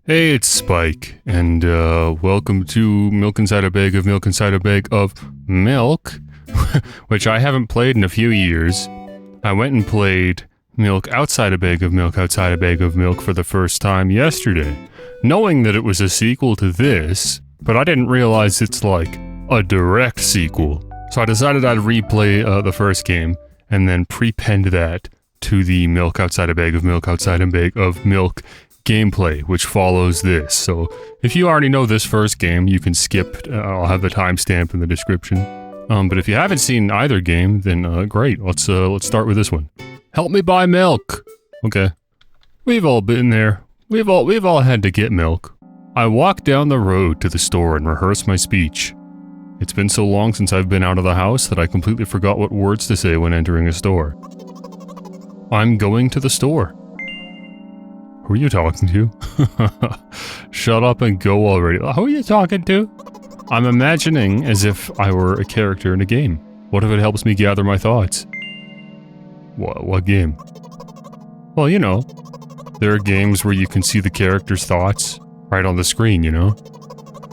Hey, it's Spike, and welcome to Milk Inside a Bag of Milk Inside a Bag of Milk, which I haven't played in a few years. I went and played Milk Outside a Bag of Milk Outside a Bag of Milk for the first time yesterday, knowing that it was a sequel to this, but I didn't realize it's like a direct sequel. So I decided I'd replay the first game, and then prepend that to the Milk Outside a Bag of Milk Outside a Bag of Milk gameplay, which follows this. So if you already know this first game, you can skip. I'll have the timestamp in the description. But if you haven't seen either game, then great. Let's start with this one. Help me buy milk. Okay, we've all been there. We've all had to get milk. I walk down the road to the store and rehearse my speech. It's been so long since I've been out of the house that I completely forgot what words to say when entering a store. I'm going to the store. Who are you talking to? Shut up and go already. Who are you talking to? I'm imagining as if I were a character in a game. What if it helps me gather my thoughts? What game? Well, you know, there are games where you can see the character's thoughts right on the screen, you know?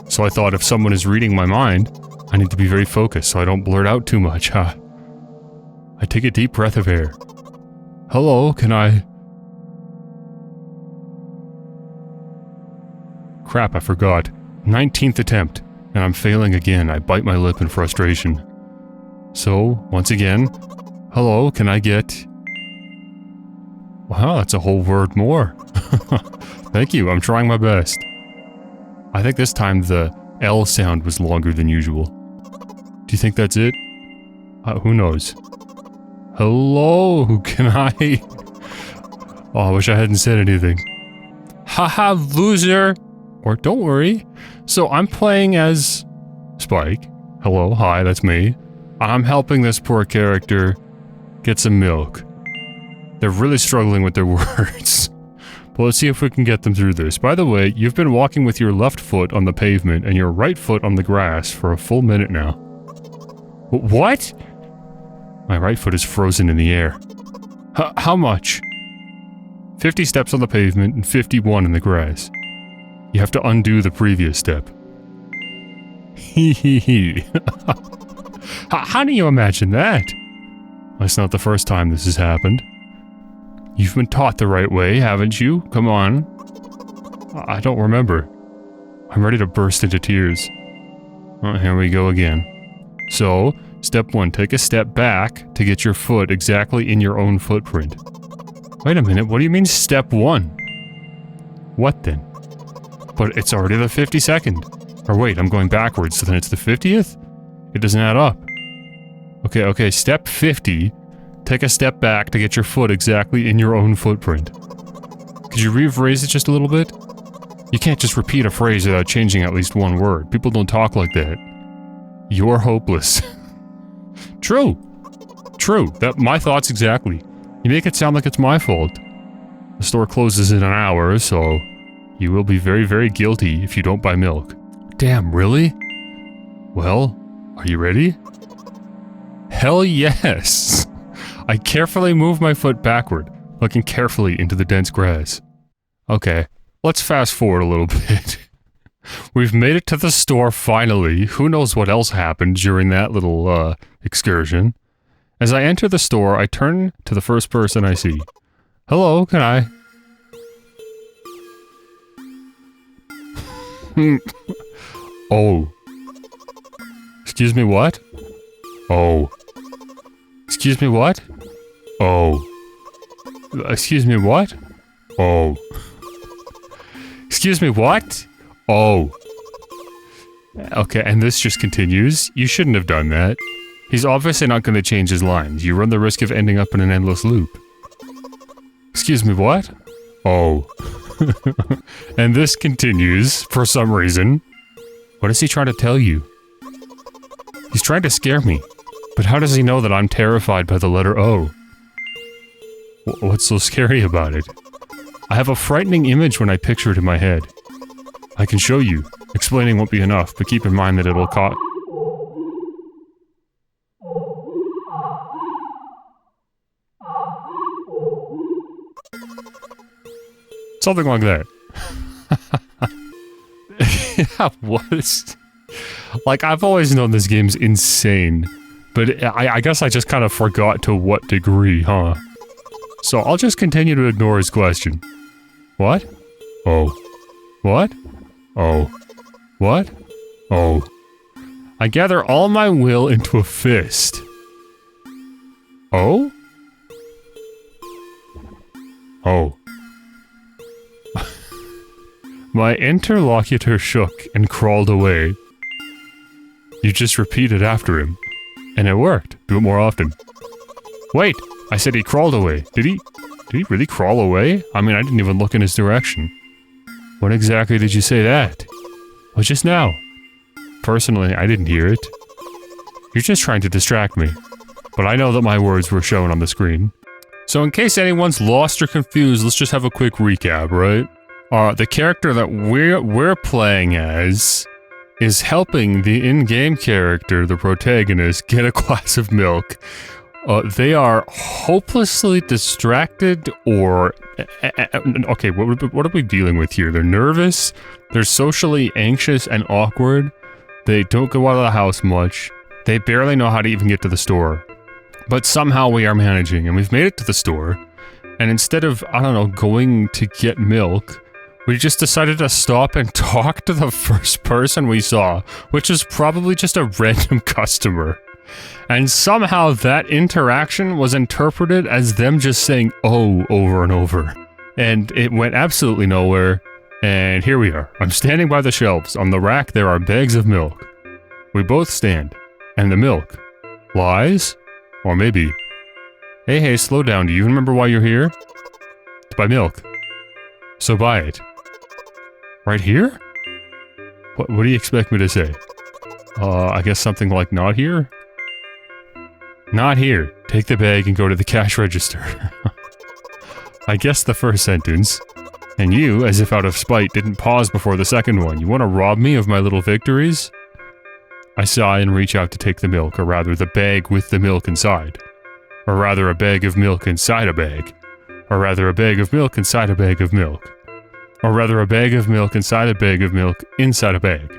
So I thought if someone is reading my mind, I need to be very focused so I don't blurt out too much, huh? I take a deep breath of air. Hello, can I... Crap, I forgot. 19th attempt, and I'm failing again. I bite my lip in frustration. So, once again, hello, can I get... Wow, that's a whole word more. Thank you, I'm trying my best. I think this time the L sound was longer than usual. Do you think that's it? Who knows? Hello, can I... Oh, I wish I hadn't said anything. Haha, loser! Or don't worry. So I'm playing as Spike. Hello, hi, that's me. I'm helping this poor character get some milk. They're really struggling with their words. But let's see if we can get them through this. By the way, you've been walking with your left foot on the pavement and your right foot on the grass for a full minute now. What? My right foot is frozen in the air. How much? 50 steps on the pavement and 51 in the grass. You have to undo the previous step. Hee hee hee. How do you imagine that? That's not the first time this has happened. You've been taught the right way, haven't you? Come on. I don't remember. I'm ready to burst into tears. Oh, here we go again. So, step 1, take a step back to get your foot exactly in your own footprint. Wait a minute, what do you mean step 1? What then? But it's already the 52nd. Or wait, I'm going backwards, so then it's the 50th? It doesn't add up. Okay, step 50. Take a step back to get your foot exactly in your own footprint. Could you rephrase it just a little bit? You can't just repeat a phrase without changing at least one word. People don't talk like that. You're hopeless. True. My thoughts exactly. You make it sound like it's my fault. The store closes in an hour, so... You will be very, very guilty if you don't buy milk. Damn, really? Well, are you ready? Hell yes! I carefully move my foot backward, looking carefully into the dense grass. Okay, let's fast forward a little bit. We've made it to the store finally. Who knows what else happened during that little, excursion. As I enter the store, I turn to the first person I see. Hello, can I... Oh. Excuse me, what? Oh. Excuse me, what? Oh. Excuse me, what? Oh. Excuse me, what? Oh. Okay, and this just continues. You shouldn't have done that. He's obviously not going to change his lines. You run the risk of ending up in an endless loop. Excuse me, what? Oh. And this continues, for some reason. What is he trying to tell you? He's trying to scare me. But how does he know that I'm terrified by the letter O? What's so scary about it? I have a frightening image when I picture it in my head. I can show you. Explaining won't be enough, but keep in mind that it'll cost... Something like that. Yeah, what? Like, I've always known this game's insane, but I guess I just kind of forgot to what degree, huh? So I'll just continue to ignore his question. What? Oh. What? Oh. What? Oh. I gather all my will into a fist. Oh? Oh. My interlocutor shook and crawled away. You just repeated after him. And it worked. Do it more often. Wait! I said he crawled away. Did he really crawl away? I mean, I didn't even look in his direction. When exactly did you say that? Well, just now. Personally, I didn't hear it. You're just trying to distract me. But I know that my words were shown on the screen. So in case anyone's lost or confused, let's just have a quick recap, right? The character that we're playing as is helping the in-game character, the protagonist, get a glass of milk. They are hopelessly distracted or... okay, what are we dealing with here? They're nervous, they're socially anxious and awkward, they don't go out of the house much, they barely know how to even get to the store. But somehow we are managing, and we've made it to the store, and instead of, I don't know, going to get milk, we just decided to stop and talk to the first person we saw, which is probably just a random customer. And somehow that interaction was interpreted as them just saying "oh" over and over. And it went absolutely nowhere, and here we are. I'm standing by the shelves. On the rack there are bags of milk. We both stand, and the milk lies? Or maybe... Hey, slow down, do you remember why you're here? To buy milk. So buy it. Right here? What do you expect me to say? I guess something like not here? Not here. Take the bag and go to the cash register. I guess the first sentence. And you, as if out of spite, didn't pause before the second one. You want to rob me of my little victories? I sigh and reach out to take the milk, or rather the bag with the milk inside. Or rather a bag of milk inside a bag. Or rather a bag of milk inside a bag of milk. Or rather a bag of milk inside a bag of milk inside a bag.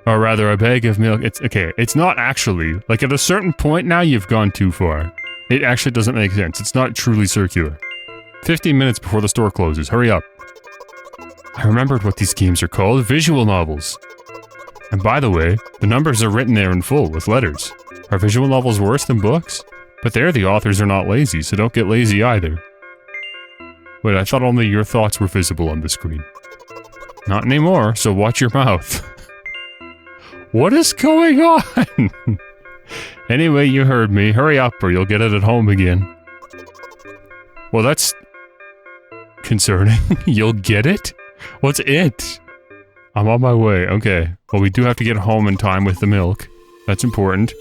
Or rather a bag of milk, it's not actually, like at a certain point now you've gone too far. It actually doesn't make sense, it's not truly circular. 15 minutes before the store closes, hurry up. I remembered what these games are called, visual novels. And by the way, the numbers are written there in full, with letters. Are visual novels worse than books? But there the authors are not lazy, so don't get lazy either. Wait, I thought only your thoughts were visible on the screen. Not anymore, so watch your mouth. What is going on? Anyway, you heard me. Hurry up or you'll get it at home again. Well, that's... concerning. You'll get it? What's it? I'm on my way. Okay. Well, we do have to get home in time with the milk. That's important.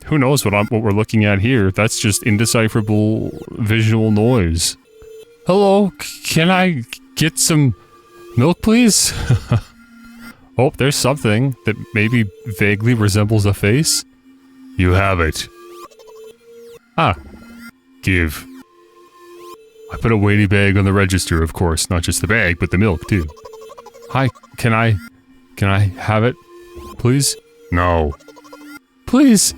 Who knows what we're looking at here? That's just indecipherable visual noise. Hello? Can I get some milk, please? Oh, there's something that maybe vaguely resembles a face. You have it. Ah. Give. I put a weighty bag on the register, of course. Not just the bag, but the milk, too. Hi, can I have it? Please? No. Please?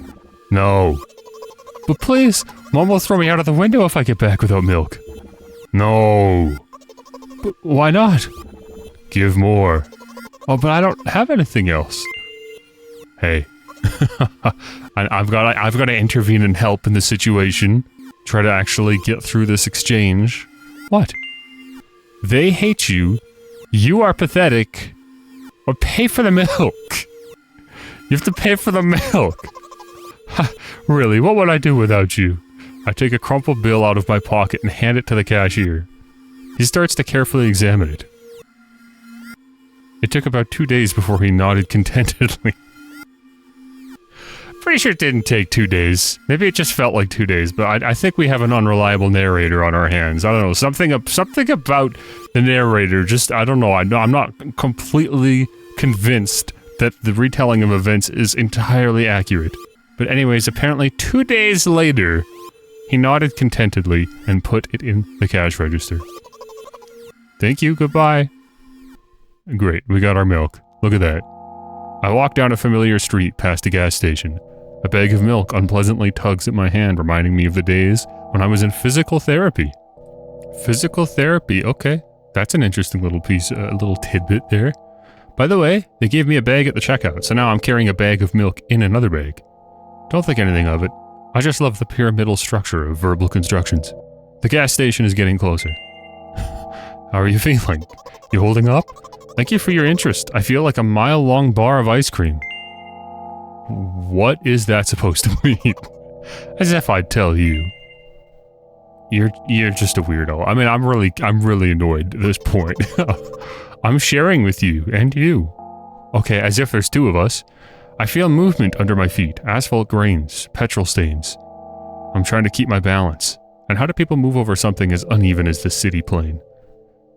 No. But please, Mom will throw me out of the window if I get back without milk. No. But why not? Give more. Oh, but I don't have anything else. Hey. I've got to intervene and help in the situation. Try to actually get through this exchange. What? They hate you. You are pathetic. Or pay for the milk. You have to pay for the milk. Really, what would I do without you? I take a crumpled bill out of my pocket and hand it to the cashier. He starts to carefully examine it. It took about 2 days before he nodded contentedly. Pretty sure it didn't take 2 days. Maybe it just felt like 2 days, but I think we have an unreliable narrator on our hands. I don't know, something about the narrator, just, I don't know, I'm not completely convinced that the retelling of events is entirely accurate. But anyways, apparently 2 days later, he nodded contentedly and put it in the cash register. Thank you, goodbye. Great, we got our milk. Look at that. I walk down a familiar street past a gas station. A bag of milk unpleasantly tugs at my hand, reminding me of the days when I was in physical therapy. Physical therapy, okay. That's an interesting little piece, little tidbit there. By the way, they gave me a bag at the checkout, so now I'm carrying a bag of milk in another bag. Don't think anything of it. I just love the pyramidal structure of verbal constructions. The gas station is getting closer. How are you feeling? You holding up? Thank you for your interest. I feel like a mile-long bar of ice cream. What is that supposed to mean? As if I'd tell you. You're just a weirdo. I mean, I'm really annoyed at this point. I'm sharing with you, and you. Okay, as if there's two of us. I feel movement under my feet, asphalt grains, petrol stains. I'm trying to keep my balance. And how do people move over something as uneven as the city plane?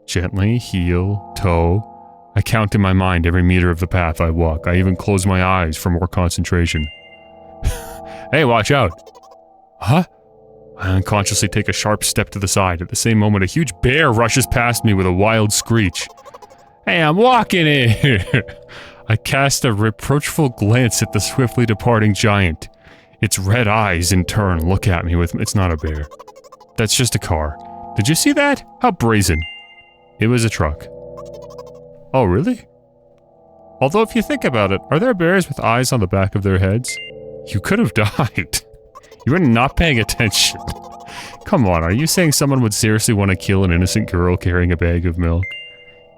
Gently, heel, toe. I count in my mind every meter of the path I walk. I even close my eyes for more concentration. Hey, watch out! Huh? I unconsciously take a sharp step to the side. At the same moment, a huge bear rushes past me with a wild screech. Hey, I'm walking here! I cast a reproachful glance at the swiftly departing giant. Its red eyes, in turn, look at me with— It's not a bear. That's just a car. Did you see that? How brazen. It was a truck. Oh, really? Although if you think about it, are there bears with eyes on the back of their heads? You could have died. You were not paying attention. Come on, are you saying someone would seriously want to kill an innocent girl carrying a bag of milk?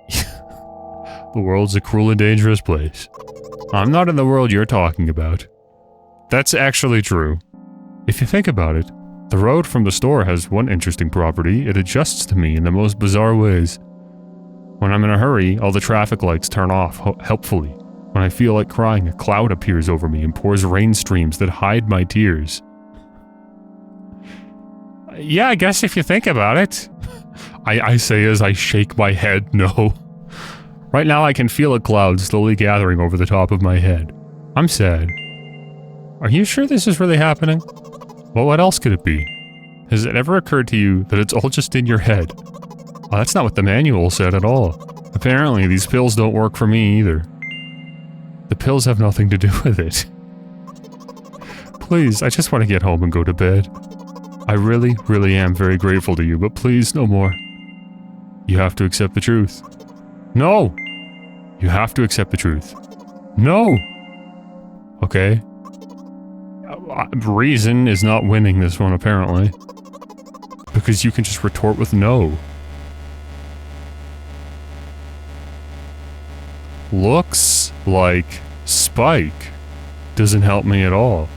The world's a cruel and dangerous place. I'm not in the world you're talking about. That's actually true. If you think about it, the road from the store has one interesting property. It adjusts to me in the most bizarre ways. When I'm in a hurry, all the traffic lights turn off helpfully. When I feel like crying, a cloud appears over me and pours rain streams that hide my tears. Yeah, I guess if you think about it. I say as I shake my head no. Right now I can feel a cloud slowly gathering over the top of my head. I'm sad. Are you sure this is really happening? Well, what else could it be? Has it ever occurred to you that it's all just in your head? Well, that's not what the manual said at all. Apparently, these pills don't work for me either. The pills have nothing to do with it. Please, I just want to get home and go to bed. I really, really am very grateful to you, but please, no more. You have to accept the truth. No! You have to accept the truth. No! Okay. Reason is not winning this one, apparently. Because you can just retort with no. Looks like Spike doesn't help me at all.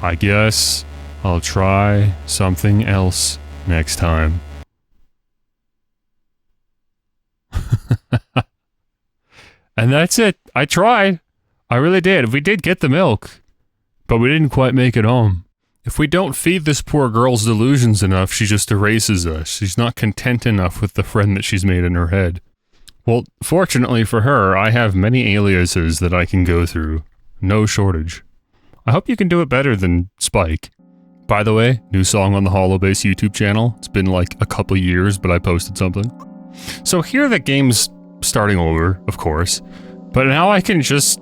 I guess I'll try something else next time. And that's it. I tried. I really did. We did get the milk. But we didn't quite make it home. If we don't feed this poor girl's delusions enough, she just erases us. She's not content enough with the friend that she's made in her head. Well, fortunately for her, I have many aliases that I can go through. No shortage. I hope you can do it better than Spike. By the way, new song on the Holobase YouTube channel. It's been like a couple years, but I posted something. So here the game's starting over, of course. But now I can just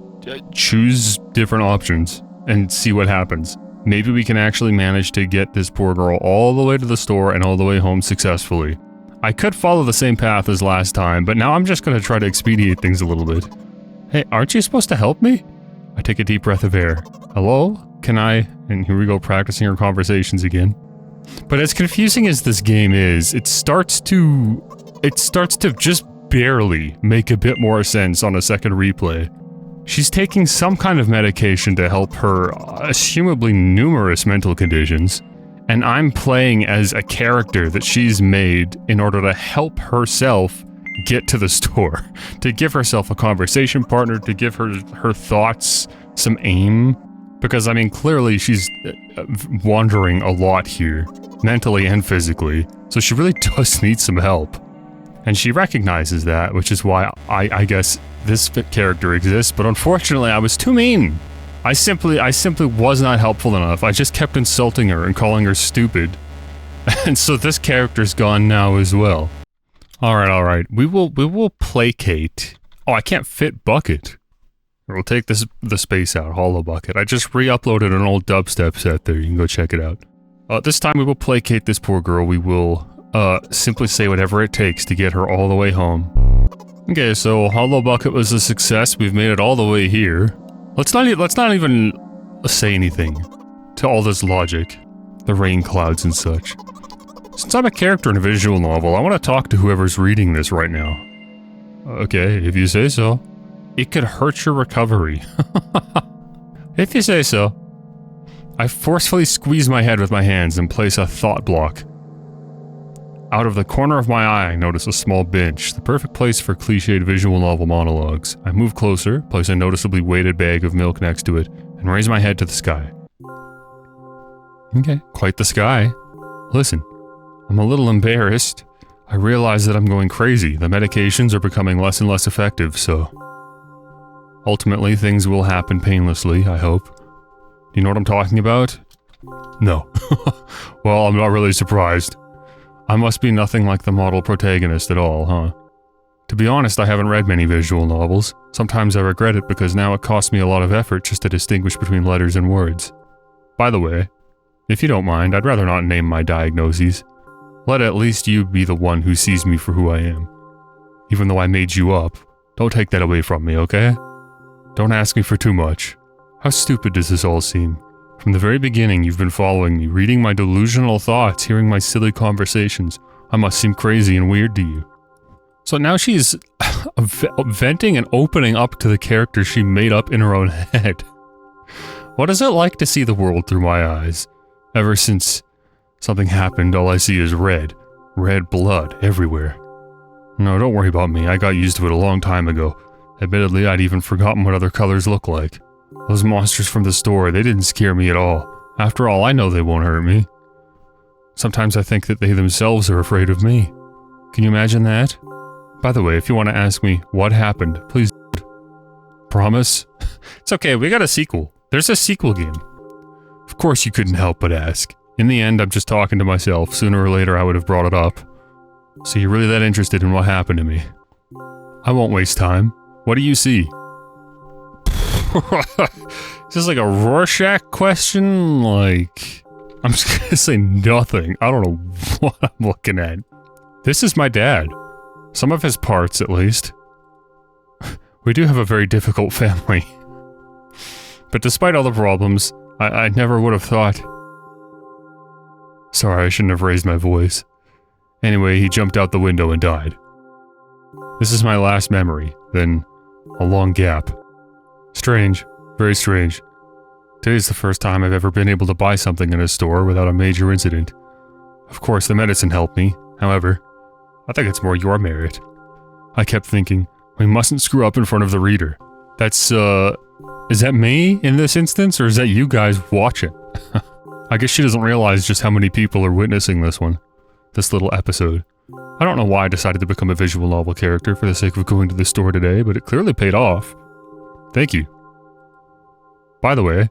choose different options and see what happens. Maybe we can actually manage to get this poor girl all the way to the store and all the way home successfully. I could follow the same path as last time, but now I'm just going to try to expedite things a little bit. Hey, aren't you supposed to help me? I take a deep breath of air. Hello? Can I? And here we go, practicing our conversations again. But as confusing as this game is, it starts to just barely make a bit more sense on a second replay. She's taking some kind of medication to help her assumably numerous mental conditions, and I'm playing as a character that she's made in order to help herself get to the store, to give herself a conversation partner, to give her thoughts some aim, because I mean clearly she's wandering a lot here, mentally and physically, so she really does need some help. And she recognizes that, which is why I guess this character exists, but unfortunately I was too mean. I simply was not helpful enough. I just kept insulting her and calling her stupid. And so this character's gone now as well. Alright. We will placate. Oh, I can't fit bucket. We'll take the space out, hollow bucket. I just re-uploaded an old dubstep set there, you can go check it out. This time we will placate this poor girl. We will, simply say whatever it takes to get her all the way home. Okay, so hollow bucket was a success. We've made it all the way here. Let's not even say anything to all this logic. The rain clouds and such. Since I'm a character in a visual novel, I want to talk to whoever's reading this right now. Okay, if you say so. It could hurt your recovery. If you say so. I forcefully squeeze my head with my hands and place a thought block. Out of the corner of my eye, I notice a small bench, the perfect place for cliched visual novel monologues. I move closer, place a noticeably weighted bag of milk next to it, and raise my head to the sky. Okay, quite the sky. Listen, I'm a little embarrassed. I realize that I'm going crazy. The medications are becoming less and less effective, so... ultimately, things will happen painlessly, I hope. Do you know what I'm talking about? No. Well, I'm not really surprised. I must be nothing like the model protagonist at all, huh? To be honest, I haven't read many visual novels. Sometimes I regret it because now it costs me a lot of effort just to distinguish between letters and words. By the way, if you don't mind, I'd rather not name my diagnoses. Let at least you be the one who sees me for who I am. Even though I made you up, don't take that away from me, okay? Don't ask me for too much. How stupid does this all seem? From the very beginning, you've been following me, reading my delusional thoughts, hearing my silly conversations. I must seem crazy and weird to you. So now she's venting and opening up to the character she made up in her own head. What is it like to see the world through my eyes? Ever since something happened, all I see is red. Red blood everywhere. No, don't worry about me. I got used to it a long time ago. Admittedly, I'd even forgotten what other colors look like. Those monsters from the store, they didn't scare me at all. After all, I know they won't hurt me. Sometimes I think that they themselves are afraid of me. Can you imagine that? By the way, if you want to ask me what happened, please promise? It's okay, we got a sequel. There's a sequel game. Of course you couldn't help but ask. In the end, I'm just talking to myself. Sooner or later, I would have brought it up. So you're really that interested in what happened to me? I won't waste time. What do you see? Is this like a Rorschach question? Like... I'm just gonna say nothing. I don't know what I'm looking at. This is my dad. Some of his parts, at least. We do have a very difficult family. But despite all the problems, I never would have thought... Sorry, I shouldn't have raised my voice. Anyway, he jumped out the window and died. This is my last memory, then a long gap. Strange. Very strange. Today's the first time I've ever been able to buy something in a store without a major incident. Of course, the medicine helped me. However, I think it's more your merit. I kept thinking, we mustn't screw up in front of the reader. That's, is that me in this instance, or is that you guys watching? I guess she doesn't realize just how many people are witnessing this one. This little episode. I don't know why I decided to become a visual novel character for the sake of going to the store today, but it clearly paid off. Thank you. By the way,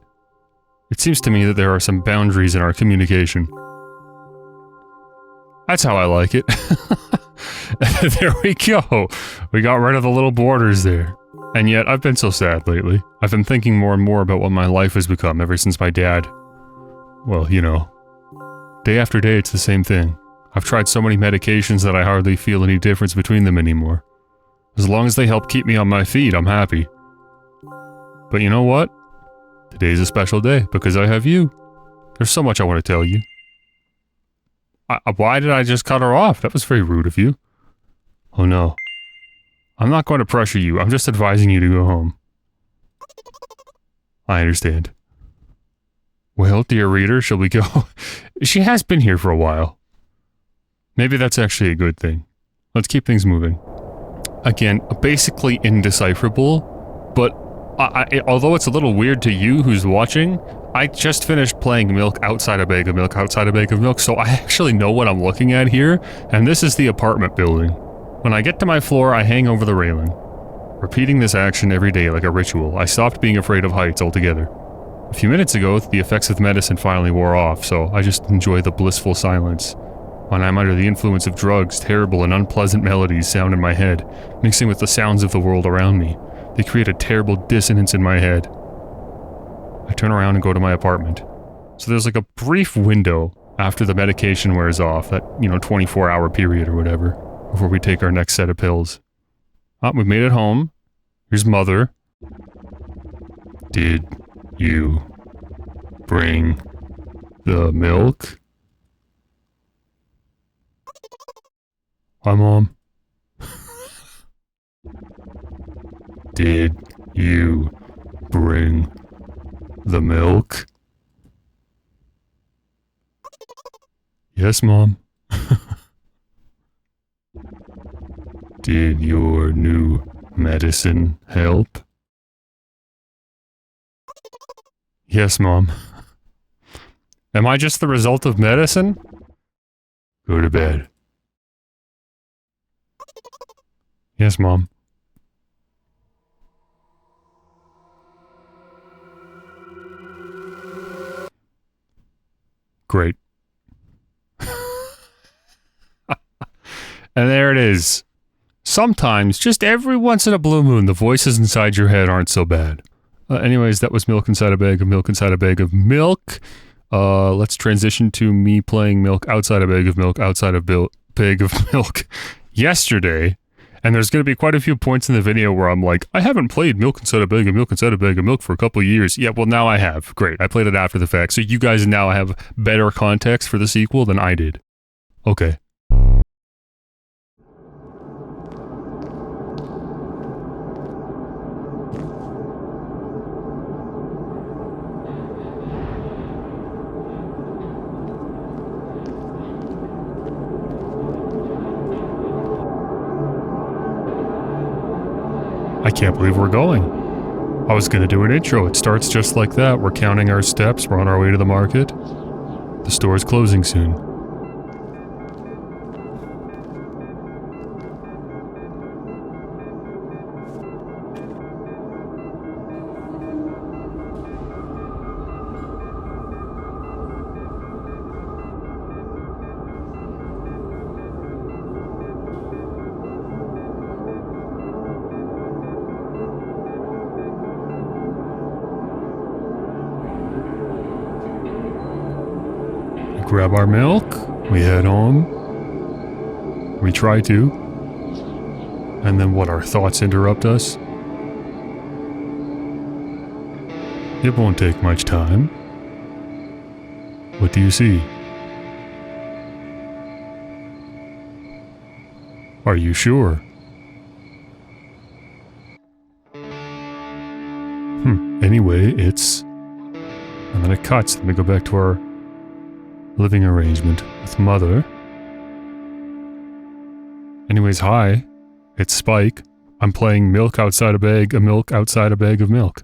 it seems to me that there are some boundaries in our communication. That's how I like it. There we go. We got rid of the little borders there. And yet, I've been so sad lately. I've been thinking more and more about what my life has become ever since my dad... Well, you know. Day after day, it's the same thing. I've tried so many medications that I hardly feel any difference between them anymore. As long as they help keep me on my feet, I'm happy. But you know what? Today's a special day, because I have you. There's so much I want to tell you. Why did I just cut her off? That was very rude of you. Oh no. I'm not going to pressure you, I'm just advising you to go home. I understand. Well, dear reader, shall we go? She has been here for a while. Maybe that's actually a good thing. Let's keep things moving. Again, basically indecipherable, but although it's a little weird to you who's watching, I just finished playing milk outside a bag of milk outside a bag of milk, so I actually know what I'm looking at here, and this is the apartment building. When I get to my floor, I hang over the railing. Repeating this action every day like a ritual, I stopped being afraid of heights altogether. A few minutes ago, the effects of the medicine finally wore off, so I just enjoy the blissful silence. When I'm under the influence of drugs, terrible and unpleasant melodies sound in my head, mixing with the sounds of the world around me. They create a terrible dissonance in my head. I turn around and go to my apartment. So there's like a brief window after the medication wears off, that, 24-hour period or whatever, before we take our next set of pills. We've made it home. Here's Mother. Did you bring the milk? Hi, Mom. Did you bring the milk? Yes, Mom. Did your new medicine help? Yes, Mom. Am I just the result of medicine? Go to bed. Yes, Mom. Great. And there it is. Sometimes, just every once in a blue moon, the voices inside your head aren't so bad. Anyways, that was milk inside a bag of milk inside a bag of milk. Let's transition to me playing milk outside a bag of milk outside a bag of milk yesterday. And there's going to be quite a few points in the video where I'm like, I haven't played milk inside a bag of milk inside a bag of milk for a couple of years. Yeah, well, now I have. Great. I played it after the fact. So you guys now have better context for the sequel than I did. Okay. I can't believe we're going. I was gonna do an intro. It starts just like that. We're counting our steps. We're on our way to the market. The store is closing soon. Grab our milk, we head home, we try to, and then what, our thoughts interrupt us? It won't take much time. What do you see? Are you sure? Anyway, it's... And then it cuts, and we go back to our living arrangement with Mother. Anyways, hi. It's Spike. I'm playing milk outside a bag of milk outside a bag of milk.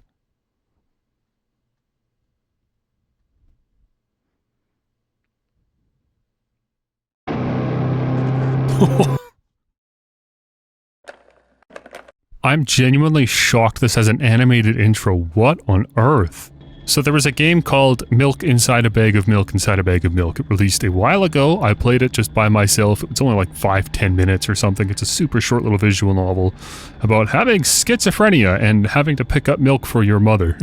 I'm genuinely shocked this has an animated intro. What on earth? So there was a game called Milk Inside a Bag of Milk Inside a Bag of Milk. It released a while ago. I played it just by myself. It's only like 5-10 minutes or something. It's a super short little visual novel about having schizophrenia and having to pick up milk for your mother.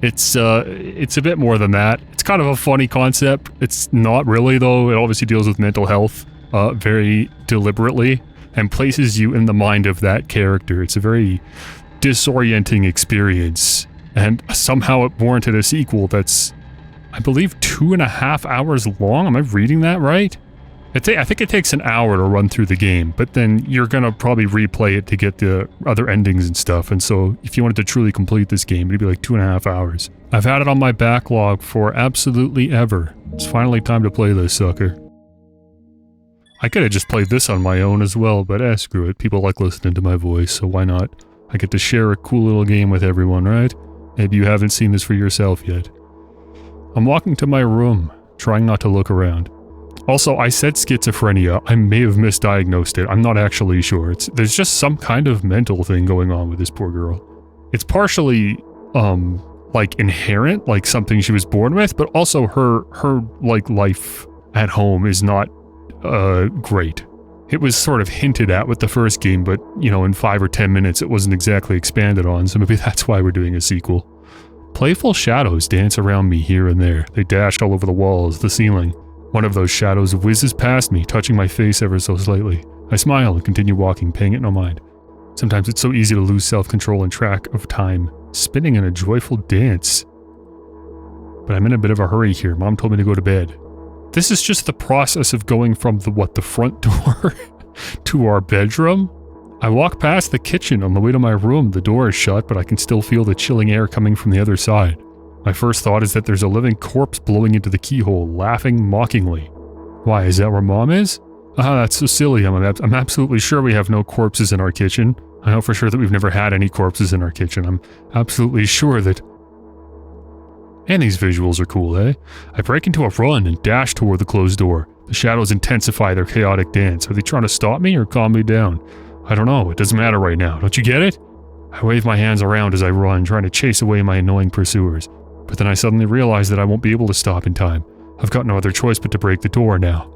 It's a bit more than that. It's kind of a funny concept. It's not really, though. It obviously deals with mental health very deliberately and places you in the mind of that character. It's a very disorienting experience. And somehow it warranted a sequel that's, I believe, 2.5 hours long. Am I reading that right? I think it takes an hour to run through the game, but then you're gonna probably replay it to get the other endings and stuff. And so if you wanted to truly complete this game, it'd be like 2.5 hours. I've had it on my backlog for absolutely ever. It's finally time to play this sucker. I could have just played this on my own as well, but screw it. People like listening to my voice, so why not? I get to share a cool little game with everyone, right? Maybe you haven't seen this for yourself yet. I'm walking to my room, trying not to look around. Also, I said schizophrenia. I may have misdiagnosed it. I'm not actually sure. There's just some kind of mental thing going on with this poor girl. It's partially, like, inherent, like something she was born with, but also her like, life at home is not, great. It was sort of hinted at with the first game, but, you know, in 5 or 10 minutes it wasn't exactly expanded on, so maybe that's why we're doing a sequel. Playful shadows dance around me here and there. They dash all over the walls, the ceiling. One of those shadows whizzes past me, touching my face ever so slightly. I smile and continue walking, paying it no mind. Sometimes it's so easy to lose self-control and track of time, spinning in a joyful dance. But I'm in a bit of a hurry here. Mom told me to go to bed. This is just the process of going from the front door to our bedroom. I walk past the kitchen on the way to my room. The door is shut, but I can still feel the chilling air coming from the other side. My first thought is that there's a living corpse blowing into the keyhole, laughing mockingly. Why, is that where Mom is? That's so silly. I'm absolutely sure we have no corpses in our kitchen. I know for sure that we've never had any corpses in our kitchen. I'm absolutely sure that... And these visuals are cool, eh? I break into a run and dash toward the closed door. The shadows intensify their chaotic dance. Are they trying to stop me or calm me down? I don't know. It doesn't matter right now. Don't you get it? I wave my hands around as I run, trying to chase away my annoying pursuers. But then I suddenly realize that I won't be able to stop in time. I've got no other choice but to break the door now.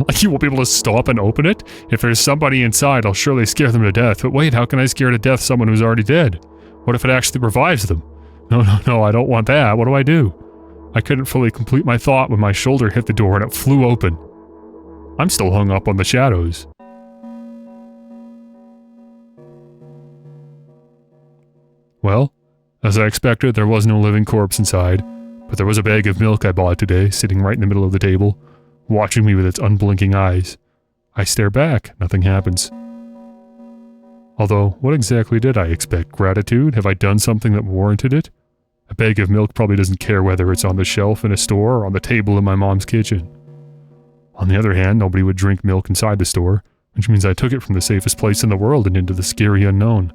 Like you won't be able to stop and open it? If there's somebody inside, I'll surely scare them to death. But wait, how can I scare to death someone who's already dead? What if it actually revives them? No, I don't want that. What do I do? I couldn't fully complete my thought when my shoulder hit the door and it flew open. I'm still hung up on the shadows. Well, as I expected, there was no living corpse inside, but there was a bag of milk I bought today, sitting right in the middle of the table, watching me with its unblinking eyes. I stare back. Nothing happens. Although, what exactly did I expect? Gratitude? Have I done something that warranted it? A bag of milk probably doesn't care whether it's on the shelf in a store or on the table in my mom's kitchen. On the other hand, nobody would drink milk inside the store, which means I took it from the safest place in the world and into the scary unknown.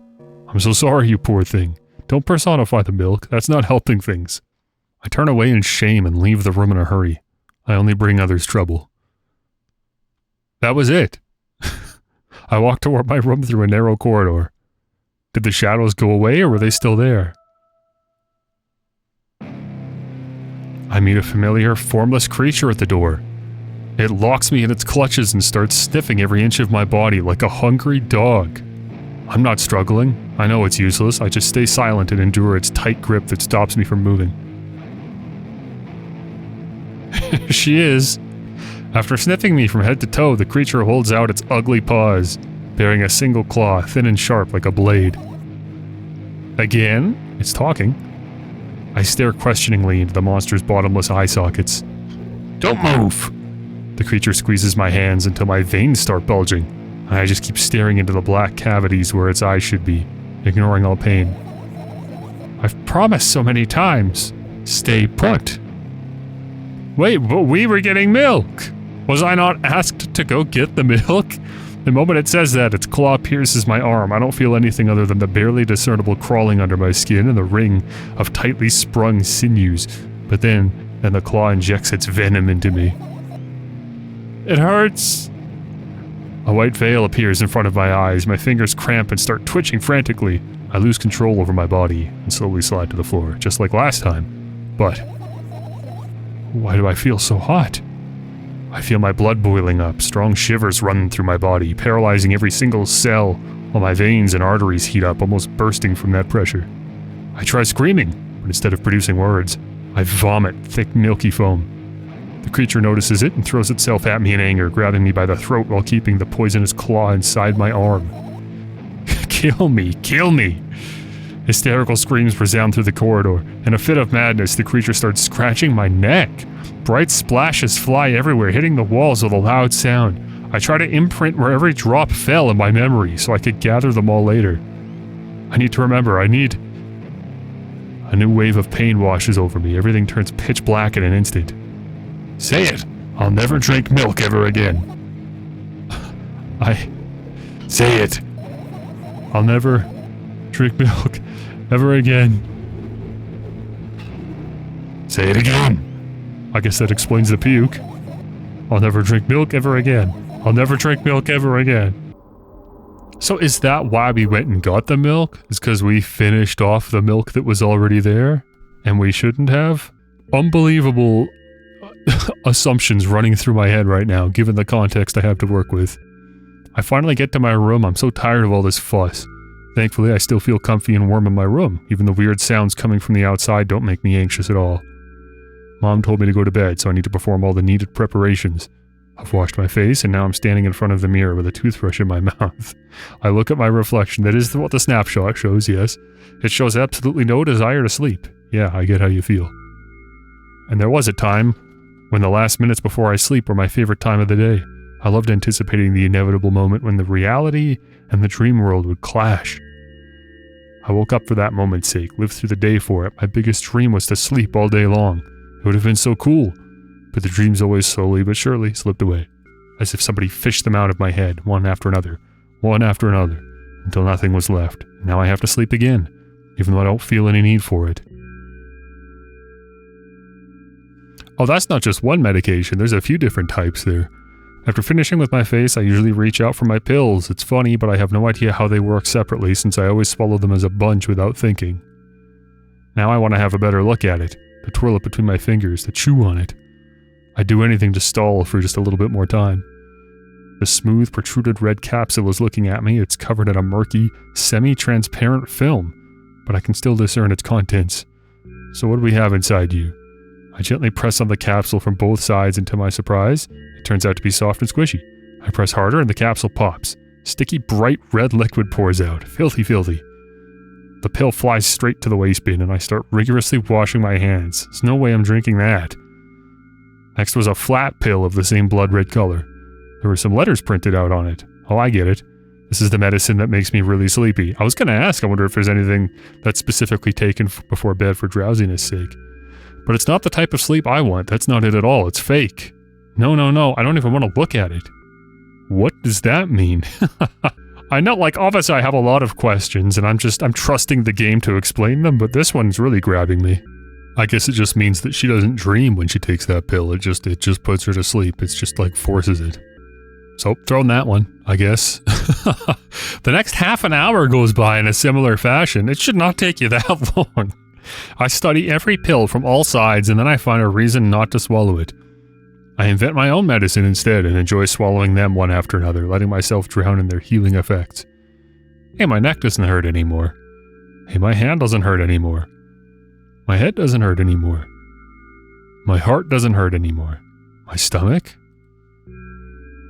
I'm so sorry, you poor thing. Don't personify the milk. That's not helping things. I turn away in shame and leave the room in a hurry. I only bring others trouble. That was it. I walked toward my room through a narrow corridor. Did the shadows go away or were they still there? I meet a familiar, formless creature at the door. It locks me in its clutches and starts sniffing every inch of my body like a hungry dog. I'm not struggling. I know it's useless. I just stay silent and endure its tight grip that stops me from moving. She is. After sniffing me from head to toe, the creature holds out its ugly paws, bearing a single claw, thin and sharp like a blade. Again? It's talking. I stare questioningly into the monster's bottomless eye sockets. Don't move! The creature squeezes my hands until my veins start bulging, and I just keep staring into the black cavities where its eyes should be, ignoring all pain. I've promised so many times. Stay put. Wait, but we were getting milk! Was I not asked to go get the milk? The moment it says that, its claw pierces my arm. I don't feel anything other than the barely discernible crawling under my skin and the ring of tightly sprung sinews. But then the claw injects its venom into me. It hurts! A white veil appears in front of my eyes. My fingers cramp and start twitching frantically. I lose control over my body and slowly slide to the floor, just like last time. But why do I feel so hot? I feel my blood boiling up, strong shivers run through my body, paralyzing every single cell, while my veins and arteries heat up, almost bursting from that pressure. I try screaming, but instead of producing words, I vomit thick, milky foam. The creature notices it and throws itself at me in anger, grabbing me by the throat while keeping the poisonous claw inside my arm. Kill me! Kill me! Hysterical screams resound through the corridor. In a fit of madness, the creature starts scratching my neck. Bright splashes fly everywhere, hitting the walls with a loud sound. I try to imprint where every drop fell in my memory so I could gather them all later. I need to remember, A new wave of pain washes over me. Everything turns pitch black in an instant. Say it! I'll never drink milk ever again. Say it! I'll never drink milk ever again. Say it again! I guess that explains the puke. I'll never drink milk ever again. I'll never drink milk ever again. So is that why we went and got the milk? Is because we finished off the milk that was already there? And we shouldn't have? Unbelievable assumptions running through my head right now, given the context I have to work with. I finally get to my room. I'm so tired of all this fuss. Thankfully, I still feel comfy and warm in my room. Even the weird sounds coming from the outside don't make me anxious at all. Mom told me to go to bed, so I need to perform all the needed preparations. I've washed my face, and now I'm standing in front of the mirror with a toothbrush in my mouth. I look at my reflection. That is what the snapshot shows, yes. It shows absolutely no desire to sleep. Yeah, I get how you feel. And there was a time when the last minutes before I sleep were my favorite time of the day. I loved anticipating the inevitable moment when the reality and the dream world would clash. I woke up for that moment's sake, lived through the day for it. My biggest dream was to sleep all day long. It would have been so cool. But the dreams always slowly but surely slipped away, as if somebody fished them out of my head, one after another, until nothing was left. Now I have to sleep again, even though I don't feel any need for it. Oh, that's not just one medication, there's a few different types there. After finishing with my face, I usually reach out for my pills. It's funny, but I have no idea how they work separately since I always swallow them as a bunch without thinking. Now I want to have a better look at it, to twirl it between my fingers, to chew on it. I'd do anything to stall for just a little bit more time. The smooth, protruded red capsule is looking at me. It's covered in a murky, semi-transparent film, but I can still discern its contents. So what do we have inside you? I gently press on the capsule from both sides, and to my surprise, it turns out to be soft and squishy. I press harder and the capsule pops. Sticky, bright red liquid pours out. Filthy, filthy. The pill flies straight to the waste bin, and I start rigorously washing my hands. There's no way I'm drinking that. Next was a flat pill of the same blood red color. There were some letters printed out on it. Oh, I get it. This is the medicine that makes me really sleepy. I was going to ask, I wonder if there's anything that's specifically taken before bed for drowsiness' sake. But it's not the type of sleep I want. That's not it at all. It's fake. No, I don't even want to look at it. What does that mean? I know, like, obviously I have a lot of questions, and I'm trusting the game to explain them, but this one's really grabbing me. I guess it just means that she doesn't dream when she takes that pill. It just puts her to sleep. It's just like forces it. So, throwing that one, I guess. The next half an hour goes by in a similar fashion. It should not take you that long. I study every pill from all sides, and then I find a reason not to swallow it. I invent my own medicine instead and enjoy swallowing them one after another, letting myself drown in their healing effects. Hey, my neck doesn't hurt anymore. Hey, my hand doesn't hurt anymore. My head doesn't hurt anymore. My heart doesn't hurt anymore. My stomach?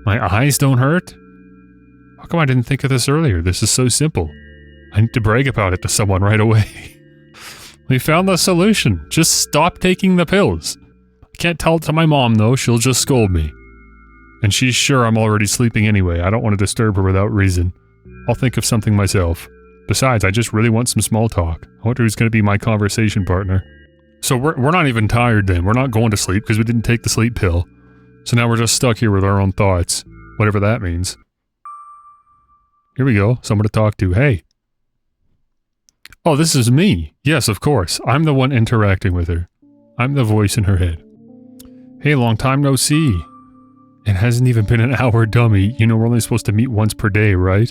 My eyes don't hurt? How come I didn't think of this earlier? This is so simple. I need to brag about it to someone right away. We found the solution. Just stop taking the pills. I can't tell it to my mom though, she'll just scold me. And she's sure I'm already sleeping anyway. I don't want to disturb her without reason. I'll think of something myself. Besides, I just really want some small talk. I wonder who's going to be my conversation partner. So we're not even tired then. We're not going to sleep because we didn't take the sleep pill. So now we're just stuck here with our own thoughts. Whatever that means. Here we go. Someone to talk to. Hey. Oh, this is me. Yes, of course. I'm the one interacting with her. I'm the voice in her head. Hey, long time no see. It hasn't even been an hour, dummy. You know, we're only supposed to meet once per day, right?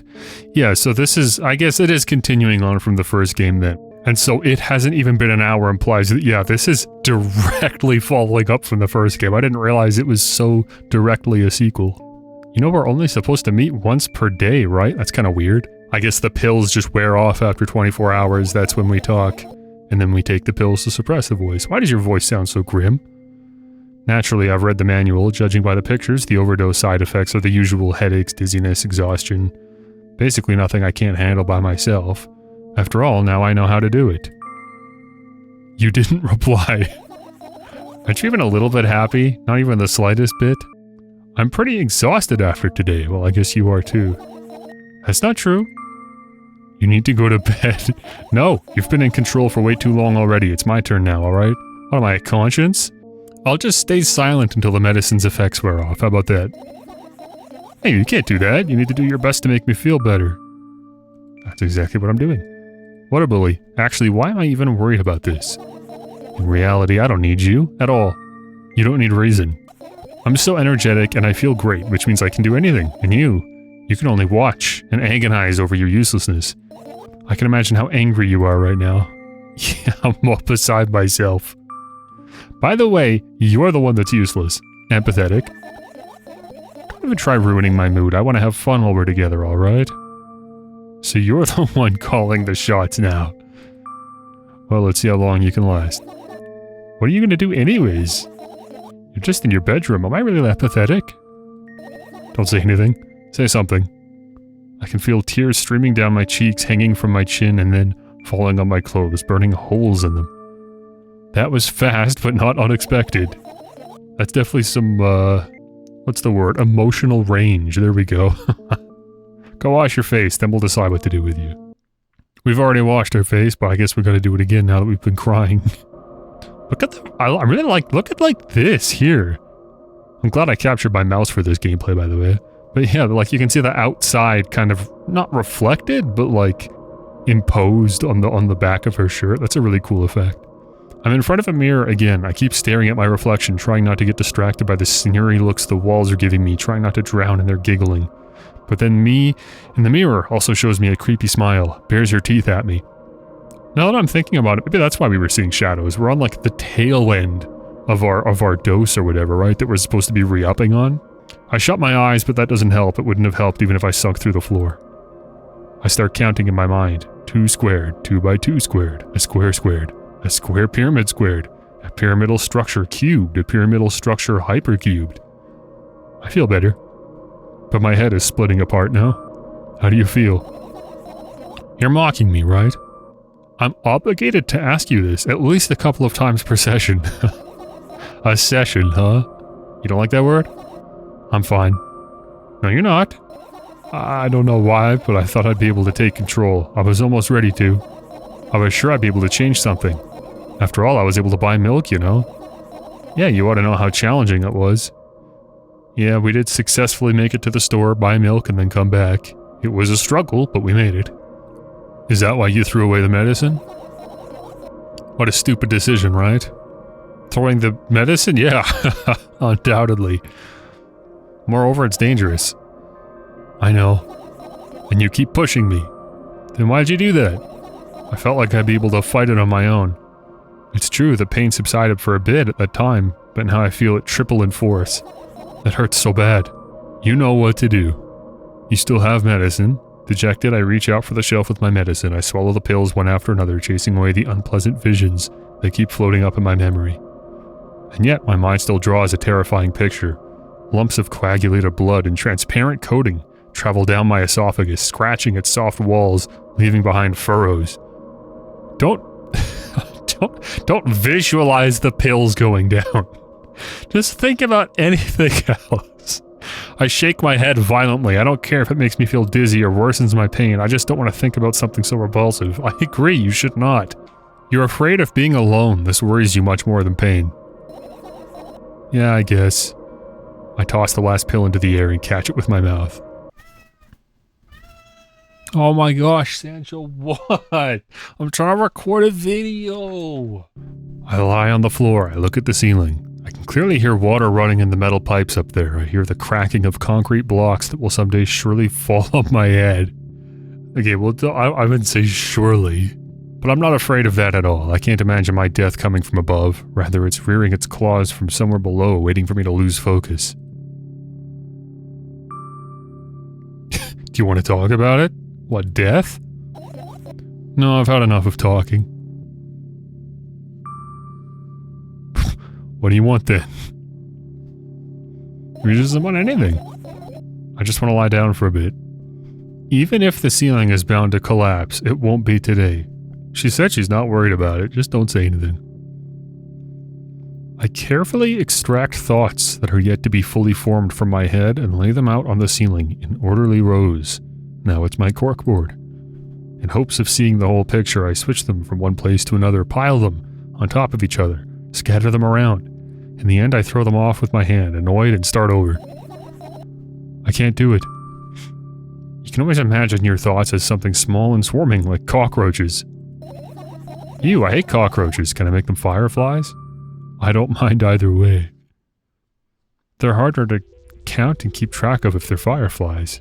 Yeah, so this is, I guess it is continuing on from the first game then. And so it hasn't even been an hour implies that, yeah, this is directly following up from the first game. I didn't realize it was so directly a sequel. You know, we're only supposed to meet once per day, right? That's kind of weird. I guess the pills just wear off after 24 hours. That's when we talk. And then we take the pills to suppress the voice. Why does your voice sound so grim? Naturally, I've read the manual. Judging by the pictures, the overdose side effects are the usual headaches, dizziness, exhaustion. Basically nothing I can't handle by myself. After all, now I know how to do it. You didn't reply. Aren't you even a little bit happy? Not even the slightest bit? I'm pretty exhausted after today. Well, I guess you are too. That's not true. You need to go to bed. No, you've been in control for way too long already. It's my turn now, alright? What am I, a conscience? I'll just stay silent until the medicine's effects wear off. How about that? Hey, you can't do that. You need to do your best to make me feel better. That's exactly what I'm doing. What a bully. Actually, why am I even worried about this? In reality, I don't need you at all. You don't need reason. I'm so energetic and I feel great, which means I can do anything. And you can only watch and agonize over your uselessness. I can imagine how angry you are right now. Yeah, I'm all beside myself. By the way, you're the one that's useless. Empathetic. Don't even try ruining my mood. I want to have fun while we're together, alright? So you're the one calling the shots now. Well, let's see how long you can last. What are you gonna do anyways? You're just in your bedroom. Am I really that pathetic? Don't say anything. Say something. I can feel tears streaming down my cheeks, hanging from my chin, and then falling on my clothes, burning holes in them. That was fast, but not unexpected. That's definitely some, what's the word? Emotional range. There we go. Go wash your face, then we'll decide what to do with you. We've already washed our face, but I guess we gotta do it again now that we've been crying. Look at the- I really like- look at like this here. I'm glad I captured my mouse for this gameplay, by the way. But yeah, like you can see the outside kind of, not reflected, but like imposed on the back of her shirt. That's a really cool effect. I'm in front of a mirror again. I keep staring at my reflection, trying not to get distracted by the sneery looks the walls are giving me, trying not to drown in their giggling. But then me in the mirror also shows me a creepy smile, bares her teeth at me. Now that I'm thinking about it, maybe that's why we were seeing shadows. We're on like the tail end of our dose or whatever, right? That we're supposed to be re-upping on. I shut my eyes, but that doesn't help. It wouldn't have helped even if I sunk through the floor. I start counting in my mind. 2 squared, 2 by 2 squared, a square squared, a square pyramid squared, a pyramidal structure cubed, a pyramidal structure hypercubed. I feel better. But my head is splitting apart now. How do you feel? You're mocking me, right? I'm obligated to ask you this at least a couple of times per session. A session, huh? You don't like that word? I'm fine. No, you're not. I don't know why, but I thought I'd be able to take control. I was almost ready to. I was sure I'd be able to change something. After all, I was able to buy milk, you know? Yeah, you ought to know how challenging it was. Yeah, we did successfully make it to the store, buy milk, and then come back. It was a struggle, but we made it. Is that why you threw away the medicine? What a stupid decision, right? Throwing the medicine? Yeah, undoubtedly. Moreover, it's dangerous. I know. And you keep pushing me. Then why'd you do that? I felt like I'd be able to fight it on my own. It's true, the pain subsided for a bit at that time, but now I feel it triple in force. That hurts so bad. You know what to do. You still have medicine. Dejected, I reach out for the shelf with my medicine. I swallow the pills one after another, chasing away the unpleasant visions that keep floating up in my memory. And yet, my mind still draws a terrifying picture. Lumps of coagulated blood and transparent coating travel down my esophagus, scratching its soft walls, leaving behind furrows. Don't visualize the pills going down. Just think about anything else. I shake my head violently. I don't care if it makes me feel dizzy or worsens my pain. I just don't want to think about something so repulsive. I agree, you should not. You're afraid of being alone. This worries you much more than pain. Yeah, I guess. I toss the last pill into the air and catch it with my mouth. Oh my gosh, Sancho, what? I'm trying to record a video. I lie on the floor. I look at the ceiling. I can clearly hear water running in the metal pipes up there. I hear the cracking of concrete blocks that will someday surely fall on my head. Okay, well, I wouldn't say surely, but I'm not afraid of that at all. I can't imagine my death coming from above. Rather, it's rearing its claws from somewhere below, waiting for me to lose focus. Do you want to talk about it? What, death? No, I've had enough of talking. What do you want then? You just don't want anything. I just want to lie down for a bit. Even if the ceiling is bound to collapse, it won't be today. She said she's not worried about it, just don't say anything. I carefully extract thoughts that are yet to be fully formed from my head and lay them out on the ceiling in orderly rows. Now it's my corkboard. In hopes of seeing the whole picture, I switch them from one place to another, pile them on top of each other, scatter them around. In the end, I throw them off with my hand, annoyed, and start over. I can't do it. You can always imagine your thoughts as something small and swarming, like cockroaches. Ew, I hate cockroaches. Can I make them fireflies? I don't mind either way. They're harder to count and keep track of if they're fireflies.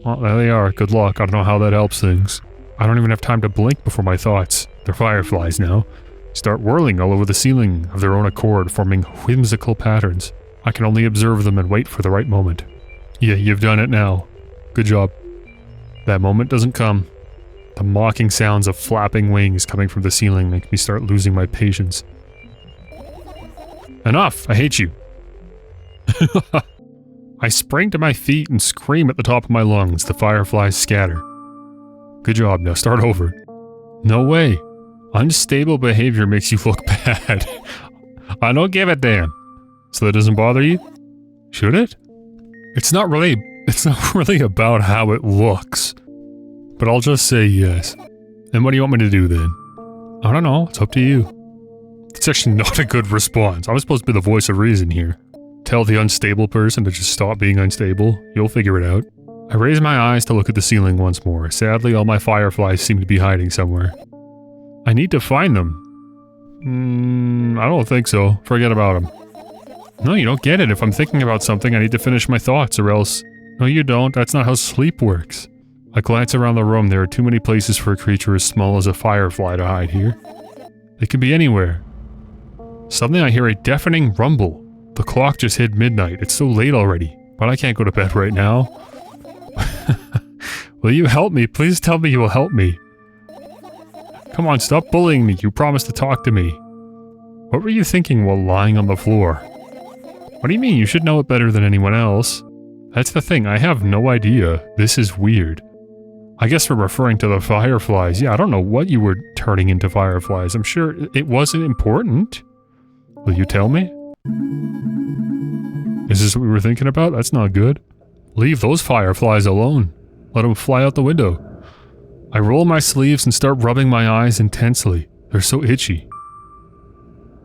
Well, there they are. Good luck. I don't know how that helps things. I don't even have time to blink before my thoughts. They're fireflies now. start whirling all over the ceiling of their own accord, forming whimsical patterns. I can only observe them and wait for the right moment. Yeah, you've done it now. Good job. That moment doesn't come. The mocking sounds of flapping wings coming from the ceiling make me start losing my patience. Enough! I hate you! I spring to my feet and scream at the top of my lungs. The fireflies scatter. Good job, now start over. No way. Unstable behavior makes you look bad. I don't give a damn. So that doesn't bother you? Should it? It's not really about how it looks. But I'll just say yes. And what do you want me to do then? I don't know, it's up to you. It's actually not a good response. I'm supposed to be the voice of reason here. Tell the unstable person to just stop being unstable. You'll figure it out. I raise my eyes to look at the ceiling once more. Sadly, all my fireflies seem to be hiding somewhere. I need to find them. I don't think so. Forget about them. No, you don't get it. If I'm thinking about something, I need to finish my thoughts, or else... No, you don't. That's not how sleep works. I glance around the room. There are too many places for a creature as small as a firefly to hide here. They could be anywhere. Suddenly I hear a deafening rumble. The clock just hit midnight. It's so late already. But I can't go to bed right now. Will you help me? Please tell me you will help me. Come on, stop bullying me. You promised to talk to me. What were you thinking while lying on the floor? What do you mean? You should know it better than anyone else. That's the thing. I have no idea. This is weird. I guess we're referring to the fireflies. Yeah, I don't know what you were turning into fireflies. I'm sure it wasn't important. Will you tell me? Is this what we were thinking about? That's not good. Leave those fireflies alone. Let them fly out the window. I roll my sleeves and start rubbing my eyes intensely. They're so itchy.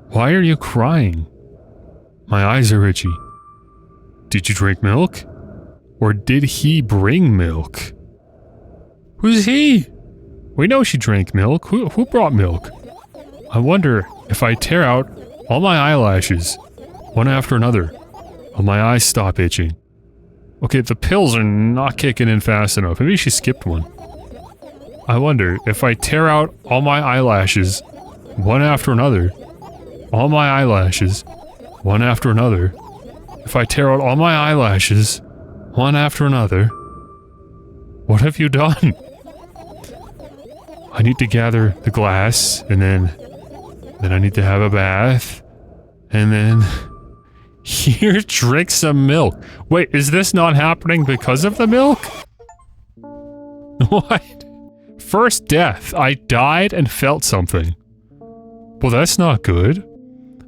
Why are you crying? My eyes are itchy. Did you drink milk? Or did he bring milk? Who's he? We know she drank milk. Who brought milk? I wonder if I tear out all my eyelashes, one after another, will my eyes stop itching. Okay, the pills are not kicking in fast enough. Maybe she skipped one. I wonder if I tear out all my eyelashes, one after another, all my eyelashes, one after another, if I tear out all my eyelashes, one after another, what have you done? I need to gather the glass, and then I need to have a bath, and then... Here, drink some milk. Wait, is this not happening because of the milk? What? First death. I died and felt something. Well, that's not good.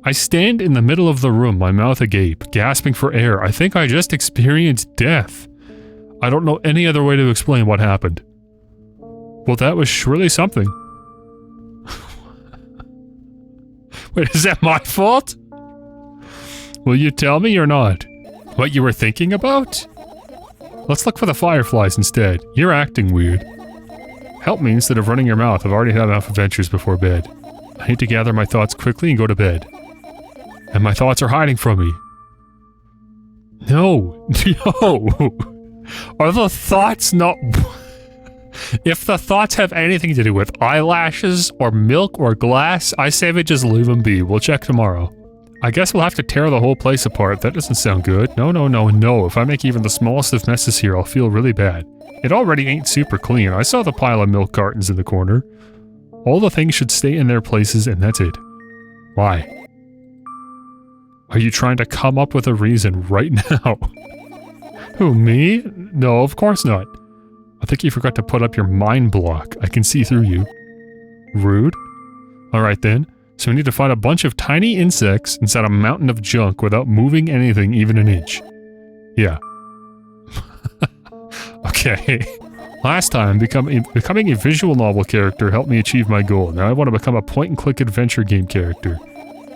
I stand in the middle of the room, my mouth agape, gasping for air. I think I just experienced death. I don't know any other way to explain what happened. Well, that was surely something. Wait, is that my fault? Will you tell me or not? What you were thinking about? Let's look for the fireflies instead. You're acting weird. Help me instead of running your mouth. I've already had enough adventures before bed. I need to gather my thoughts quickly and go to bed. And my thoughts are hiding from me. No. No. Are the thoughts not... If the thoughts have anything to do with eyelashes or milk or glass, I say we just leave them be. We'll check tomorrow. I guess we'll have to tear the whole place apart. That doesn't sound good. No. If I make even the smallest of messes here, I'll feel really bad. It already ain't super clean. I saw the pile of milk cartons in the corner. All the things should stay in their places, and that's it. Why? Are you trying to come up with a reason right now? Who, me? No, of course not. I think you forgot to put up your mind block. I can see through you. Rude. Alright then. So we need to find a bunch of tiny insects inside a mountain of junk without moving anything even an inch. Yeah. Okay. Last time, becoming a visual novel character helped me achieve my goal. Now I want to become a point-and-click adventure game character.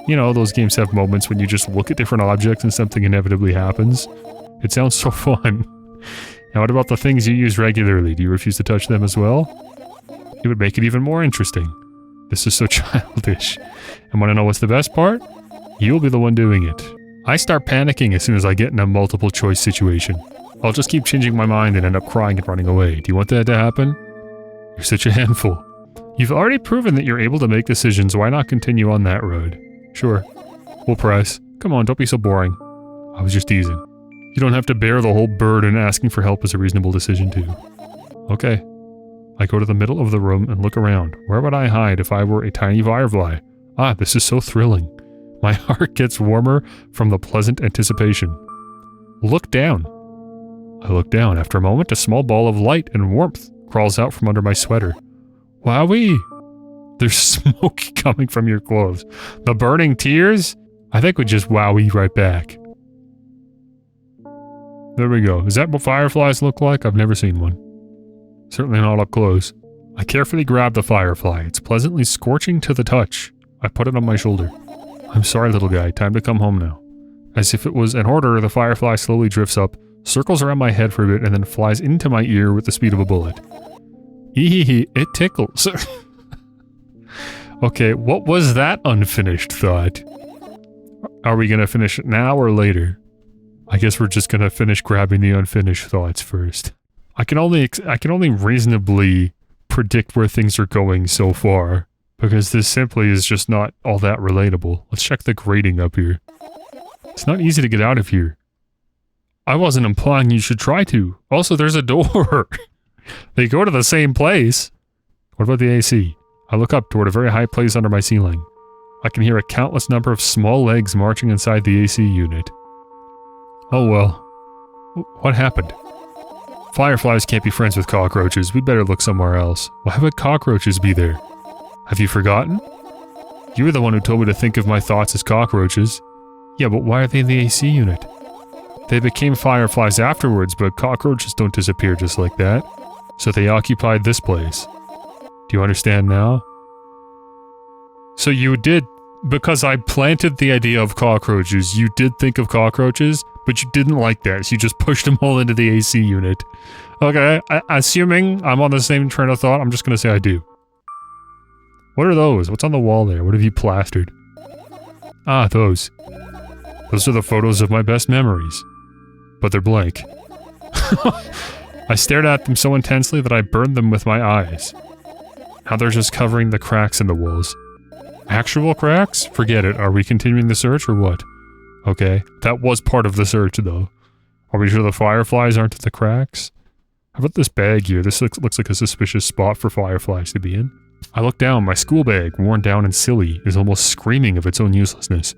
You know, those games have moments when you just look at different objects and something inevitably happens. It sounds so fun. Now what about the things you use regularly? Do you refuse to touch them as well? It would make it even more interesting. This is so childish. And want to know what's the best part? You'll be the one doing it. I start panicking as soon as I get in a multiple choice situation. I'll just keep changing my mind and end up crying and running away. Do you want that to happen? You're such a handful. You've already proven that you're able to make decisions, why not continue on that road? Sure. We'll press. Come on, don't be so boring. I was just teasing. You don't have to bear the whole burden, asking for help is a reasonable decision too. Okay. I go to the middle of the room and look around. Where would I hide if I were a tiny firefly? Ah, this is so thrilling. My heart gets warmer from the pleasant anticipation. Look down. I look down. After a moment, a small ball of light and warmth crawls out from under my sweater. Wowee! There's smoke coming from your clothes. The burning tears? I think we just wowee right back. There we go. Is that what fireflies look like? I've never seen one. Certainly not up close. I carefully grab the firefly. It's pleasantly scorching to the touch. I put it on my shoulder. I'm sorry, little guy. Time to come home now. As if it was an order, the firefly slowly drifts up, circles around my head for a bit, and then flies into my ear with the speed of a bullet. Eehee, it tickles. Okay, what was that unfinished thought? Are we gonna finish it now or later? I guess we're just gonna finish grabbing the unfinished thoughts first. I can only reasonably predict where things are going so far, because this simply is just not all that relatable. Let's check the grading up here. It's not easy to get out of here. I wasn't implying you should try to. Also, there's a door. They go to the same place. What about the AC? I look up toward a very high place under my ceiling. I can hear a countless number of small legs marching inside the AC unit. Oh well. What happened? Fireflies can't be friends with cockroaches. We'd better look somewhere else. Why would cockroaches be there? Have you forgotten? You were the one who told me to think of my thoughts as cockroaches. Yeah, but why are they in the AC unit? They became fireflies afterwards, but cockroaches don't disappear just like that. So they occupied this place. Do you understand now? So you did, because I planted the idea of cockroaches, you did think of cockroaches, but you didn't like that, so you just pushed them all into the AC unit. Okay, assuming I'm on the same train of thought, I'm just gonna say I do. What are those? What's on the wall there? What have you plastered? Ah, those. Those are the photos of my best memories. But they're blank. I stared at them so intensely that I burned them with my eyes. Now they're just covering the cracks in the walls. Actual cracks? Forget it. Are we continuing the search or what? Okay, that was part of the search though. Are we sure the fireflies aren't at the cracks? How about this bag here? This looks like a suspicious spot for fireflies to be in. I look down. My school bag, worn down and silly, is almost screaming of its own uselessness.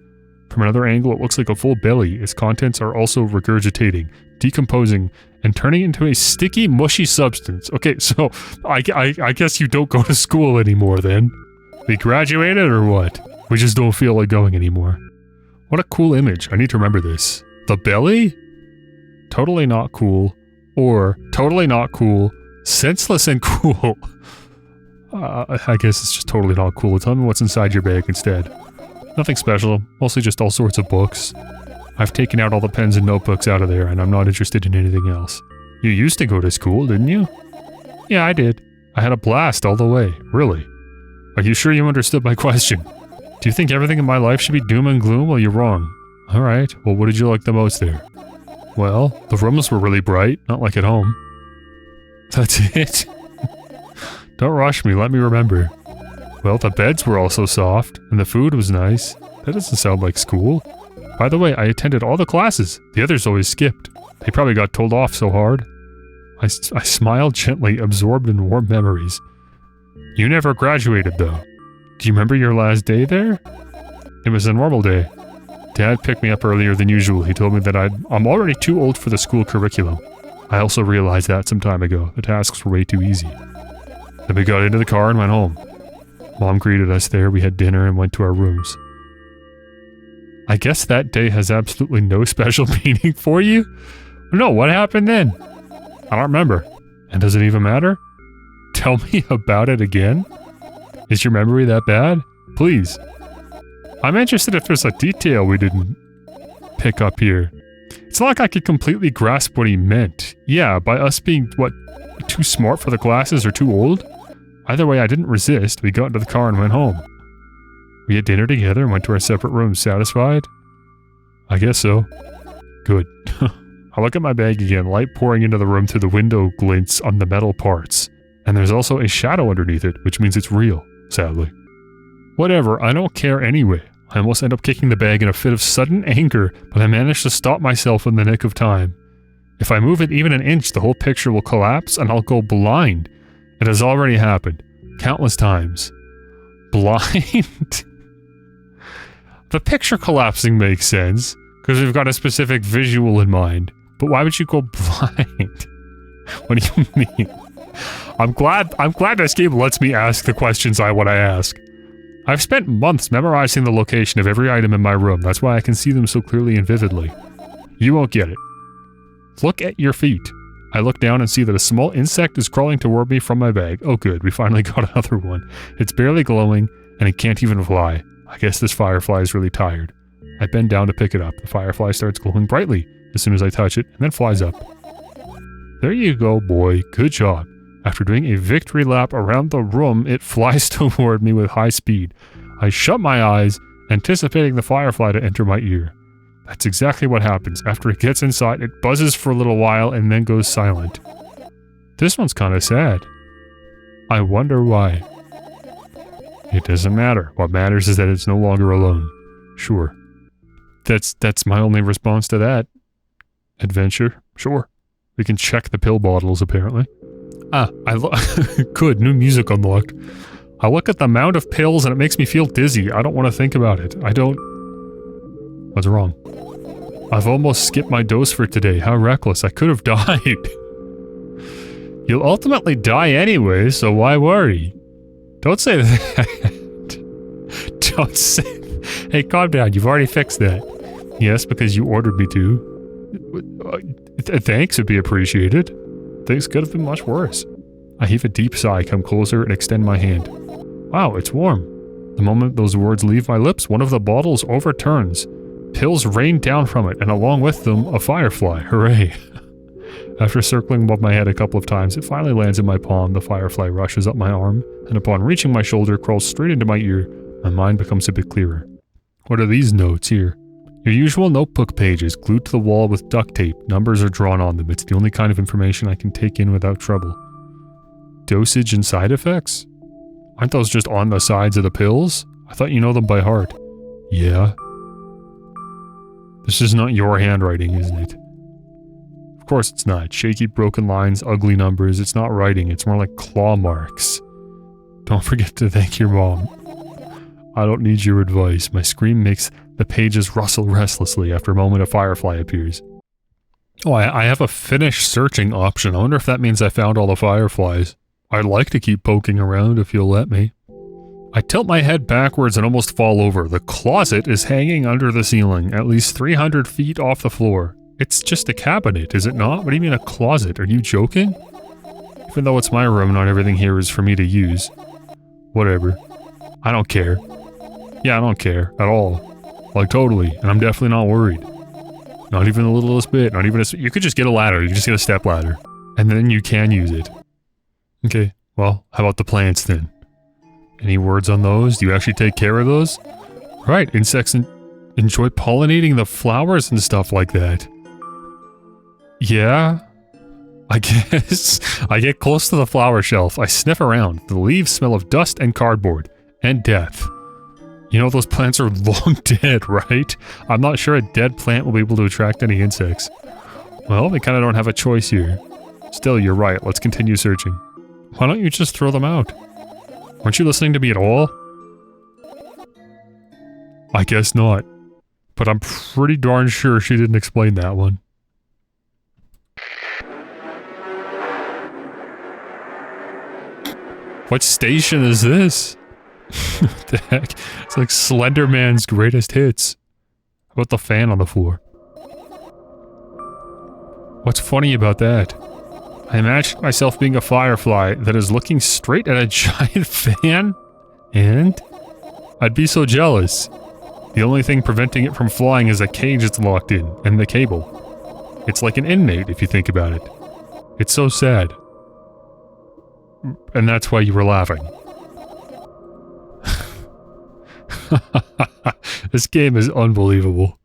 From another angle, it looks like a full belly. Its contents are also regurgitating, decomposing, and turning into a sticky, mushy substance. Okay, so I guess you don't go to school anymore then. We graduated or what? We just don't feel like going anymore. What a cool image. I need to remember this. The belly? Totally not cool. Or totally not cool. Senseless and cool. I guess it's just totally not cool. Tell me what's inside your bag instead. Nothing special. Mostly just all sorts of books. I've taken out all the pens and notebooks out of there, and I'm not interested in anything else. You used to go to school, didn't you? Yeah, I did. I had a blast all the way. Really? Are you sure you understood my question? Do you think everything in my life should be doom and gloom? Well, you're wrong. Alright, well what did you like the most there? Well, the rooms were really bright, not like at home. That's it? Don't rush me, let me remember. Well, the beds were also soft, and the food was nice. That doesn't sound like school. By the way, I attended all the classes. The others always skipped. They probably got told off so hard. I smiled gently, absorbed in warm memories. You never graduated, though. Do you remember your last day there? It was a normal day. Dad picked me up earlier than usual. He told me that I'm already too old for the school curriculum. I also realized that some time ago. The tasks were way too easy. Then we got into the car and went home. Mom greeted us there, we had dinner and went to our rooms. I guess that day has absolutely no special meaning for you? No, what happened then? I don't remember. And does it even matter? Tell me about it again? Is your memory that bad? Please. I'm interested if there's a detail we didn't pick up here. It's not like I could completely grasp what he meant. Yeah, by us being, what, too smart for the classes or too old? Either way, I didn't resist. We got into the car and went home. We had dinner together and went to our separate rooms. Satisfied? I guess so. Good. I look at my bag again, light pouring into the room through the window glints on the metal parts. And there's also a shadow underneath it, which means it's real, sadly. Whatever, I don't care anyway. I almost end up kicking the bag in a fit of sudden anger, but I managed to stop myself in the nick of time. If I move it even an inch, the whole picture will collapse and I'll go blind. It has already happened. Countless times. Blind? The picture collapsing makes sense, because we've got a specific visual in mind. But why would you go blind? What do you mean? I'm glad this game lets me ask the questions I want to ask. I've spent months memorizing the location of every item in my room. That's why I can see them so clearly and vividly. You won't get it. Look at your feet. I look down and see that a small insect is crawling toward me from my bag. Oh good, we finally got another one. It's barely glowing, and it can't even fly. I guess this firefly is really tired. I bend down to pick it up. The firefly starts glowing brightly as soon as I touch it, and then flies up. There you go, boy. Good job. After doing a victory lap around the room, it flies toward me with high speed. I shut my eyes, anticipating the firefly to enter my ear. That's exactly what happens. After it gets inside, it buzzes for a little while and then goes silent. This one's kinda sad. I wonder why. It doesn't matter. What matters is that it's no longer alone. Sure. That's my only response to that. Adventure. Sure. We can check the pill bottles, apparently. Good, new music unlocked. I look at the amount of pills and it makes me feel dizzy. I don't want to think about it. What's wrong? I've almost skipped my dose for today. How reckless. I could have died. You'll ultimately die anyway, so why worry? Don't say that. Don't say... Hey, calm down. You've already fixed that. Yes, because you ordered me to. Thanks would be appreciated. Things could have been much worse. I heave a deep sigh, come closer, and extend my hand. Wow, it's warm. The moment those words leave my lips, one of the bottles overturns. Pills rain down from it, and along with them, a firefly. Hooray. After circling above my head a couple of times, it finally lands in my palm. The firefly rushes up my arm, and upon reaching my shoulder, crawls straight into my ear. My mind becomes a bit clearer. What are these notes here? Your usual notebook pages, glued to the wall with duct tape. Numbers are drawn on them. It's the only kind of information I can take in without trouble. Dosage and side effects? Aren't those just on the sides of the pills? I thought you know them by heart. Yeah. This is not your handwriting, isn't it? Of course it's not. Shaky, broken lines, ugly numbers. It's not writing. It's more like claw marks. Don't forget to thank your mom. I don't need your advice. My scream makes the pages rustle restlessly. After a moment, a firefly appears. Oh, I have a finish searching option. I wonder if that means I found all the fireflies. I'd like to keep poking around if you'll let me. I tilt my head backwards and almost fall over. The closet is hanging under the ceiling, at least 300 feet off the floor. It's just a cabinet, is it not? What do you mean a closet? Are you joking? Even though it's my room, not everything here is for me to use. Whatever. I don't care. Yeah, I don't care. At all. Like, totally. And I'm definitely not worried. Not even the littlest bit. Not even a... You could just get a ladder. You can just get a step ladder. And then you can use it. Okay. Well, how about the plants then? Any words on those? Do you actually take care of those? Right. Insects enjoy pollinating the flowers and stuff like that. Yeah. I guess. I get close to the flower shelf. I sniff around. The leaves smell of dust and cardboard. And death. You know, those plants are long dead, right? I'm not sure a dead plant will be able to attract any insects. Well, they kind of don't have a choice here. Still, you're right. Let's continue searching. Why don't you just throw them out? Weren't you listening to me at all? I guess not. But I'm pretty darn sure she didn't explain that one. What station is this? What the heck? It's like Slender Man's greatest hits. How about the fan on the floor? What's funny about that? I imagine myself being a firefly that is looking straight at a giant fan, and I'd be so jealous. The only thing preventing it from flying is a cage it's locked in, and the cable. It's like an inmate if you think about it. It's so sad. And that's why you were laughing. This game is unbelievable.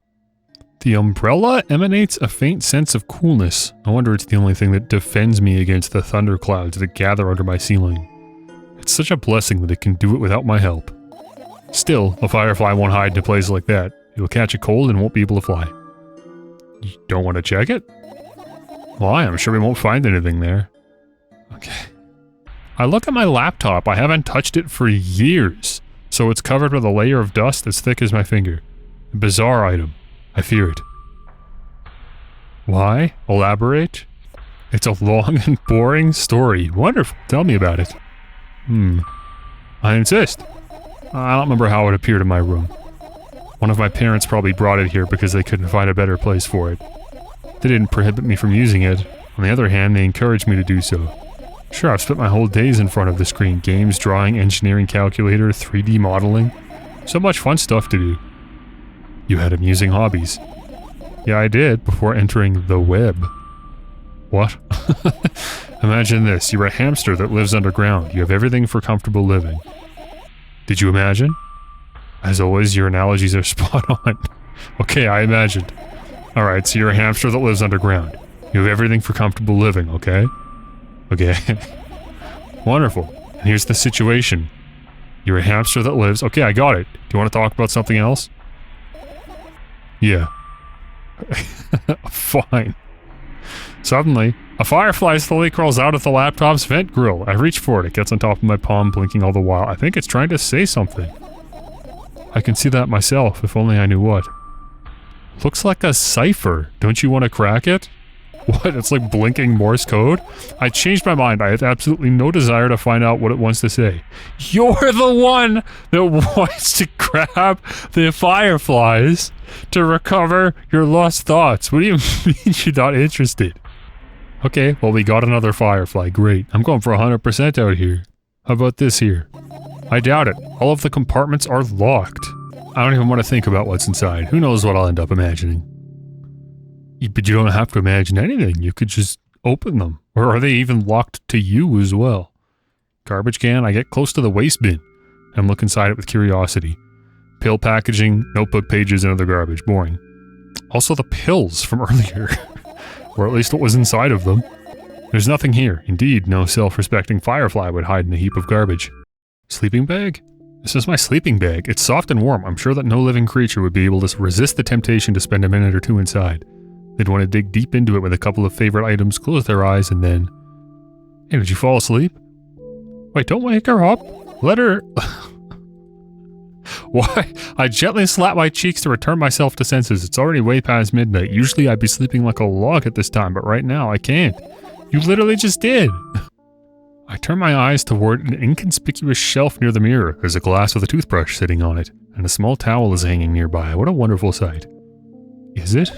The umbrella emanates a faint sense of coolness. No wonder it's the only thing that defends me against the thunderclouds that gather under my ceiling. It's such a blessing that it can do it without my help. Still, a firefly won't hide in a place like that. It'll catch a cold and won't be able to fly. You don't want to check it? Why? I'm sure we won't find anything there. Okay. I look at my laptop. I haven't touched it for years, so it's covered with a layer of dust as thick as my finger. A bizarre item. I fear it. Why? Elaborate? It's a long and boring story. Wonderful. Tell me about it. I insist. I don't remember how it appeared in my room. One of my parents probably brought it here because they couldn't find a better place for it. They didn't prohibit me from using it. On the other hand, they encouraged me to do so. Sure, I've spent my whole days in front of the screen. Games, drawing, engineering calculator, 3D modeling. So much fun stuff to do. You had amusing hobbies. Yeah, I did, before entering the web. What? Imagine this. You're a hamster that lives underground. You have everything for comfortable living. Did you imagine? As always, your analogies are spot on. Okay, I imagined. Alright, so you're a hamster that lives underground. You have everything for comfortable living, okay? Okay. Wonderful. And here's the situation. You're a hamster that lives... Okay, I got it. Do you want to talk about something else? Yeah. Fine. Suddenly, a firefly slowly crawls out of the laptop's vent grill. I reach for it. It gets on top of my palm, blinking all the while. I think it's trying to say something. I can see that myself, if only I knew what. Looks like a cipher. Don't you want to crack it? What? It's like blinking Morse code? I changed my mind. I have absolutely no desire to find out what it wants to say. You're the one that wants to grab the fireflies to recover your lost thoughts. What do you mean you're not interested? Okay, well we got another firefly. Great. I'm going for 100% out here. How about this here? I doubt it. All of the compartments are locked. I don't even want to think about what's inside. Who knows what I'll end up imagining. But you don't have to imagine anything. You could just open them. Or are they even locked to you as well? Garbage can. I get close to the waste bin and look inside it with curiosity. Pill packaging, notebook pages, and other garbage. Boring. Also the pills from earlier. Or at least what was inside of them. There's nothing here. Indeed, no self-respecting firefly would hide in a heap of garbage. Sleeping bag? This is my sleeping bag. It's soft and warm. I'm sure that no living creature would be able to resist the temptation to spend a minute or two inside. They'd want to dig deep into it with a couple of favorite items, close their eyes, and then... Hey, did you fall asleep? Wait, don't wake her up. Let her... Why? I gently slap my cheeks to return myself to senses. It's already way past midnight. Usually I'd be sleeping like a log at this time, but right now I can't. You literally just did. I turn my eyes toward an inconspicuous shelf near the mirror. There's a glass with a toothbrush sitting on it, and a small towel is hanging nearby. What a wonderful sight. Is it?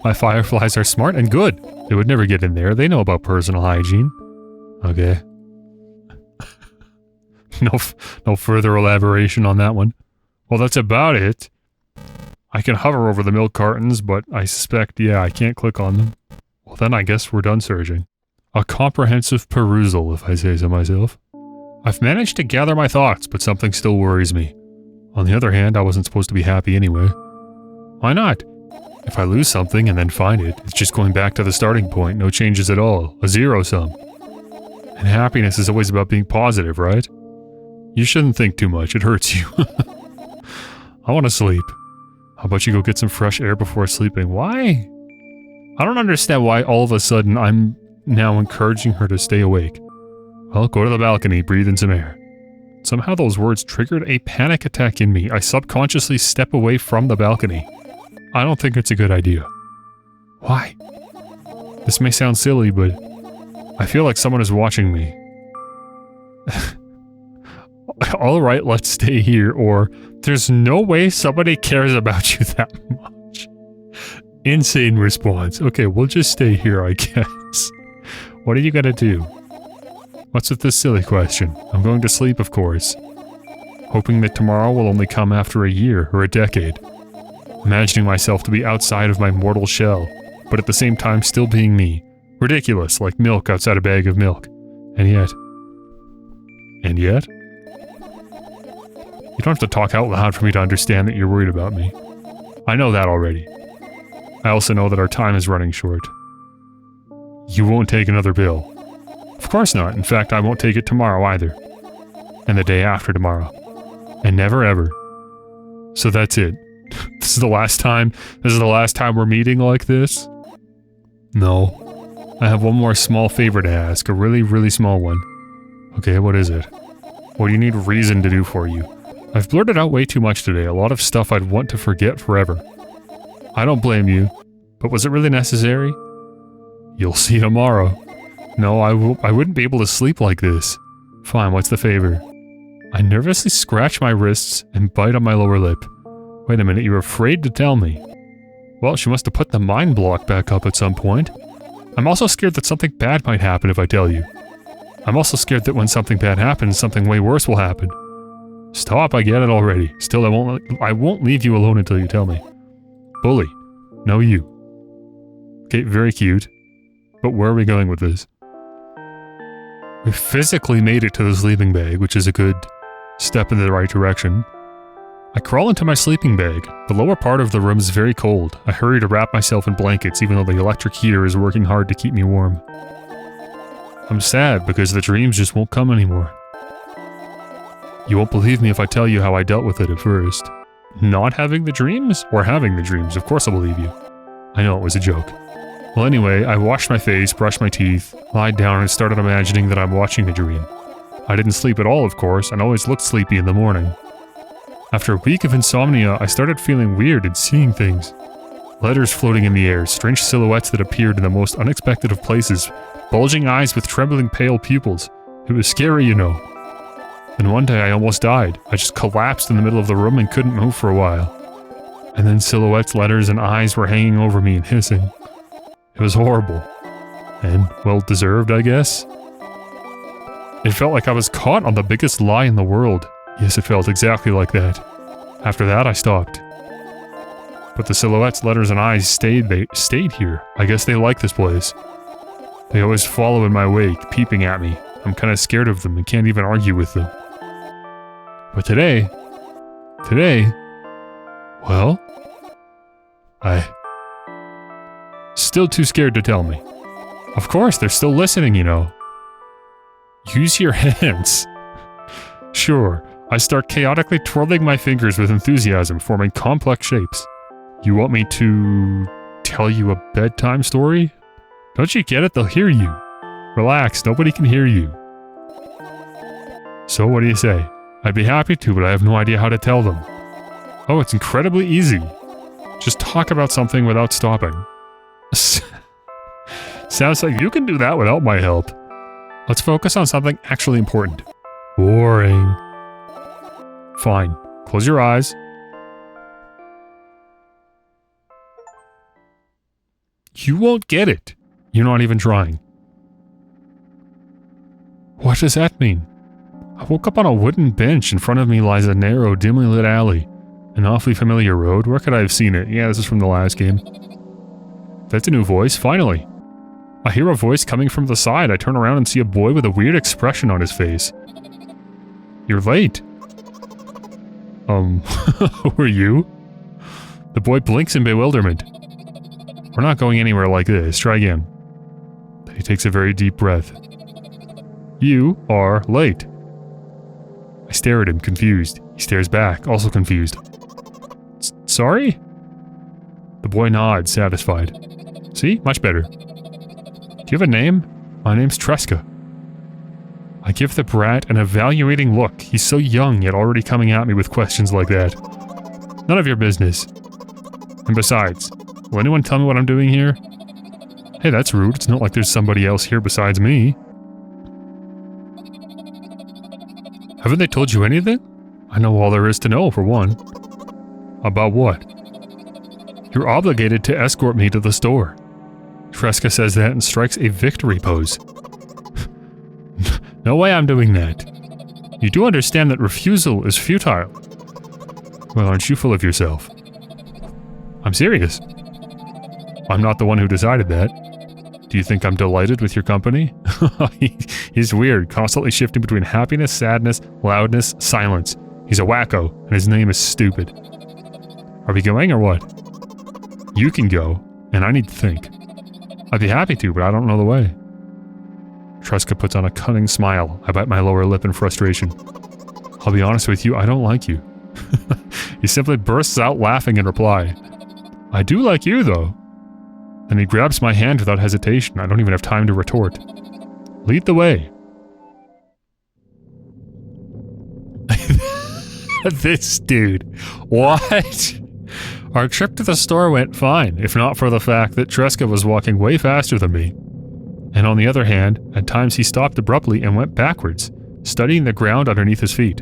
My fireflies are smart and good. They would never get in there. They know about personal hygiene. Okay. No further elaboration on that one. Well, that's about it. I can hover over the milk cartons, but I suspect, yeah, I can't click on them. Well, then I guess we're done searching. A comprehensive perusal, if I say so myself. I've managed to gather my thoughts, but something still worries me. On the other hand, I wasn't supposed to be happy anyway. Why not? If I lose something and then find it, it's just going back to the starting point, no changes at all, a zero sum. And happiness is always about being positive, right? You shouldn't think too much, it hurts you. I want to sleep. How about you go get some fresh air before sleeping? Why? I don't understand why all of a sudden I'm now encouraging her to stay awake. Well, go to the balcony, breathe in some air. Somehow those words triggered a panic attack in me. I subconsciously step away from the balcony. I don't think it's a good idea. Why? This may sound silly, but I feel like someone is watching me. Alright, let's stay here, or there's no way somebody cares about you that much. Insane response. Okay, we'll just stay here, I guess. What are you gonna do? What's with this silly question? I'm going to sleep, of course. Hoping that tomorrow will only come after a year or a decade. Imagining myself to be outside of my mortal shell, but at the same time still being me. Ridiculous, like milk outside a bag of milk. And yet... You don't have to talk out loud for me to understand that you're worried about me. I know that already. I also know that our time is running short. You won't take another pill. Of course not. In fact, I won't take it tomorrow either. And the day after tomorrow. And never ever. So that's it. This is the last time we're meeting like this? No. I have one more small favor to ask. A really, really small one. Okay, what is it? What do you need reason to do for you? I've blurted out way too much today. A lot of stuff I'd want to forget forever. I don't blame you. But was it really necessary? You'll see tomorrow. No, I wouldn't be able to sleep like this. Fine, what's the favor? I nervously scratch my wrists and bite on my lower lip. Wait a minute, you're afraid to tell me. Well, she must have put the mind block back up at some point. I'm also scared that something bad might happen if I tell you. I'm also scared that when something bad happens, something way worse will happen. Stop, I get it already. Still, I won't leave you alone until you tell me. Bully. No, you. Okay, very cute. But where are we going with this? We physically made it to the sleeping bag, which is a good step in the right direction. I crawl into my sleeping bag. The lower part of the room is very cold. I hurry to wrap myself in blankets, even though the electric heater is working hard to keep me warm. I'm sad because the dreams just won't come anymore. You won't believe me if I tell you how I dealt with it at first. Not having the dreams? Or having the dreams? Of course I'll believe you. I know it was a joke. Well, anyway, I washed my face, brushed my teeth, lied down and started imagining that I'm watching the dream. I didn't sleep at all, of course, and always looked sleepy in the morning. After a week of insomnia, I started feeling weird and seeing things. Letters floating in the air, strange silhouettes that appeared in the most unexpected of places, bulging eyes with trembling pale pupils. It was scary, you know. And one day I almost died. I just collapsed in the middle of the room and couldn't move for a while. And then silhouettes, letters, and eyes were hanging over me and hissing. It was horrible. And well-deserved, I guess. It felt like I was caught on the biggest lie in the world. Yes, it felt exactly like that. After that, I stopped. But the silhouettes, letters, and eyes stayed here. I guess they like this place. They always follow in my wake, peeping at me. I'm kinda scared of them and can't even argue with them. But today, well, still too scared to tell me. Of course, they're still listening, you know. Use your hands. Sure, I start chaotically twirling my fingers with enthusiasm, forming complex shapes. You want me to tell you a bedtime story? Don't you get it? They'll hear you. Relax, nobody can hear you. So what do you say? I'd be happy to, but I have no idea how to tell them. Oh, it's incredibly easy. Just talk about something without stopping. Sounds like you can do that without my help. Let's focus on something actually important. Boring. Fine. Close your eyes. You won't get it. You're not even trying. What does that mean? I woke up on a wooden bench. In front of me lies a narrow, dimly lit alley. An awfully familiar road. Where could I have seen it? Yeah, this is from the last game. That's a new voice, finally. I hear a voice coming from the side. I turn around and see a boy with a weird expression on his face. You're late. Who are you? The boy blinks in bewilderment. We're not going anywhere like this. Try again. He takes a very deep breath. You are late. I stare at him, confused. He stares back, also confused. Sorry? The boy nods, satisfied. See? Much better. Do you have a name? My name's Tresca. I give the brat an evaluating look. He's so young, yet already coming at me with questions like that. None of your business. And besides, will anyone tell me what I'm doing here? Hey, that's rude. It's not like there's somebody else here besides me. Haven't they told you anything? I know all there is to know, for one. About what? You're obligated to escort me to the store. Tresca says that and strikes a victory pose. No way I'm doing that. You do understand that refusal is futile. Well, aren't you full of yourself? I'm serious. I'm not the one who decided that. Do you think I'm delighted with your company? He's weird, constantly shifting between happiness, sadness, loudness, silence. He's a wacko, and his name is stupid. Are we going or what? You can go, and I need to think. I'd be happy to, but I don't know the way. Tresca puts on a cunning smile. I bite my lower lip in frustration. I'll be honest with you, I don't like you. He simply bursts out laughing in reply. I do like you, though. And he grabs my hand without hesitation. I don't even have time to retort. Lead the way. This dude. What? Our trip to the store went fine, if not for the fact that Tresca was walking way faster than me. And on the other hand, at times he stopped abruptly and went backwards, studying the ground underneath his feet.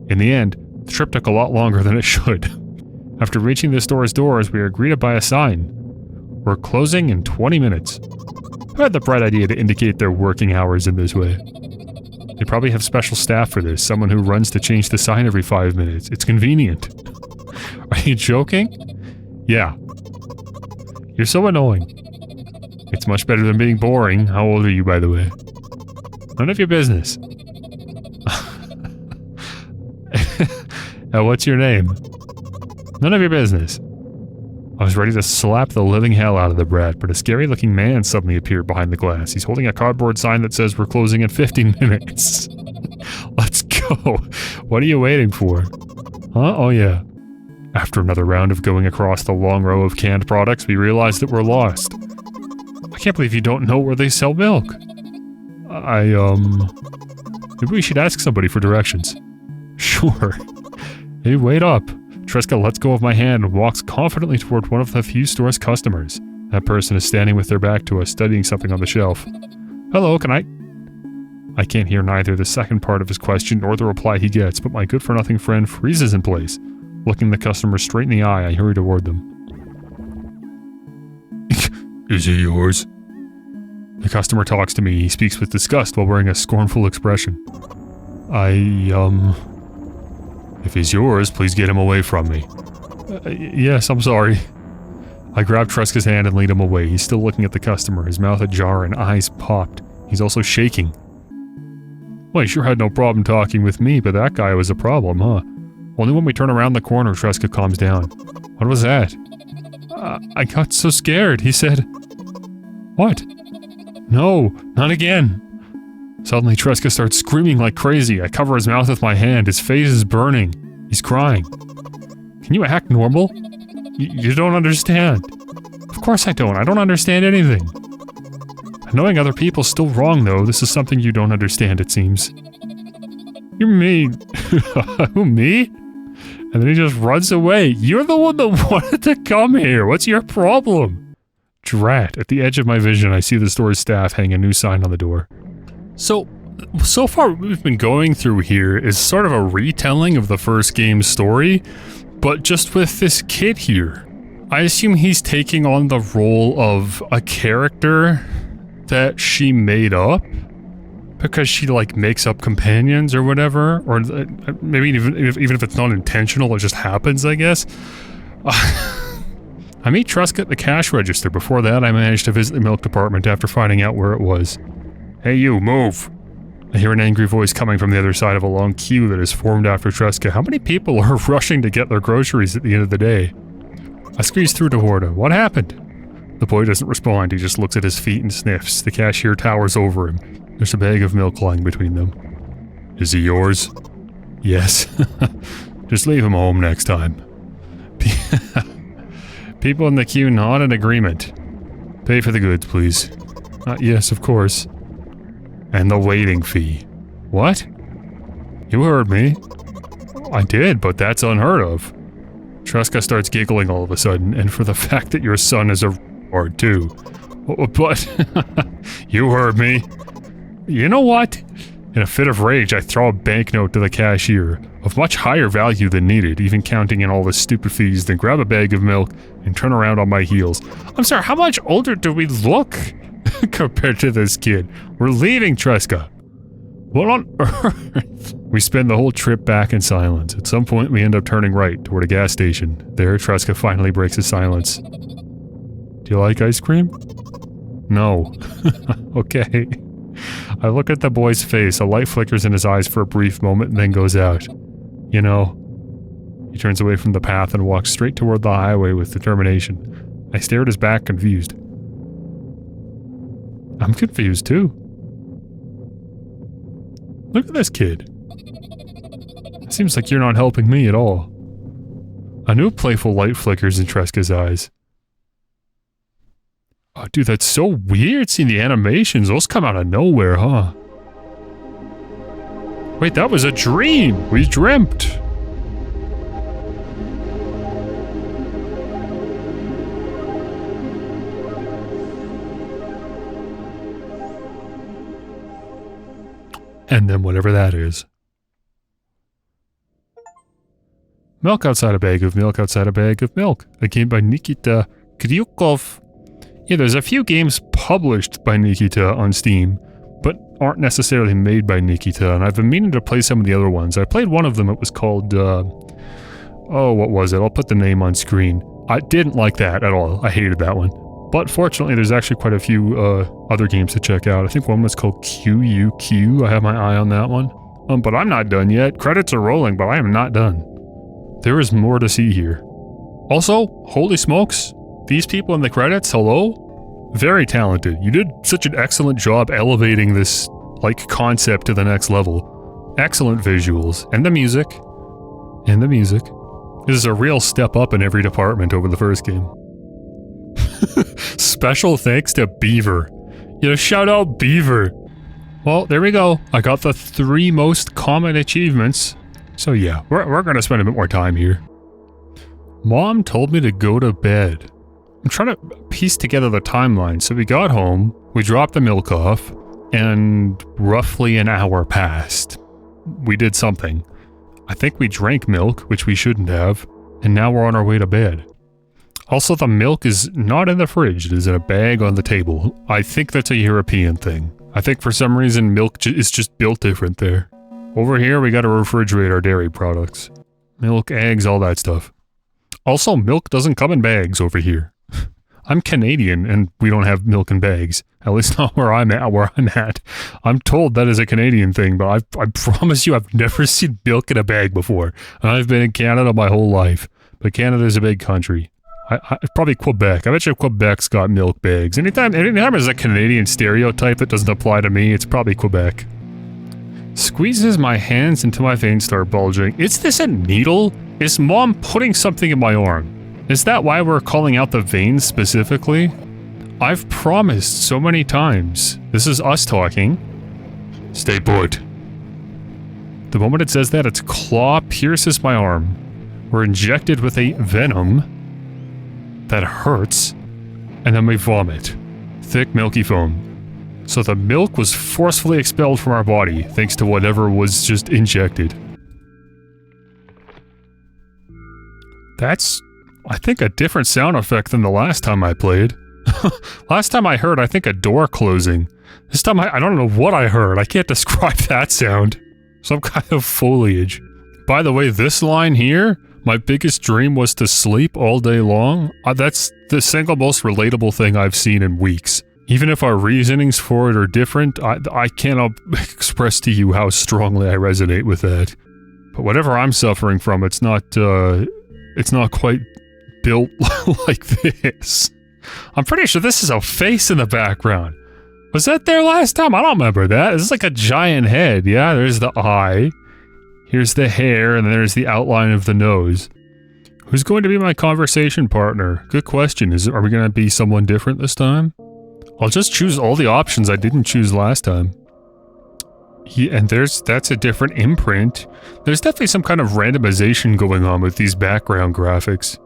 In the end, the trip took a lot longer than it should. After reaching the store's doors, we were greeted by a sign. We're closing in 20 minutes. Who had the bright idea to indicate their working hours in this way? They probably have special staff for this, someone who runs to change the sign every 5 minutes. It's convenient. Are you joking? Yeah. You're so annoying. It's much better than being boring. How old are you, by the way? None of your business. Now, what's your name? None of your business. I was ready to slap the living hell out of the brat, but a scary-looking man suddenly appeared behind the glass. He's holding a cardboard sign that says we're closing in 15 minutes. Let's go. What are you waiting for? Huh? Oh yeah. After another round of going across the long row of canned products, we realized that we're lost. I can't believe you don't know where they sell milk. Maybe we should ask somebody for directions. Sure. Hey, wait up. Tresca lets go of my hand and walks confidently toward one of the few store's customers. That person is standing with their back to us, studying something on the shelf. Hello, can I can't hear neither the second part of his question nor the reply he gets, but my good-for-nothing friend freezes in place. Looking the customer straight in the eye, I hurry toward them. Is he yours? The customer talks to me. He speaks with disgust while wearing a scornful expression. If he's yours, please get him away from me. Yes, I'm sorry. I grab Tresca's hand and lead him away. He's still looking at the customer, his mouth ajar and eyes popped. He's also shaking. Well, he sure had no problem talking with me, but that guy was a problem, huh? Only when we turn around the corner, Tresca calms down. What was that? I got so scared. He said... What? No, not again. Suddenly, Tresca starts screaming like crazy. I cover his mouth with my hand. His face is burning. He's crying. Can you act normal? You don't understand. Of course I don't. I don't understand anything. Annoying other people's still wrong, though. This is something you don't understand, it seems. You're mean. Who, me? And then he just runs away. You're the one that wanted to come here. What's your problem? Drat. At the edge of my vision, I see the store's staff hang a new sign on the door. So far what we've been going through here is sort of a retelling of the first game's story, but just with this kid here. I assume he's taking on the role of a character that she made up, because she, like, makes up companions or whatever, or maybe even if it's not intentional, it just happens, I guess. I meet Tresca at the cash register. Before that, I managed to visit the milk department after finding out where it was. Hey you, move! I hear an angry voice coming from the other side of a long queue that is formed after Tresca. How many people are rushing to get their groceries at the end of the day? I squeeze through to Horda. What happened? The boy doesn't respond, he just looks at his feet and sniffs. The cashier towers over him. There's a bag of milk lying between them. Is he yours? Yes. Just leave him home next time. People in the queue nod in agreement. Pay for the goods, please. Yes, of course. And the waiting fee. What? You heard me. I did, but that's unheard of. Tresca starts giggling all of a sudden, and for the fact that your son is a retard too. But... You heard me. You know what? In a fit of rage, I throw a banknote to the cashier, of much higher value than needed, even counting in all the stupid fees, then grab a bag of milk and turn around on my heels. I'm sorry, how much older do we look compared to this kid? We're leaving, Tresca. What on earth? We spend the whole trip back in silence. At some point, we end up turning right toward a gas station. There, Tresca finally breaks his silence. Do you like ice cream? No. Okay. I look at the boy's face. A light flickers in his eyes for a brief moment and then goes out. You know, He turns away from the path and walks straight toward the highway with determination. I stare at his back, confused. I'm confused too. Look at this kid. It seems like you're not helping me at all. A new playful light flickers in Tresca's eyes. Oh, dude, that's so weird seeing the animations. Those come out of nowhere, huh? Wait, that was a dream! We dreamt! And then whatever that is. Milk outside a bag of milk outside a bag of milk. A game by Nikita Kryukov. Yeah, there's a few games published by Nikita on Steam, but aren't necessarily made by Nikita, and I've been meaning to play some of the other ones. I played one of them, it was called, oh, what was it? I'll put the name on screen. I didn't like that at all. I hated that one. But fortunately, there's actually quite a few other games to check out. I think one was called QUQ. I have my eye on that one. But I'm not done yet. Credits are rolling, but I am not done. There is more to see here. Also, holy smokes, these people in the credits, hello? Very talented. You did such an excellent job elevating this, like, concept to the next level. Excellent visuals. And the music. And the music. This is a real step up in every department over the first game. Special thanks to Beaver. You know, shout out Beaver. Well, there we go. I got the 3 most common achievements. So yeah, we're gonna spend a bit more time here. Mom told me to go to bed. I'm trying to piece together the timeline. So we got home, we dropped the milk off, and roughly an hour passed. We did something. I think we drank milk, which we shouldn't have, and now we're on our way to bed. Also, the milk is not in the fridge, it is in a bag on the table. I think that's a European thing. I think for some reason milk is just built different there. Over here, we gotta refrigerate our dairy products. Milk, eggs, all that stuff. Also, milk doesn't come in bags over here. I'm Canadian, and we don't have milk in bags. At least not where I'm at. I'm told that is a Canadian thing, but I promise you I've never seen milk in a bag before. And I've been in Canada my whole life. But Canada's a big country. Probably Quebec. I bet you Quebec's got milk bags. Anytime there's a Canadian stereotype that doesn't apply to me, it's probably Quebec. Squeezes my hands until my veins start bulging. Is this a needle? Is Mom putting something in my arm? Is that why we're calling out the veins specifically? I've promised so many times. This is us talking. Stay put. The moment it says that, its claw pierces my arm. We're injected with a venom that hurts, and then we vomit. Thick, milky foam. So the milk was forcefully expelled from our body, thanks to whatever was just injected. That's, I think, a different sound effect than the last time I played. Last time I heard, I think, a door closing. This time I don't know what I heard. I can't describe that sound. Some kind of foliage. By the way, this line here, my biggest dream was to sleep all day long. That's the single most relatable thing I've seen in weeks. Even if our reasonings for it are different, I cannot express to you how strongly I resonate with that. But whatever I'm suffering from, it's not quite built like this. I'm pretty sure this is a face in the background. Was that there last time? I don't remember that. This is like a giant head. Yeah, there's the eye. Here's the hair, and there's the outline of the nose. Who's going to be my conversation partner? Good question. Are we going to be someone different this time? I'll just choose all the options I didn't choose last time. And that's a different imprint. There's definitely some kind of randomization going on with these background graphics.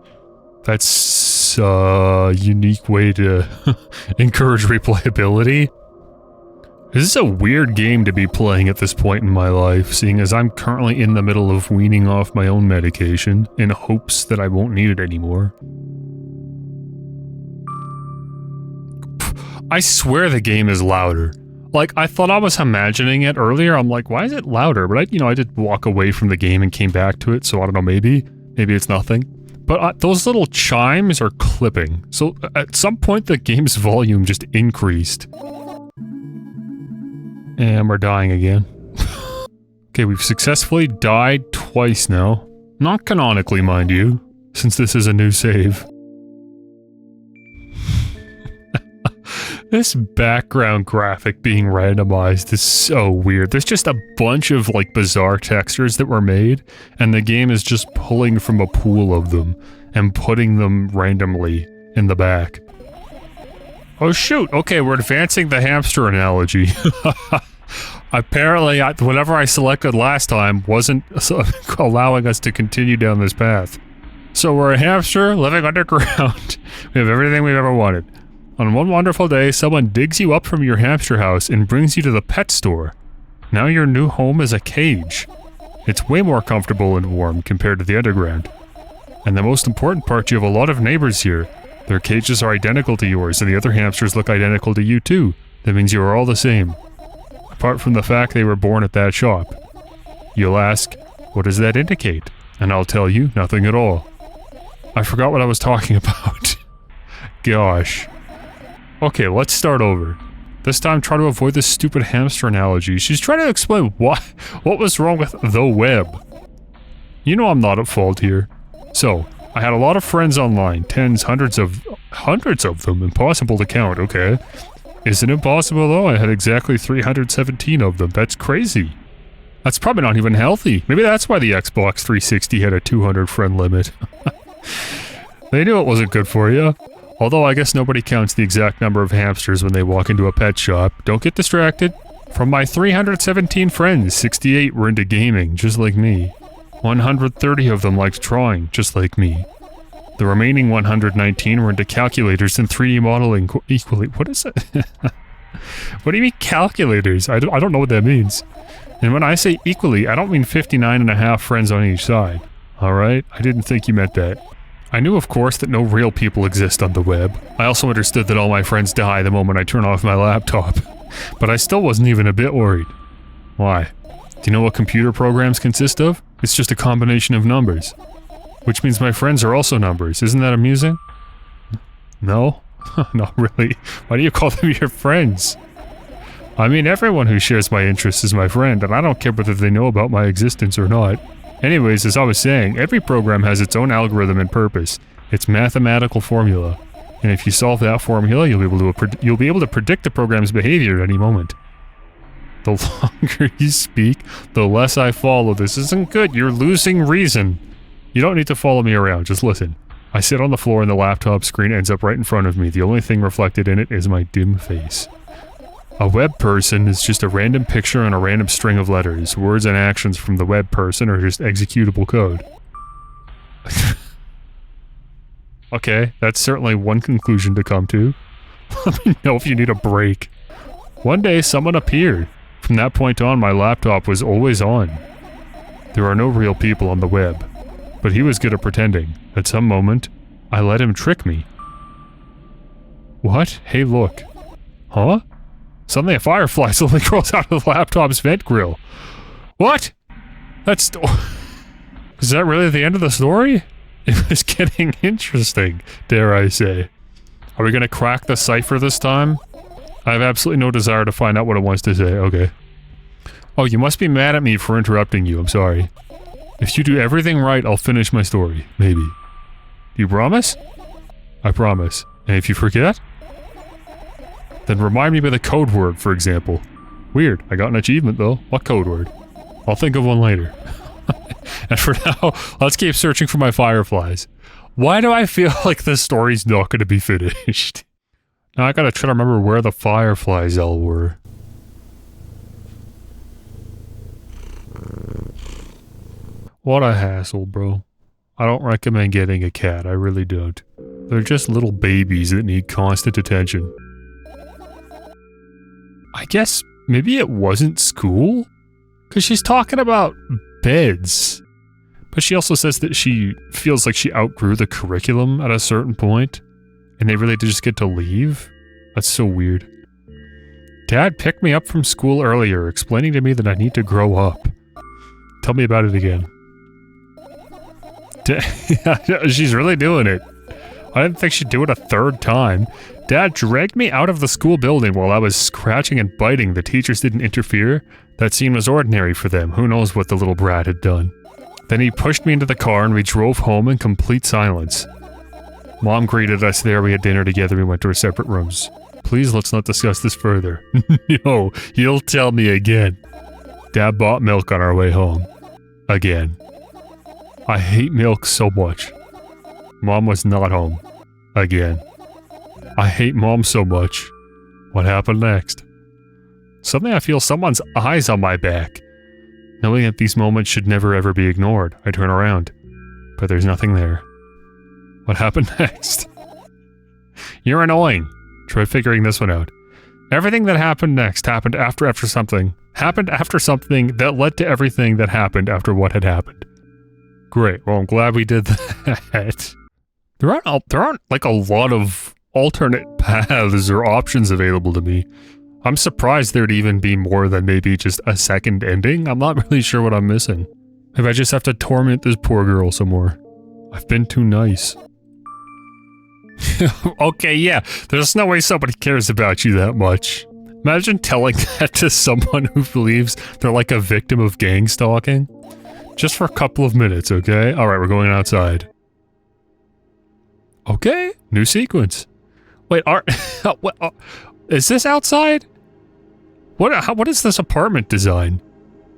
That's a unique way to encourage replayability. This is a weird game to be playing at this point in my life, seeing as I'm currently in the middle of weaning off my own medication in hopes that I won't need it anymore. I swear the game is louder. Like, I thought I was imagining it earlier. I'm like, why is it louder? But I did walk away from the game and came back to it, so I don't know, maybe it's nothing. But those little chimes are clipping. So at some point the game's volume just increased. And we're dying again. Okay, we've successfully died twice now. Not canonically, mind you, since this is a new save. This background graphic being randomized is so weird. There's just a bunch of, like, bizarre textures that were made, and the game is just pulling from a pool of them and putting them randomly in the back. Oh shoot, okay, we're advancing the hamster analogy. Apparently, whatever I selected last time wasn't allowing us to continue down this path. So we're a hamster living underground. We have everything we've ever wanted. On one wonderful day, someone digs you up from your hamster house and brings you to the pet store. Now your new home is a cage. It's way more comfortable and warm compared to the underground. And the most important part, you have a lot of neighbors here. Their cages are identical to yours, and the other hamsters look identical to you too. That means you are all the same. Apart from the fact they were born at that shop. You'll ask, what does that indicate? And I'll tell you, nothing at all. I forgot what I was talking about. Gosh. Okay, let's start over. This time try to avoid this stupid hamster analogy. She's trying to explain what was wrong with the web. You know I'm not at fault here. So, I had a lot of friends online, tens, hundreds of them, impossible to count, okay? Isn't impossible though, I had exactly 317 of them, that's crazy. That's probably not even healthy. Maybe that's why the Xbox 360 had a 200 friend limit. They knew it wasn't good for you. Although I guess nobody counts the exact number of hamsters when they walk into a pet shop. Don't get distracted. From my 317 friends, 68 were into gaming, just like me. 130 of them liked drawing, just like me. The remaining 119 were into calculators and 3D modeling equally. What is it? What do you mean calculators? I don't know what that means. And when I say equally, I don't mean 59 and a half friends on each side. Alright? I didn't think you meant that. I knew, of course, that no real people exist on the web. I also understood that all my friends die the moment I turn off my laptop. But I still wasn't even a bit worried. Why? Do you know what computer programs consist of? It's just a combination of numbers. Which means my friends are also numbers. Isn't that amusing? No? Not really. Why do you call them your friends? I mean, everyone who shares my interests is my friend, and I don't care whether they know about my existence or not. Anyways, as I was saying, every program has its own algorithm and purpose. Its mathematical formula. And if you solve that formula, you'll be able to predict the program's behavior at any moment. The longer you speak, the less I follow. This isn't good. You're losing reason. You don't need to follow me around. Just listen. I sit on the floor and the laptop screen ends up right in front of me. The only thing reflected in it is my dim face. A web person is just a random picture and a random string of letters. Words and actions from the web person are just executable code. Okay, that's certainly one conclusion to come to. Let me know if you need a break. One day, someone appeared. From that point on, my laptop was always on. There are no real people on the web. But he was good at pretending. At some moment, I let him trick me. What? Hey, look. Huh? Suddenly a firefly suddenly crawls out of the laptop's vent grill. What? That's... Is that really the end of the story? It was getting interesting, dare I say. Are we gonna crack the cipher this time? I have absolutely no desire to find out what it wants to say. Okay. Oh, you must be mad at me for interrupting you. I'm sorry. If you do everything right, I'll finish my story. Maybe. You promise? I promise. And if you forget? Then remind me with a code word, for example. Weird. I got an achievement, though. What code word? I'll think of one later. And for now, let's keep searching for my fireflies. Why do I feel like this story's not going to be finished? Now I gotta try to remember where the fireflies all were. What a hassle, bro. I don't recommend getting a cat, I really don't. They're just little babies that need constant attention. I guess maybe it wasn't school? Because she's talking about beds. But she also says that she feels like she outgrew the curriculum at a certain point. And they really did just get to leave? That's so weird. Dad picked me up from school earlier, explaining to me that I need to grow up. Tell me about it again. She's really doing it. I didn't think she'd do it a third time. Dad dragged me out of the school building while I was scratching and biting. The teachers didn't interfere. That scene was ordinary for them. Who knows what the little brat had done. Then he pushed me into the car and we drove home in complete silence. Mom greeted us there, we had dinner together, we went to our separate rooms. Please let's not discuss this further. No, you'll tell me again. Dad bought milk on our way home. Again. I hate milk so much. Mom was not home. Again. I hate Mom so much. What happened next? Suddenly I feel someone's eyes on my back. Knowing that these moments should never ever be ignored, I turn around. But there's nothing there. What happened next? You're annoying. Try figuring this one out. Everything that happened next happened after something. Happened after something that led to everything that happened after what had happened. Great, well I'm glad we did that. There aren't like a lot of alternate paths or options available to me. I'm surprised there'd even be more than maybe just a second ending. I'm not really sure what I'm missing. Maybe I just have to torment this poor girl some more. I've been too nice. Okay, yeah, there's no way somebody cares about you that much. Imagine telling that to someone who believes they're like a victim of gang stalking. Just for a couple of minutes, okay? Alright, we're going outside. Okay, new sequence. Wait, is this outside? What is this apartment design?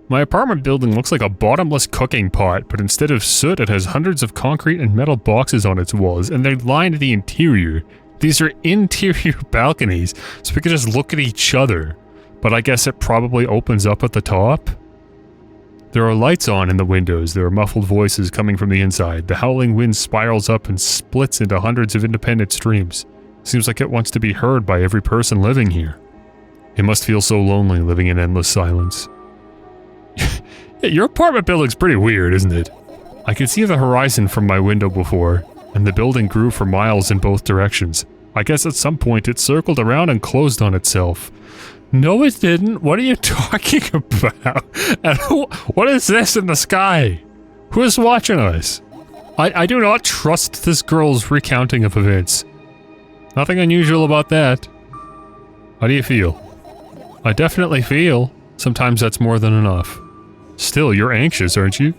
My apartment building looks like a bottomless cooking pot, but instead of soot, it has hundreds of concrete and metal boxes on its walls, and they line the interior. These are interior balconies, so we can just look at each other. But I guess it probably opens up at the top? There are lights on in the windows, there are muffled voices coming from the inside. The howling wind spirals up and splits into hundreds of independent streams. Seems like it wants to be heard by every person living here. It must feel so lonely living in endless silence. Yeah, your apartment building's pretty weird, isn't it? I could see the horizon from my window before, and the building grew for miles in both directions. I guess at some point it circled around and closed on itself. No it didn't, what are you talking about? And what is this in the sky? Who is watching us? I do not trust this girl's recounting of events. Nothing unusual about that. How do you feel? I definitely feel. Sometimes that's more than enough. Still, you're anxious, aren't you?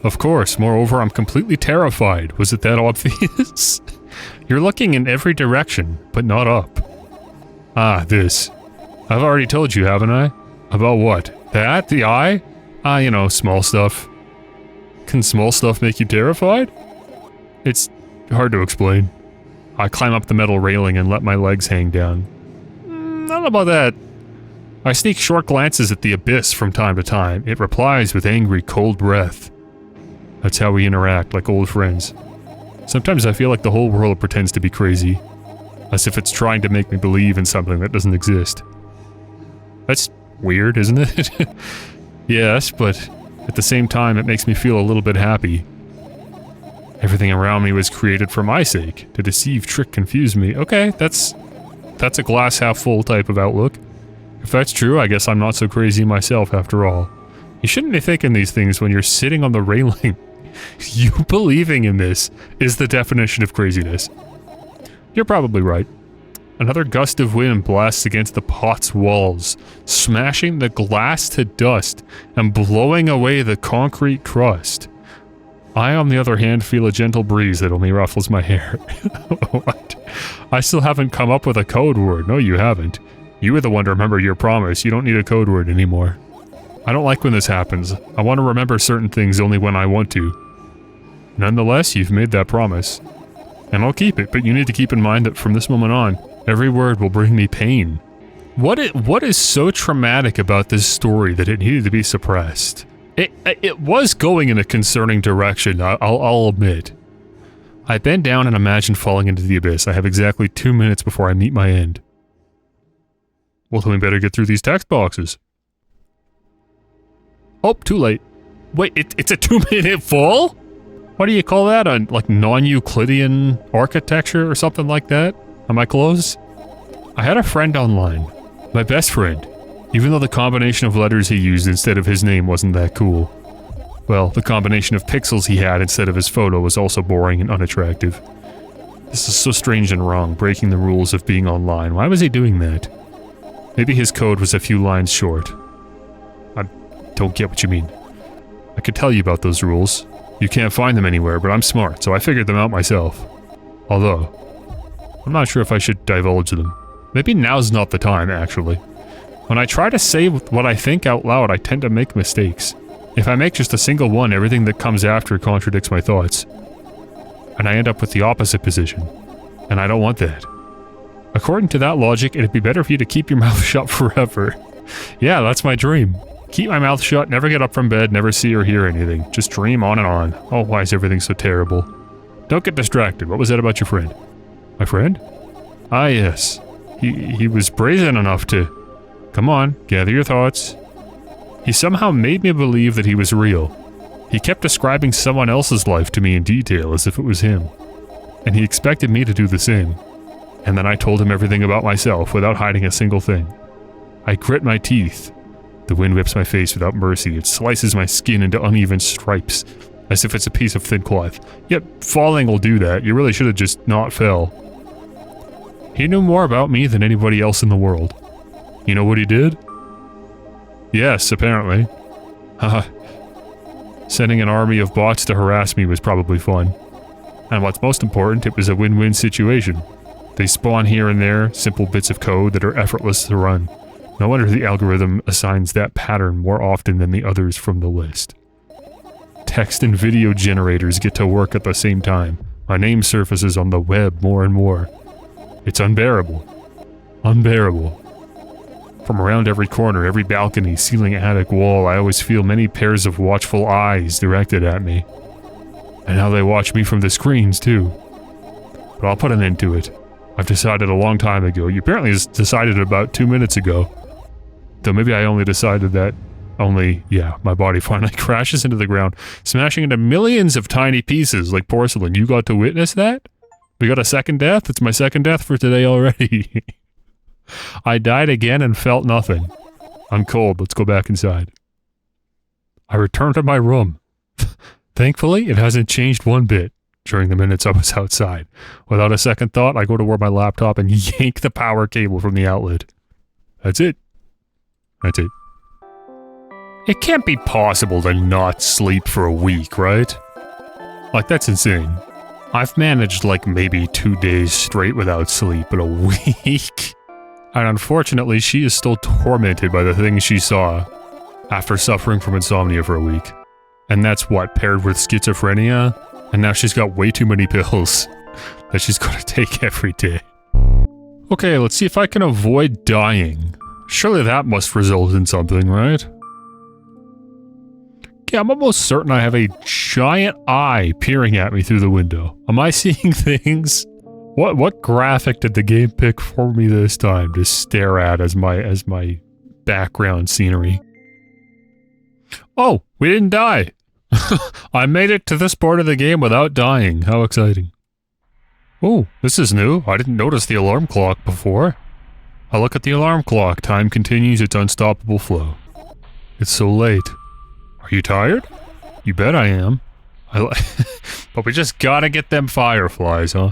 Of course, moreover, I'm completely terrified. Was it that obvious? You're looking in every direction, but not up. Ah, this. I've already told you, haven't I? About what? That? The eye? Ah, you know, small stuff. Can small stuff make you terrified? It's hard to explain. I climb up the metal railing and let my legs hang down. I don't know about that. I sneak short glances at the abyss from time to time. It replies with angry, cold breath. That's how we interact, like old friends. Sometimes I feel like the whole world pretends to be crazy. As if it's trying to make me believe in something that doesn't exist. That's weird, isn't it? Yes, but at the same time it makes me feel a little bit happy. Everything around me was created for my sake. To deceive, trick, confuse me. Okay, that's a glass half full type of outlook. If that's true, I guess I'm not so crazy myself after all. You shouldn't be thinking these things when you're sitting on the railing. You believing in this is the definition of craziness. You're probably right. Another gust of wind blasts against the pot's walls, smashing the glass to dust and blowing away the concrete crust. I, on the other hand, feel a gentle breeze that only ruffles my hair. What? I still haven't come up with a code word. No, you haven't. You were the one to remember your promise. You don't need a code word anymore. I don't like when this happens. I want to remember certain things only when I want to. Nonetheless, you've made that promise. And I'll keep it, but you need to keep in mind that from this moment on, every word will bring me pain. What is so traumatic about this story that it needed to be suppressed? It was going in a concerning direction, I'll admit. I bend down and imagine falling into the abyss. I have exactly 2 minutes before I meet my end. Well, then we better get through these text boxes. Oh, too late. Wait, it's a 2-minute fall? What do you call that? Like non-Euclidean architecture or something like that? Am I close? I had a friend online. My best friend. Even though the combination of letters he used instead of his name wasn't that cool. Well, the combination of pixels he had instead of his photo was also boring and unattractive. This is so strange and wrong, breaking the rules of being online. Why was he doing that? Maybe his code was a few lines short. I don't get what you mean. I could tell you about those rules. You can't find them anywhere, but I'm smart, so I figured them out myself. Although, I'm not sure if I should divulge them. Maybe now's not the time, actually. When I try to say what I think out loud, I tend to make mistakes. If I make just a single one, everything that comes after contradicts my thoughts. And I end up with the opposite position. And I don't want that. According to that logic, it'd be better for you to keep your mouth shut forever. Yeah, that's my dream. Keep my mouth shut, never get up from bed, never see or hear anything. Just dream on and on. Oh, why is everything so terrible? Don't get distracted. What was that about your friend? My friend? Ah, yes. He was brazen enough to... Come on, gather your thoughts. He somehow made me believe that he was real. He kept describing someone else's life to me in detail as if it was him. And he expected me to do the same. And then I told him everything about myself without hiding a single thing. I grit my teeth. The wind whips my face without mercy. It slices my skin into uneven stripes, as if it's a piece of thin cloth. Yet, falling will do that. You really should have just not fell. He knew more about me than anybody else in the world. You know what he did? Yes, apparently. Haha. Sending an army of bots to harass me was probably fun. And what's most important, it was a win-win situation. They spawn here and there, simple bits of code that are effortless to run. No wonder the algorithm assigns that pattern more often than the others from the list. Text and video generators get to work at the same time. My name surfaces on the web more and more. It's unbearable. Unbearable. From around every corner, every balcony, ceiling, attic, wall, I always feel many pairs of watchful eyes directed at me. And now they watch me from the screens, too. But I'll put an end to it. I've decided a long time ago. You apparently decided about 2 minutes ago. Though maybe I only decided that my body finally crashes into the ground, smashing into millions of tiny pieces like porcelain. You got to witness that? We got a second death? It's my second death for today already. I died again and felt nothing. I'm cold. Let's go back inside. I returned to my room. Thankfully, it hasn't changed one bit during the minutes I was outside. Without a second thought, I go toward my laptop and yank the power cable from the outlet. That's it. That's it. It can't be possible to not sleep for a week, right? Like, that's insane. I've managed like maybe 2 days straight without sleep, but a week? And unfortunately, she is still tormented by the things she saw after suffering from insomnia for a week. And that's what, paired with schizophrenia? And now she's got way too many pills that she's gotta take every day. Okay, let's see if I can avoid dying. Surely that must result in something, right? Yeah, I'm almost certain I have a giant eye peering at me through the window. Am I seeing things? What graphic did the game pick for me this time to stare at as my background scenery? Oh, we didn't die! I made it to this part of the game without dying. How exciting. Oh, this is new. I didn't notice the alarm clock before. I look at the alarm clock. Time continues its unstoppable flow. It's so late. Are you tired? You bet I am. But we just gotta get them fireflies, huh?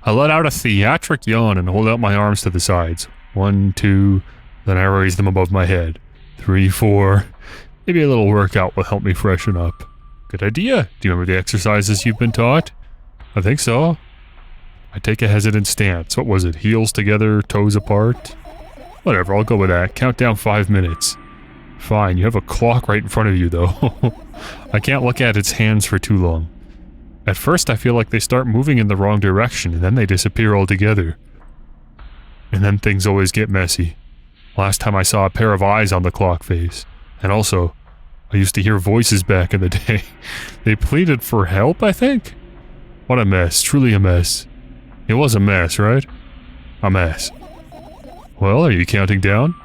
I let out a theatric yawn and hold out my arms to the sides. 1, 2, then I raise them above my head. 3, 4. Maybe a little workout will help me freshen up. Good idea. Do you remember the exercises you've been taught? I think so. I take a hesitant stance. What was it? Heels together, toes apart? Whatever, I'll go with that. Count down 5 minutes. Fine, you have a clock right in front of you, though. I can't look at its hands for too long. At first, I feel like they start moving in the wrong direction, and then they disappear altogether. And then things always get messy. Last time I saw a pair of eyes on the clock face. And also, I used to hear voices back in the day. They pleaded for help, I think? What a mess, truly a mess. It was a mess, right? A mess. Well, are you counting down?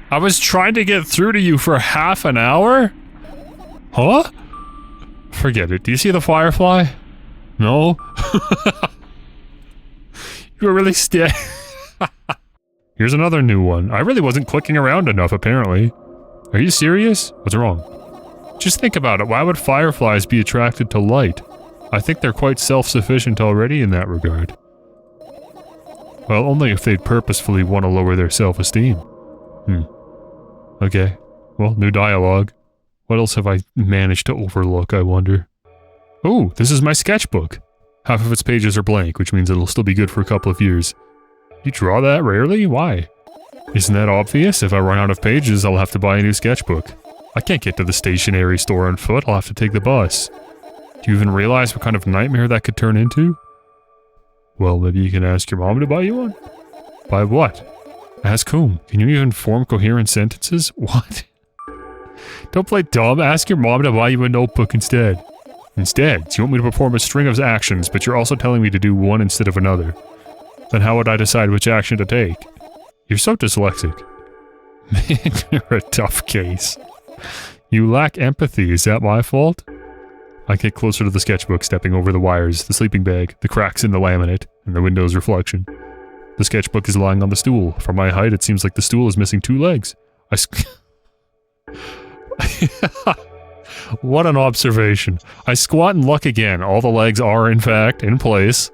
I was trying to get through to you for half an hour? Huh? Forget it. Do you see the firefly? No? You were really Here's another new one. I really wasn't clicking around enough, apparently. Are you serious? What's wrong? Just think about it. Why would fireflies be attracted to light? I think they're quite self-sufficient already in that regard. Well, only if they'd purposefully want to lower their self-esteem. Okay. Well, new dialogue. What else have I managed to overlook, I wonder? Oh, this is my sketchbook. Half of its pages are blank, which means it'll still be good for a couple of years. You draw that rarely? Why? Isn't that obvious? If I run out of pages, I'll have to buy a new sketchbook. I can't get to the stationery store on foot, I'll have to take the bus. Do you even realize what kind of nightmare that could turn into? Well, maybe you can ask your mom to buy you one? Buy what? Ask whom? Can you even form coherent sentences? What? Don't play dumb, ask your mom to buy you a notebook instead. Instead, you want me to perform a string of actions, but you're also telling me to do one instead of another. Then how would I decide which action to take? You're so dyslexic. Man, you're a tough case. You lack empathy, is that my fault? I get closer to the sketchbook, stepping over the wires, the sleeping bag, the cracks in the laminate, and the window's reflection. The sketchbook is lying on the stool. From my height, it seems like the stool is missing 2 legs. What an observation. I squat and look again. All the legs are, in fact, in place.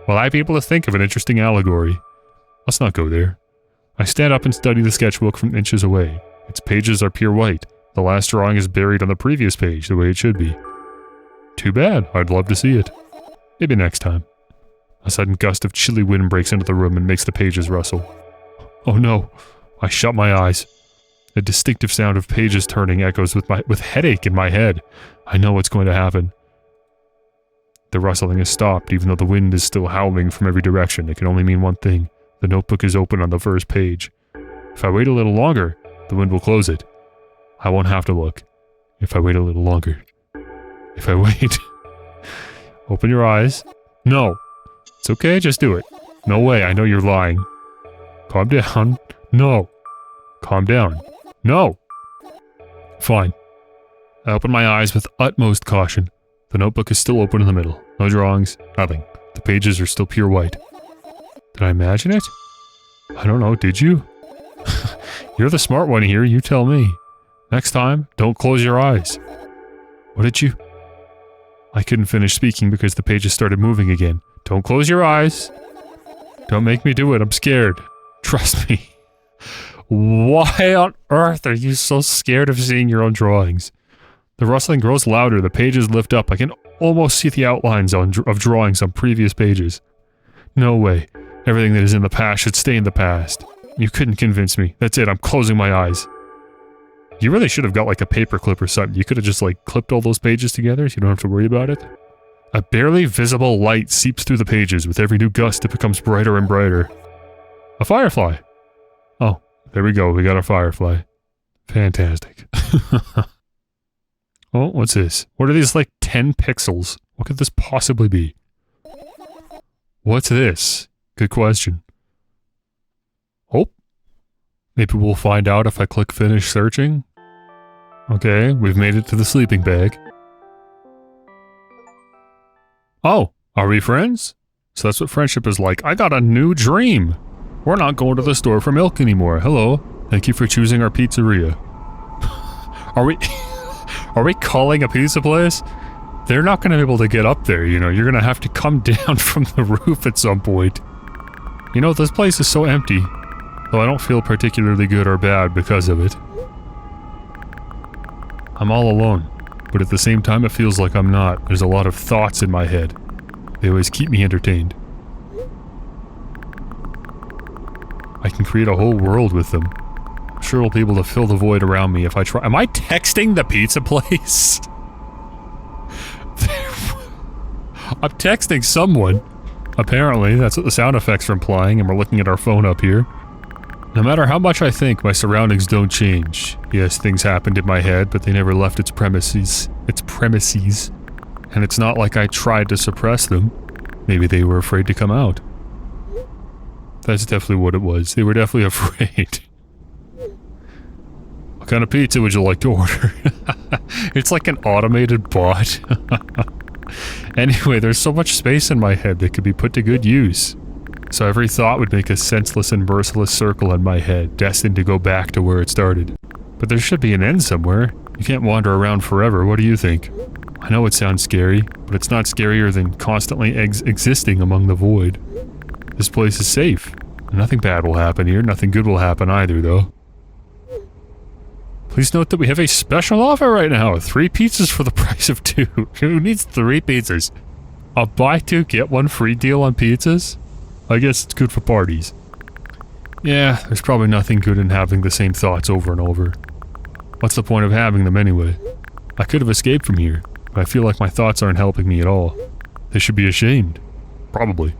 Will I be able to think of an interesting allegory? Let's not go there. I stand up and study the sketchbook from inches away. Its pages are pure white. The last drawing is buried on the previous page, the way it should be. Too bad. I'd love to see it. Maybe next time. A sudden gust of chilly wind breaks into the room and makes the pages rustle. Oh no. I shut my eyes. The distinctive sound of pages turning echoes with headache in my head. I know what's going to happen. The rustling has stopped, even though the wind is still howling from every direction. It can only mean one thing. The notebook is open on the first page. If I wait a little longer, the wind will close it. I won't have to look. If I wait a little longer. If I wait... Open your eyes. No. It's okay, just do it. No way, I know you're lying. Calm down. No. Calm down. No! Fine. I open my eyes with utmost caution. The notebook is still open in the middle. No drawings, nothing. The pages are still pure white. Did I imagine it? I don't know, did you? You're the smart one here, you tell me. Next time, don't close your eyes. What did you... I couldn't finish speaking because the pages started moving again. Don't close your eyes. Don't make me do it, I'm scared. Trust me. Why on earth are you so scared of seeing your own drawings? The rustling grows louder, the pages lift up. I can almost see the outlines of drawings on previous pages. No way. Everything that is in the past should stay in the past. You couldn't convince me. That's it, I'm closing my eyes. You really should have got like a paperclip or something. You could have just like clipped all those pages together so you don't have to worry about it. A barely visible light seeps through the pages. With every new gust it becomes brighter and brighter. A firefly. Oh. There we go, we got a firefly. Fantastic. Oh, what's this? What are these, like, 10 pixels? What could this possibly be? What's this? Good question. Oh. Maybe we'll find out if I click finish searching. Okay, we've made it to the sleeping bag. Oh, are we friends? So that's what friendship is like. I got a new dream! We're not going to the store for milk anymore. Hello. Thank you for choosing our pizzeria. Are we calling a pizza place? They're not going to be able to get up there, you know. You're going to have to come down from the roof at some point. You know, this place is so empty. Though I don't feel particularly good or bad because of it. I'm all alone. But at the same time it feels like I'm not. There's a lot of thoughts in my head. They always keep me entertained. I can create a whole world with them. I'm sure I'll be able to fill the void around me if I try- Am I texting the pizza place? I'm texting someone. Apparently, that's what the sound effects are implying, and we're looking at our phone up here. No matter how much I think, my surroundings don't change. Yes, things happened in my head, but they never left its premises. And it's not like I tried to suppress them. Maybe they were afraid to come out. That's definitely what it was. They were definitely afraid. What kind of pizza would you like to order? It's like an automated bot. Anyway, there's so much space in my head that could be put to good use. So every thought would make a senseless and merciless circle in my head, destined to go back to where it started. But there should be an end somewhere. You can't wander around forever, what do you think? I know it sounds scary, but it's not scarier than constantly existing among the void. This place is safe. Nothing bad will happen here, nothing good will happen either, though. Please note that we have a special offer right now. 3 pizzas for the price of 2. Who needs 3 pizzas? A buy 2 get 1 free deal on pizzas? I guess it's good for parties. Yeah, there's probably nothing good in having the same thoughts over and over. What's the point of having them anyway? I could have escaped from here, but I feel like my thoughts aren't helping me at all. They should be ashamed. Probably.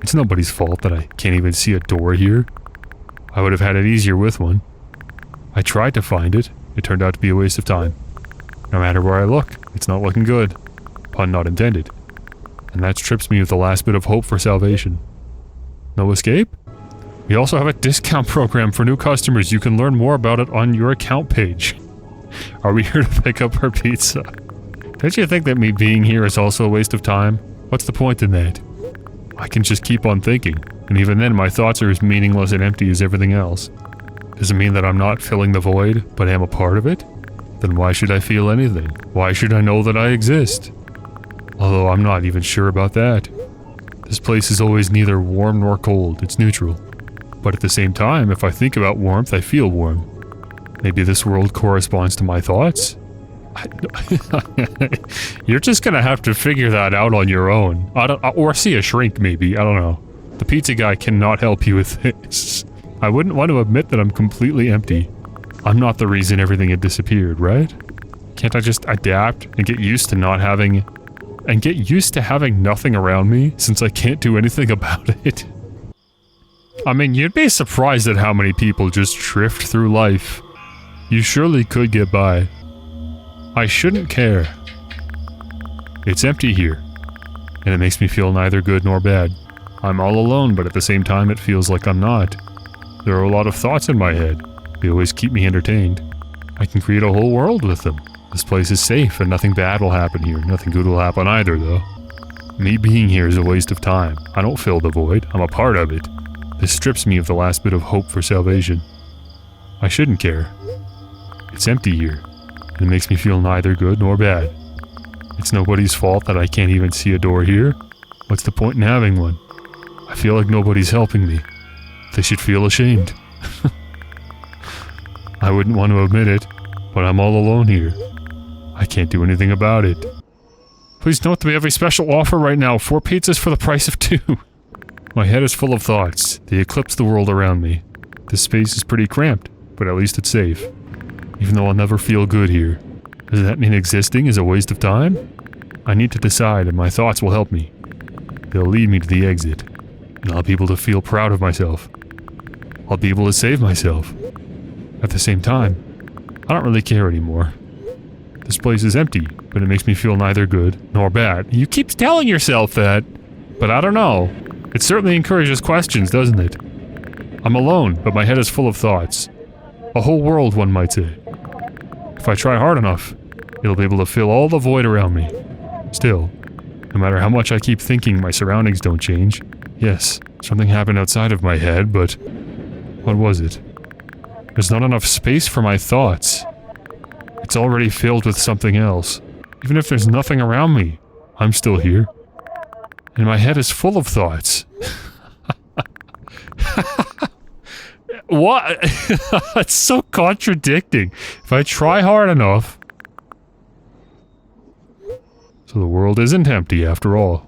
It's nobody's fault that I can't even see a door here. I would have had it easier with one. I tried to find it. It turned out to be a waste of time. No matter where I look, it's not looking good. Pun not intended. And that strips me of the last bit of hope for salvation. No escape? We also have a discount program for new customers. You can learn more about it on your account page. Are we here to pick up our pizza? Don't you think that me being here is also a waste of time? What's the point in that? I can just keep on thinking, and even then my thoughts are as meaningless and empty as everything else. Does it mean that I'm not filling the void, but am a part of it? Then why should I feel anything? Why should I know that I exist? Although I'm not even sure about that. This place is always neither warm nor cold, it's neutral. But at the same time, if I think about warmth, I feel warm. Maybe this world corresponds to my thoughts? You're just gonna have to figure that out on your own. Or see a shrink maybe, I don't know. The pizza guy cannot help you with this. I wouldn't want to admit that I'm completely empty. I'm not the reason everything had disappeared, right? Can't I just adapt and get used to not having... and get used to having nothing around me, since I can't do anything about it? I mean, you'd be surprised at how many people just drift through life. You surely could get by. I shouldn't care. It's empty here, and it makes me feel neither good nor bad. I'm all alone, but at the same time it feels like I'm not. There are a lot of thoughts in my head. They always keep me entertained. I can create a whole world with them. This place is safe and nothing bad will happen here. Nothing good will happen either, though. Me being here is a waste of time. I don't fill the void. I'm a part of it. This strips me of the last bit of hope for salvation. I shouldn't care. It's empty here, and it makes me feel neither good nor bad. It's nobody's fault that I can't even see a door here. What's the point in having one? I feel like nobody's helping me. They should feel ashamed. I wouldn't want to admit it, but I'm all alone here. I can't do anything about it. Please note that we have a special offer right now. 4 pizzas for the price of 2. My head is full of thoughts. They eclipse the world around me. This space is pretty cramped, but at least it's safe. Even though I'll never feel good here. Does that mean existing is a waste of time? I need to decide, and my thoughts will help me. They'll lead me to the exit, and I'll be able to feel proud of myself. I'll be able to save myself. At the same time, I don't really care anymore. This place is empty, but it makes me feel neither good nor bad. You keep telling yourself that, but I don't know. It certainly encourages questions, doesn't it? I'm alone, but my head is full of thoughts. A whole world, one might say. If I try hard enough, it'll be able to fill all the void around me. Still, no matter how much I keep thinking, my surroundings don't change. Yes, something happened outside of my head, but... what was it? There's not enough space for my thoughts. It's already filled with something else. Even if there's nothing around me, I'm still here. And my head is full of thoughts. What? It's so contradicting. If I try hard enough... So the world isn't empty after all.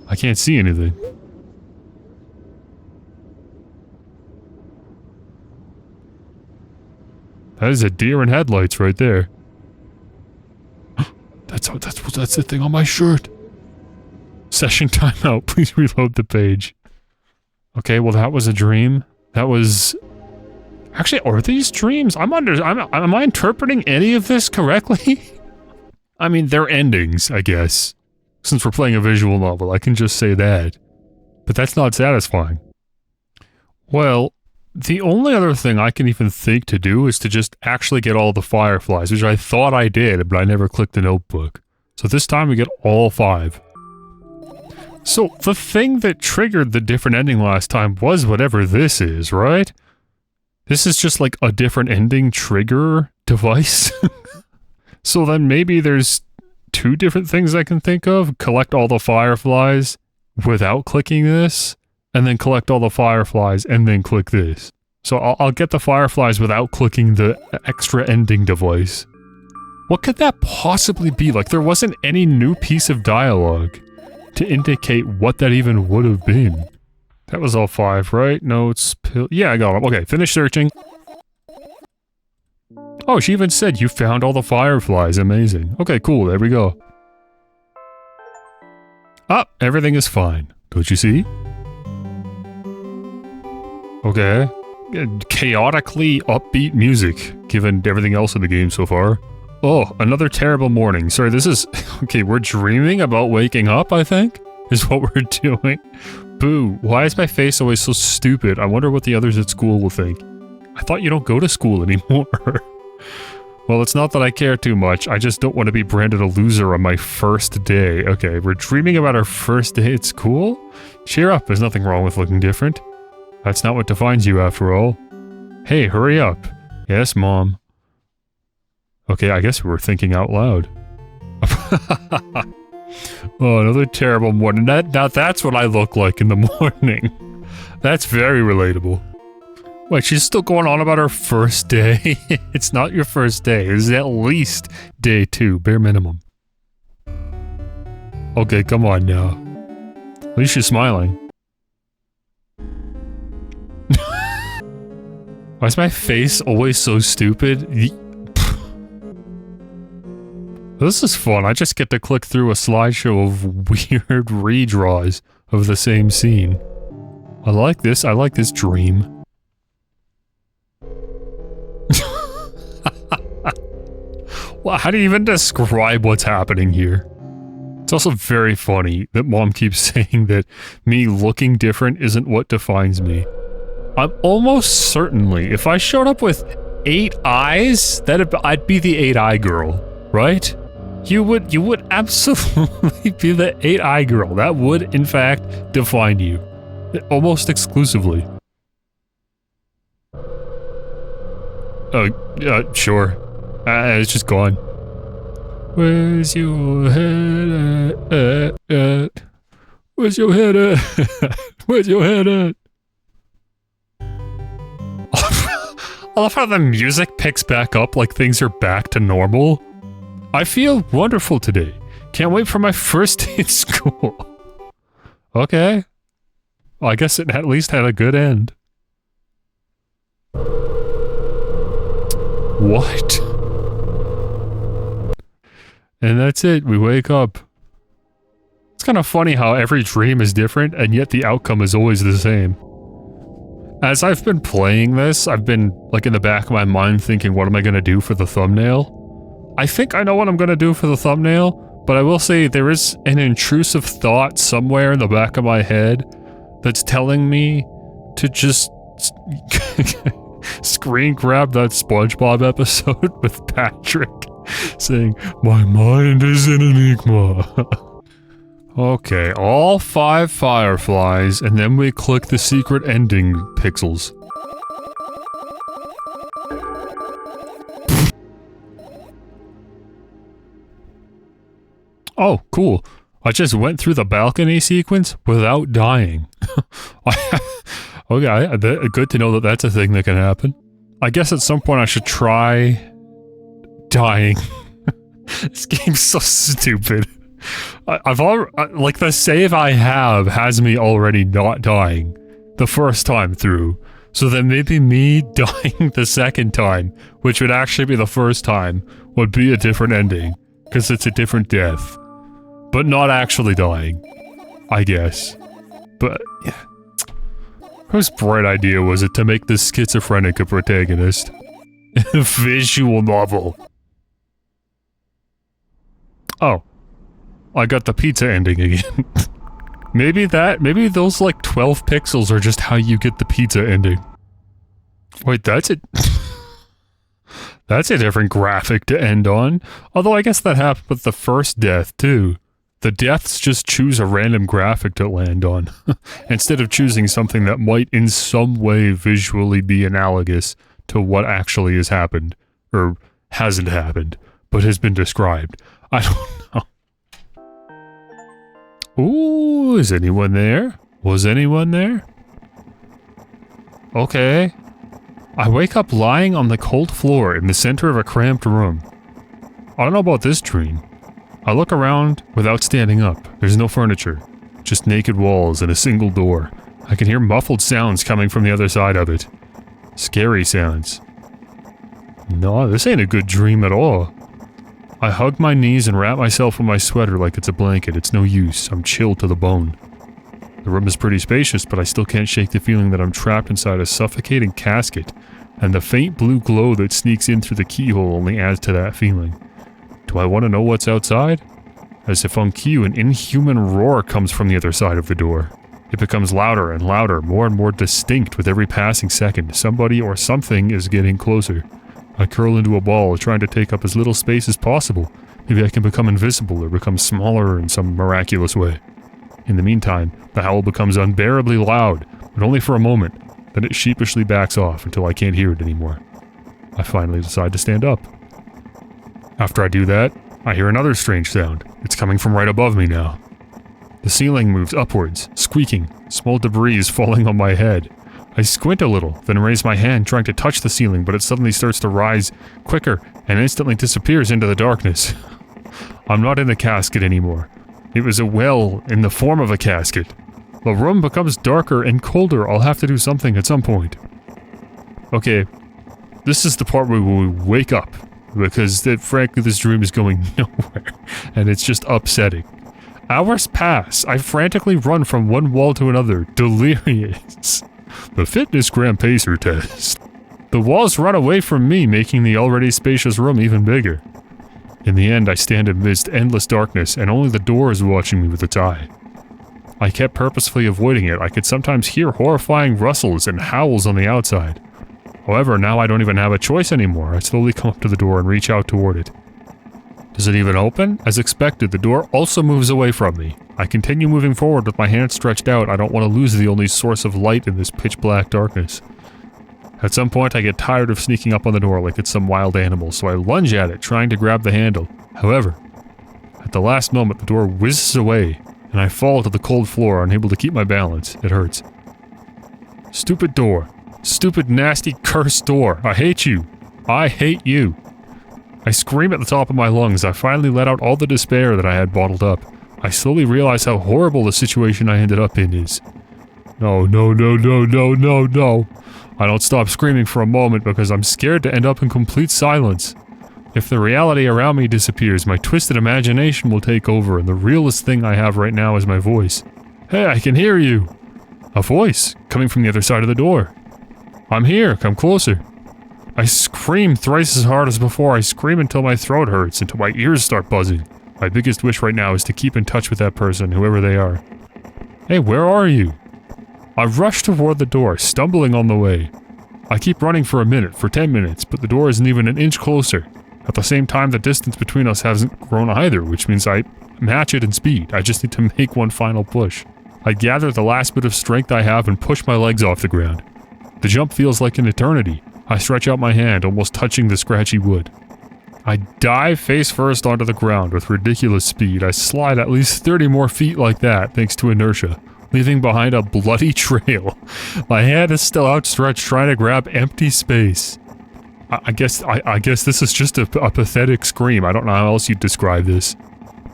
I can't see anything. That is a deer in headlights right there. That's the thing on my shirt. Session timeout. Please reload the page. Okay, well that was a dream. That was... Actually, are these dreams? Am I interpreting any of this correctly? I mean, they're endings, I guess. Since we're playing a visual novel, I can just say that. But that's not satisfying. Well, the only other thing I can even think to do is to just actually get all the fireflies, which I thought I did, but I never clicked the notebook. So this time we get all 5. So, the thing that triggered the different ending last time was whatever this is, right? This is just like a different ending trigger device? So then maybe there's 2 different things I can think of. Collect all the fireflies without clicking this, and then collect all the fireflies and then click this. So I'll get the fireflies without clicking the extra ending device. What could that possibly be? Like, there wasn't any new piece of dialogue to indicate what that even would have been. That was all 5, right? Notes, pill... Yeah, I got them. Okay, finish searching. Oh, she even said you found all the fireflies. Amazing. Okay, cool. There we go. Ah, everything is fine. Don't you see? Okay. Chaotically upbeat music, given everything else in the game so far. Oh, another terrible morning. Sorry, this is... Okay, we're dreaming about waking up, I think? Is what we're doing. Boo. Why is my face always so stupid? I wonder what the others at school will think. I thought you don't go to school anymore. Well, it's not that I care too much. I just don't want to be branded a loser on my first day. Okay, we're dreaming about our first day at school? Cheer up, there's nothing wrong with looking different. That's not what defines you, after all. Hey, hurry up. Yes, Mom. Okay, I guess we were thinking out loud. Oh, another terrible morning. Now that's what I look like in the morning. That's very relatable. Wait, she's still going on about her first day? It's not your first day. It's at least day 2, bare minimum. Okay, come on now. At least she's smiling. Why is my face always so stupid? This is fun. I just get to click through a slideshow of weird redraws of the same scene. I like this. I like this dream. Well, how do you even describe what's happening here? It's also very funny that Mom keeps saying that me looking different isn't what defines me. I'm almost certainly, if I showed up with 8 eyes, I'd be the 8-eye girl, right? You would absolutely be the 8-eye girl. That would, in fact, define you. Almost exclusively. Sure. It's just gone. Where's your head at? Where's your head at? Where's your head at? I love how the music picks back up like things are back to normal. I feel wonderful today. Can't wait for my first day at school. Okay. Well, I guess it at least had a good end. What? And that's it. We wake up. It's kind of funny how every dream is different, and yet the outcome is always the same. As I've been playing this, I've been, like, in the back of my mind thinking, what am I gonna do for the thumbnail? I think I know what I'm gonna do for the thumbnail, but I will say there is an intrusive thought somewhere in the back of my head that's telling me to just screen grab that SpongeBob episode with Patrick saying, "My mind is an enigma." Okay, all 5 fireflies, and then we click the secret ending pixels. Oh, cool. I just went through the balcony sequence without dying. Okay, good to know that that's a thing that can happen. I guess at some point I should try dying. This game's so stupid. I've already, like, the save I have has me already not dying the first time through. So then maybe me dying the second time, which would actually be the first time, would be a different ending. Because it's a different death. But not actually dying. I guess. But, yeah. Whose bright idea was it to make this schizophrenic a protagonist? Visual novel. Oh. I got the pizza ending again. Maybe those like 12 pixels are just how you get the pizza ending. Wait, that's it. That's a different graphic to end on. Although I guess that happened with the first death too. The deaths just choose a random graphic to land on, instead of choosing something that might in some way visually be analogous to what actually has happened. Or hasn't happened, but has been described. I don't know. Ooh, is anyone there? Was anyone there? Okay. I wake up lying on the cold floor in the center of a cramped room. I don't know about this dream. I look around without standing up. There's no furniture, just naked walls and a single door. I can hear muffled sounds coming from the other side of it. Scary sounds. No, this ain't a good dream at all. I hug my knees and wrap myself in my sweater like it's a blanket. It's no use. I'm chilled to the bone. The room is pretty spacious, but I still can't shake the feeling that I'm trapped inside a suffocating casket, and the faint blue glow that sneaks in through the keyhole only adds to that feeling. Do I want to know what's outside? As if on cue, an inhuman roar comes from the other side of the door. It becomes louder and louder, more and more distinct with every passing second. Somebody or something is getting closer. I curl into a ball, trying to take up as little space as possible. Maybe I can become invisible or become smaller in some miraculous way. In the meantime, the howl becomes unbearably loud, but only for a moment. Then it sheepishly backs off until I can't hear it anymore. I finally decide to stand up. After I do that, I hear another strange sound. It's coming from right above me now. The ceiling moves upwards, squeaking. Small debris is falling on my head. I squint a little, then raise my hand trying to touch the ceiling, but it suddenly starts to rise quicker and instantly disappears into the darkness. I'm not in the casket anymore. It was a well in the form of a casket. The room becomes darker and colder. I'll have to do something at some point. Okay, this is the part where we wake up, because frankly this dream is going nowhere, and it's just upsetting. Hours pass. I frantically run from one wall to another, delirious. The fitness gram pacer test. The walls run away from me, making the already spacious room even bigger. In the end, I stand amidst endless darkness, and only the door is watching me with its eye. I kept purposefully avoiding it. I could sometimes hear horrifying rustles and howls on the outside. However, now I don't even have a choice anymore. I slowly come up to the door and reach out toward it. Does it even open? As expected, the door also moves away from me. I continue moving forward with my hands stretched out. I don't want to lose the only source of light in this pitch-black darkness. At some point, I get tired of sneaking up on the door like it's some wild animal, so I lunge at it, trying to grab the handle. However, at the last moment, the door whizzes away, and I fall to the cold floor, unable to keep my balance. It hurts. Stupid door. Stupid, nasty, cursed door. I hate you. I hate you. I scream at the top of my lungs. I finally let out all the despair that I had bottled up. I slowly realize how horrible the situation I ended up in is. No, no, no, no, no, no, no. I don't stop screaming for a moment because I'm scared to end up in complete silence. If the reality around me disappears, my twisted imagination will take over, and the realest thing I have right now is my voice. Hey, I can hear you! A voice, coming from the other side of the door. I'm here, come closer. I scream thrice as hard as before. I scream until my throat hurts, until my ears start buzzing. My biggest wish right now is to keep in touch with that person, whoever they are. Hey, where are you? I rush toward the door, stumbling on the way. I keep running for a minute, for 10 minutes, but the door isn't even an inch closer. At the same time, the distance between us hasn't grown either, which means I match it in speed. I just need to make one final push. I gather the last bit of strength I have and push my legs off the ground. The jump feels like an eternity. I stretch out my hand, almost touching the scratchy wood. I dive face first onto the ground with ridiculous speed. I slide at least 30 more feet like that, thanks to inertia, leaving behind a bloody trail. My hand is still outstretched, trying to grab empty space. I guess this is just a pathetic scream. I don't know how else you'd describe this.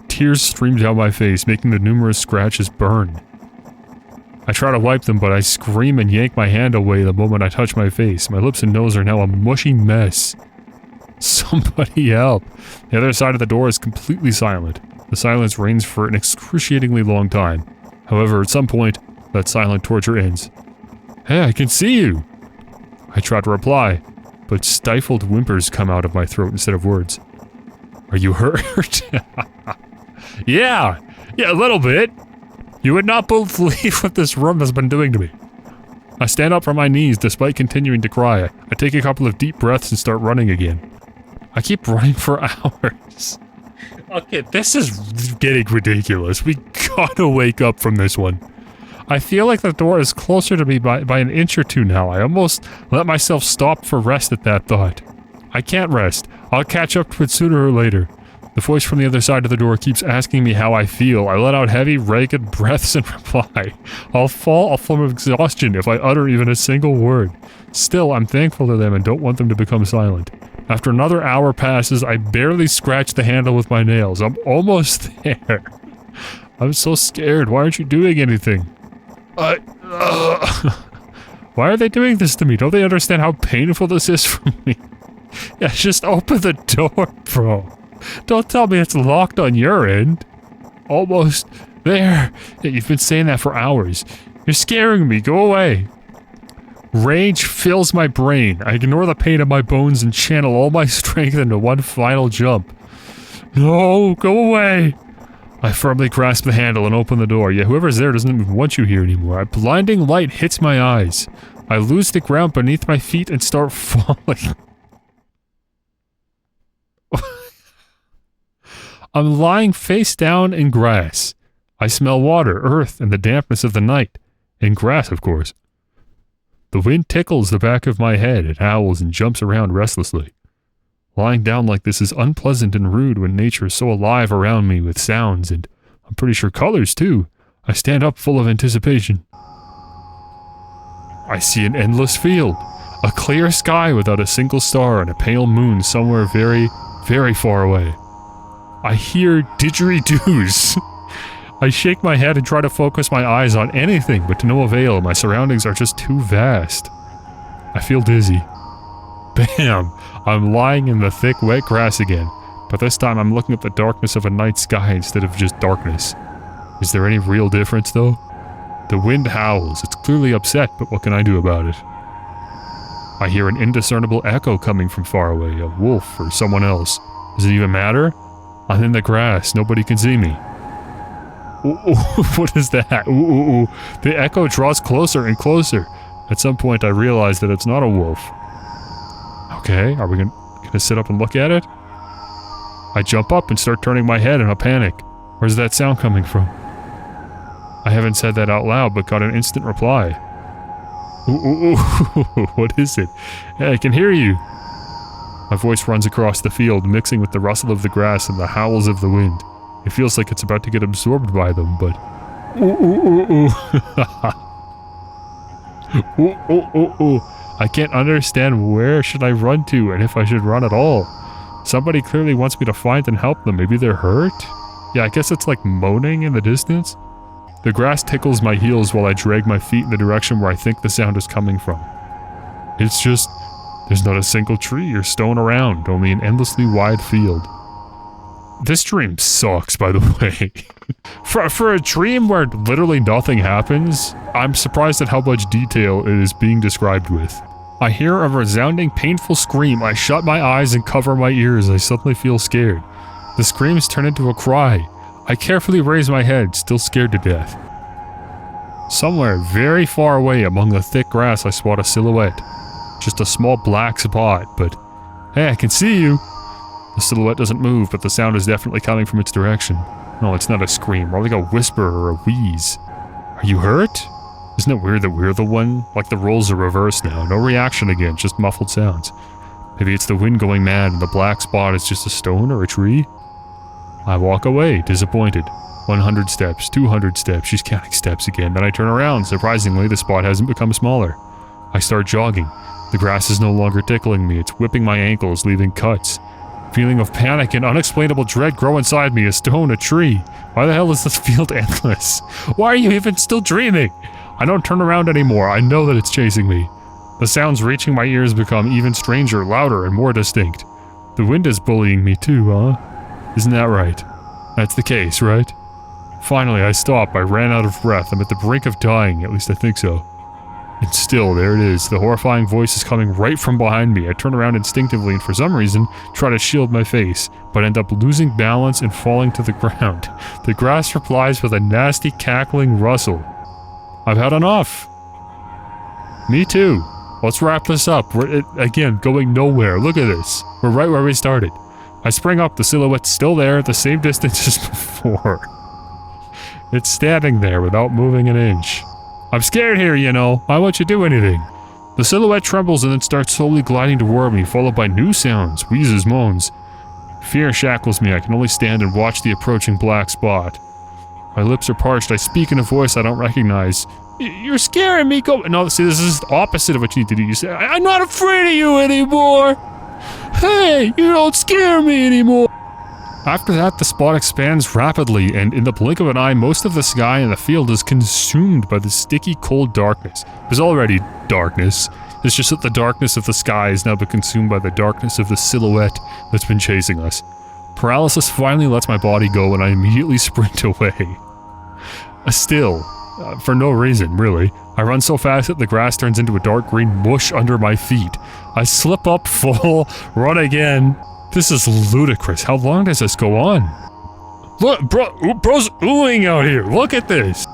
Tears stream down my face, making the numerous scratches burn. I try to wipe them, but I scream and yank my hand away the moment I touch my face. My lips and nose are now a mushy mess. Somebody help. The other side of the door is completely silent. The silence reigns for an excruciatingly long time. However, at some point, that silent torture ends. Hey, I can see you! I try to reply, but stifled whimpers come out of my throat instead of words. Are you hurt? Yeah, a little bit. You would not believe what this room has been doing to me. I stand up from my knees despite continuing to cry. I take a couple of deep breaths and start running again. I keep running for hours. Okay, this is getting ridiculous. We gotta wake up from this one. I feel like the door is closer to me by an inch or two now. I almost let myself stop for rest at that thought. I can't rest. I'll catch up to it sooner or later. The voice from the other side of the door keeps asking me how I feel. I let out heavy, ragged breaths and reply, I'll fall a form of exhaustion if I utter even a single word. Still, I'm thankful to them and don't want them to become silent. After another hour passes, I barely scratch the handle with my nails. I'm almost there. I'm so scared. Why aren't you doing anything? Why are they doing this to me? Don't they understand how painful this is for me? Yeah, just open the door, bro. Don't tell me it's locked on your end. Almost there. Yeah, you've been saying that for hours. You're scaring me. Go away. Rage fills my brain. I ignore the pain in my bones and channel all my strength into one final jump. No, go away. I firmly grasp the handle and open the door, yet whoever's there doesn't even want you here anymore. A blinding light hits my eyes. I lose the ground beneath my feet and start falling. I'm lying face down in grass. I smell water, earth, and the dampness of the night. And grass, of course. The wind tickles the back of my head. It howls and jumps around restlessly. Lying down like this is unpleasant and rude when nature is so alive around me with sounds and, I'm pretty sure, colors too. I stand up full of anticipation. I see an endless field. A clear sky without a single star and a pale moon somewhere very, very far away. I hear didgeridoos. I shake my head and try to focus my eyes on anything, but to no avail. My surroundings are just too vast. I feel dizzy. Bam! I'm lying in the thick, wet grass again, but this time I'm looking at the darkness of a night sky instead of just darkness. Is there any real difference, though? The wind howls. It's clearly upset, but what can I do about it? I hear an indiscernible echo coming from far away, a wolf or someone else. Does it even matter? I'm in the grass. Nobody can see me. Ooh, what is that? Ooh. The echo draws closer and closer. At some point I realize that it's not a wolf. Okay, are we gonna sit up and look at it? I jump up and start turning my head in a panic. Where's that sound coming from? I haven't said that out loud, but got an instant reply. Ooh, what is it? Hey, I can hear you. My voice runs across the field, mixing with the rustle of the grass and the howls of the wind. It feels like it's about to get absorbed by them, but... I can't understand where should I run to and if I should run at all. Somebody clearly wants me to find and help them. Maybe they're hurt? Yeah, I guess it's like moaning in the distance. The grass tickles my heels while I drag my feet in the direction where I think the sound is coming from. It's just... there's not a single tree or stone around, only an endlessly wide field. This dream sucks, by the way. For a dream where literally nothing happens, I'm surprised at how much detail it is being described with. I hear a resounding, painful scream. I shut my eyes and cover my ears. I suddenly feel scared. The screams turn into a cry. I carefully raise my head, still scared to death. Somewhere very far away among the thick grass, I spot a silhouette. Just a small black spot, but hey, I can see you. The silhouette doesn't move, but the sound is definitely coming from its direction. No, it's not a scream, more like a whisper or a wheeze. Are you hurt? Isn't it weird that we're the one? Like the roles are reversed now. No reaction again, just muffled sounds. Maybe it's the wind going mad and the black spot is just a stone or a tree? I walk away, disappointed. 100 steps, 200 steps, she's counting steps again. Then I turn around. Surprisingly, the spot hasn't become smaller. I start jogging. The grass is no longer tickling me. It's whipping my ankles, leaving cuts. Feeling of panic and unexplainable dread grow inside me. A stone, a tree. Why the hell is this field endless? Why are you even still dreaming? I don't turn around anymore. I know that it's chasing me. The sounds reaching my ears become even stranger, louder, and more distinct. The wind is bullying me too, huh? Isn't that right? That's the case, right? Finally, I stop. I ran out of breath. I'm at the brink of dying. At least I think so. And still, there it is. The horrifying voice is coming right from behind me. I turn around instinctively and for some reason, try to shield my face, but end up losing balance and falling to the ground. The grass replies with a nasty cackling rustle. I've had enough. Me too. Let's wrap this up. We're, again, going nowhere. Look at this. We're right where we started. I spring up. The silhouette's still there, the same distance as before. It's standing there without moving an inch. I'm scared here, you know. Why won't you do anything? The silhouette trembles and then starts slowly gliding toward me, followed by new sounds, wheezes, moans. Fear shackles me. I can only stand and watch the approaching black spot. My lips are parched. I speak in a voice I don't recognize. You're scaring me. Go. No, see, this is the opposite of what you need to do. You say, I'm not afraid of you anymore. Hey, you don't scare me anymore. After that, the spot expands rapidly, and in the blink of an eye, most of the sky in the field is consumed by the sticky, cold darkness. There's already darkness. It's just that the darkness of the sky has now been consumed by the darkness of the silhouette that's been chasing us. Paralysis finally lets my body go, and I immediately sprint away. Still, for no reason, really. I run so fast that the grass turns into a dark green mush under my feet. I slip up, fall, run again. This is ludicrous. How long does this go on? Look, bro's oohing out here. Look at this.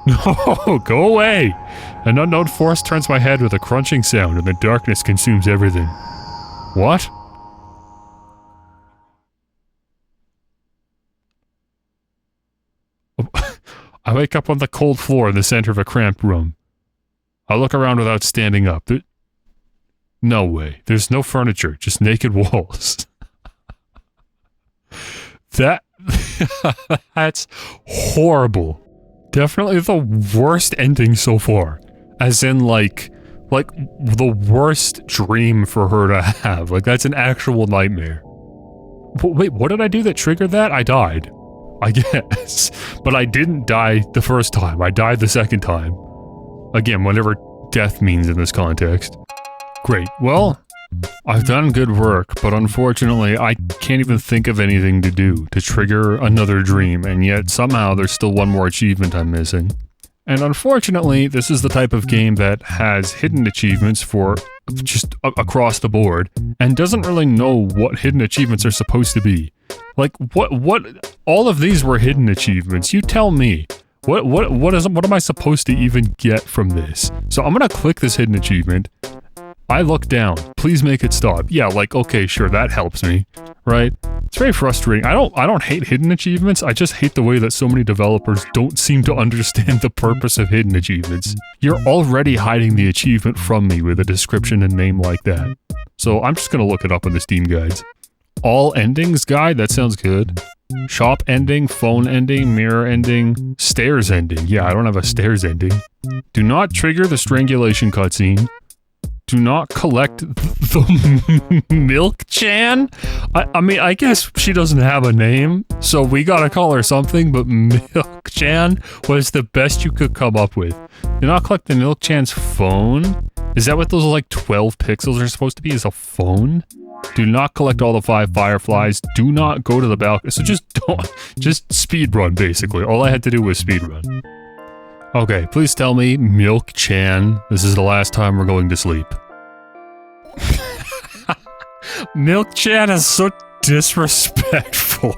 No, go away. An unknown force turns my head with a crunching sound, and the darkness consumes everything. What? I wake up on the cold floor in the center of a cramped room. I look around without standing up. No way. There's no furniture, just naked walls. That's horrible. Definitely the worst ending so far. As in, like the worst dream for her to have. Like, that's an actual nightmare. Wait, what did I do that triggered that? I died. I guess. But I didn't die the first time. I died the second time. Again, whatever death means in this context. Great. Well, I've done good work, but unfortunately, I can't even think of anything to do to trigger another dream, and yet somehow there's still one more achievement I'm missing. And unfortunately, this is the type of game that has hidden achievements for just across the board, and doesn't really know what hidden achievements are supposed to be. Like, what, all of these were hidden achievements, you tell me. What am I supposed to even get from this? So I'm gonna click this hidden achievement. I look down. Please make it stop. Yeah, like, okay, sure, that helps me, right? It's very frustrating. I don't hate hidden achievements, I just hate the way that so many developers don't seem to understand the purpose of hidden achievements. You're already hiding the achievement from me with a description and name like that. So I'm just gonna look it up in the Steam guides. All endings guide? That sounds good. Shop ending, phone ending, mirror ending, stairs ending. Yeah, I don't have a stairs ending. Do not trigger the strangulation cutscene. Do not collect the Milk-chan? I mean, I guess she doesn't have a name, so we gotta call her something, but Milk-chan was the best you could come up with. Do not collect the Milk-chan's phone? Is that what those, like, 12 pixels are supposed to be, is a phone? Do not collect all the 5 fireflies. Do not go to the balcony. So just don't, just speedrun, basically. All I had to do was speedrun. Okay, please tell me, Milk-chan, this is the last time we're going to sleep. Milk-chan is so disrespectful.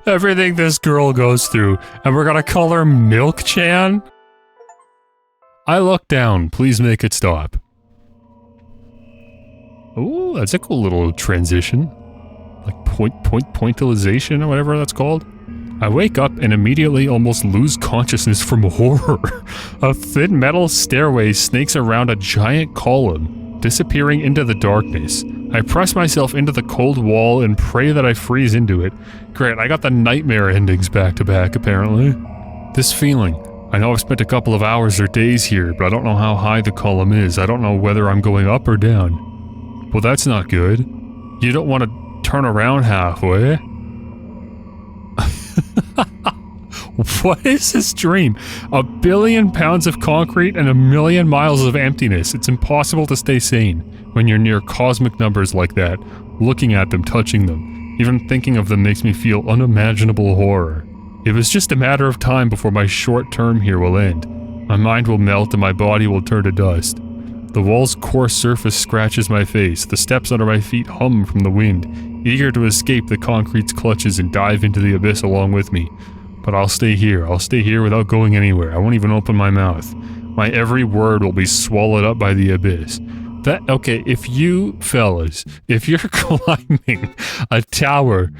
Everything this girl goes through, and we're gonna call her Milk-chan? I look down, please make it stop. Ooh, that's a cool little transition. Like pointillization or whatever that's called. I wake up and immediately almost lose consciousness from horror. A thin metal stairway snakes around a giant column, disappearing into the darkness. I press myself into the cold wall and pray that I freeze into it. Great, I got the nightmare endings back to back, apparently. This feeling. I know I've spent a couple of hours or days here, but I don't know how high the column is. I don't know whether I'm going up or down. Well, that's not good. You don't want to turn around halfway. What is this dream? 1 billion pounds of concrete and 1 million miles of emptiness. It's impossible to stay sane when you're near cosmic numbers like that. Looking at them, touching them. Even thinking of them makes me feel unimaginable horror. It was just a matter of time before my short term here will end. My mind will melt and my body will turn to dust. The wall's coarse surface scratches my face. The steps under my feet hum from the wind, eager to escape the concrete's clutches and dive into the abyss along with me. But I'll stay here. I'll stay here without going anywhere. I won't even open my mouth. My every word will be swallowed up by the abyss. Okay, if you fellas, if you're climbing a tower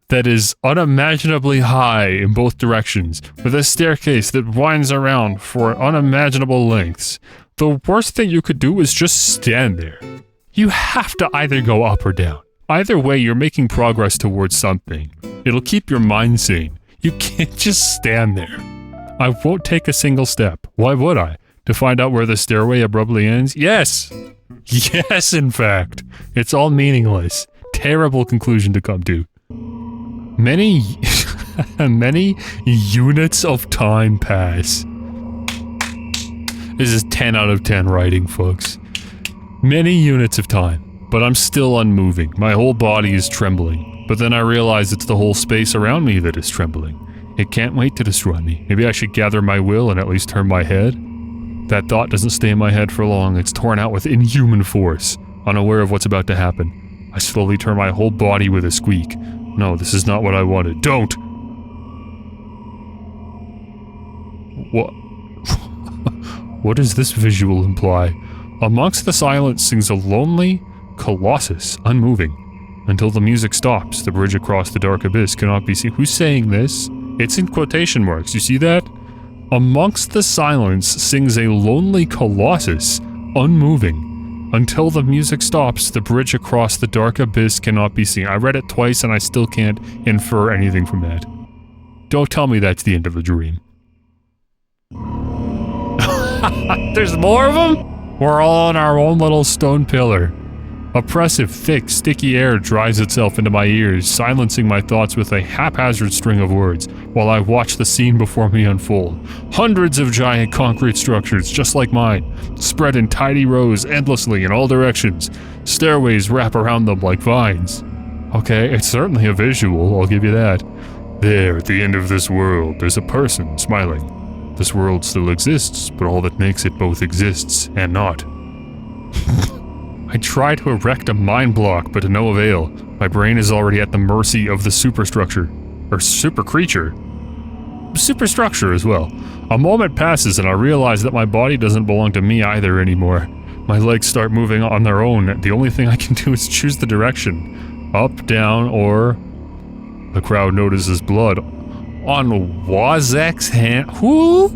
that is unimaginably high in both directions, with a staircase that winds around for unimaginable lengths, the worst thing you could do is just stand there. You have to either go up or down. Either way, you're making progress towards something. It'll keep your mind sane. You can't just stand there. I won't take a single step. Why would I? To find out where the stairway abruptly ends? Yes! Yes, in fact. It's all meaningless. Terrible conclusion to come to. Many units of time pass. This is 10 out of 10 writing, folks. Many units of time, but I'm still unmoving. My whole body is trembling. But then I realize it's the whole space around me that is trembling. It can't wait to destroy me. Maybe I should gather my will and at least turn my head? That thought doesn't stay in my head for long. It's torn out with inhuman force, unaware of what's about to happen. I slowly turn my whole body with a squeak. No, this is not what I wanted. Don't! What? What does this visual imply? Amongst the silence sings a lonely colossus, unmoving. Until the music stops, the bridge across the dark abyss cannot be seen. Who's saying this? It's in quotation marks. You see that? Amongst the silence sings a lonely colossus, unmoving. Until the music stops, the bridge across the dark abyss cannot be seen. I read it twice and I still can't infer anything from that. Don't tell me that's the end of the dream. There's more of them? We're all on our own little stone pillar. Oppressive, thick, sticky air drives itself into my ears, silencing my thoughts with a haphazard string of words, while I watch the scene before me unfold. Hundreds of giant concrete structures, just like mine, spread in tidy rows endlessly in all directions. Stairways wrap around them like vines. Okay, it's certainly a visual, I'll give you that. There, at the end of this world, there's a person smiling. This world still exists, but all that makes it both exists and not. I try to erect a mind block, but to no avail. My brain is already at the mercy of the superstructure. Or super creature. Superstructure as well. A moment passes and I realize that my body doesn't belong to me either anymore. My legs start moving on their own. The only thing I can do is choose the direction. Up, down, or... The crowd notices blood on Wazek's hand. Who?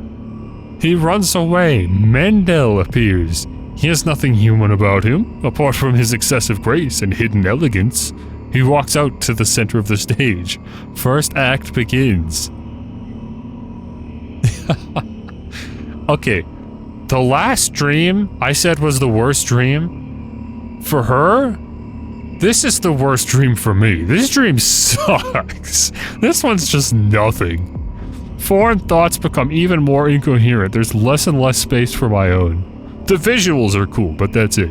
He runs away. Mendel appears. He has nothing human about him, apart from his excessive grace and hidden elegance. He walks out to the center of the stage. First act begins. Okay, the last dream I said was the worst dream. For her, this is the worst dream for me. This dream sucks. This one's just nothing. Foreign thoughts become even more incoherent. There's less and less space for my own. The visuals are cool, but that's it.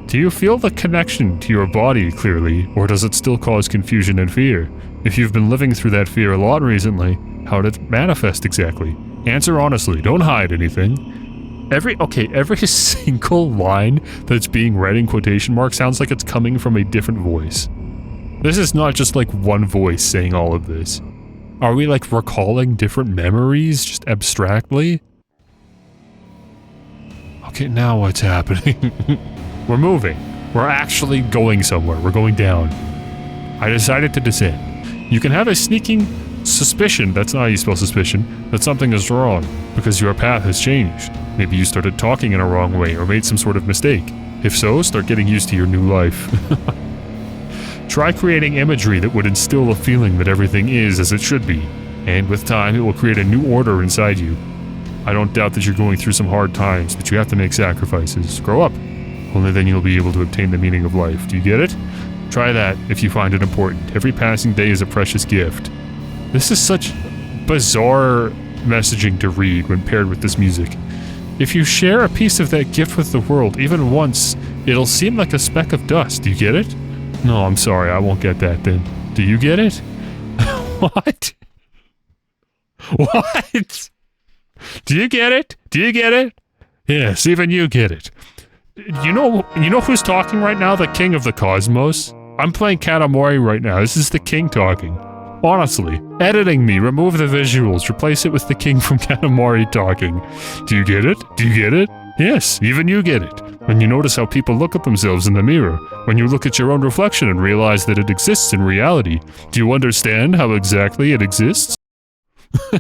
Do you feel the connection to your body clearly, or does it still cause confusion and fear? If you've been living through that fear a lot recently, how did it manifest exactly? Answer honestly, don't hide anything. Every single line that's being read in quotation marks sounds like it's coming from a different voice. This is not just like one voice saying all of this. Are we like recalling different memories, just abstractly? Okay, now what's happening? We're moving. We're actually going somewhere. We're going down. I decided to descend. You can have a sneaking suspicion, that's not how you spell suspicion, that something is wrong, because your path has changed. Maybe you started talking in a wrong way, or made some sort of mistake. If so, start getting used to your new life. Try creating imagery that would instill a feeling that everything is as it should be, and with time it will create a new order inside you. I don't doubt that you're going through some hard times, but you have to make sacrifices. Grow up. Only then you'll be able to obtain the meaning of life. Do you get it? Try that if you find it important. Every passing day is a precious gift. This is such bizarre messaging to read when paired with this music. If you share a piece of that gift with the world, even once, it'll seem like a speck of dust. Do you get it? No, I'm sorry, I won't get that then. Do you get it? What? What? Do you get it? Do you get it? Yes, even you get it. You know who's talking right now? The king of the cosmos? I'm playing Katamari right now. This is the king talking. Honestly, editing me, remove the visuals, replace it with the king from Katamari talking. Do you get it? Do you get it? Yes, even you get it. When you notice how people look at themselves in the mirror, when you look at your own reflection and realize that it exists in reality, do you understand how exactly it exists?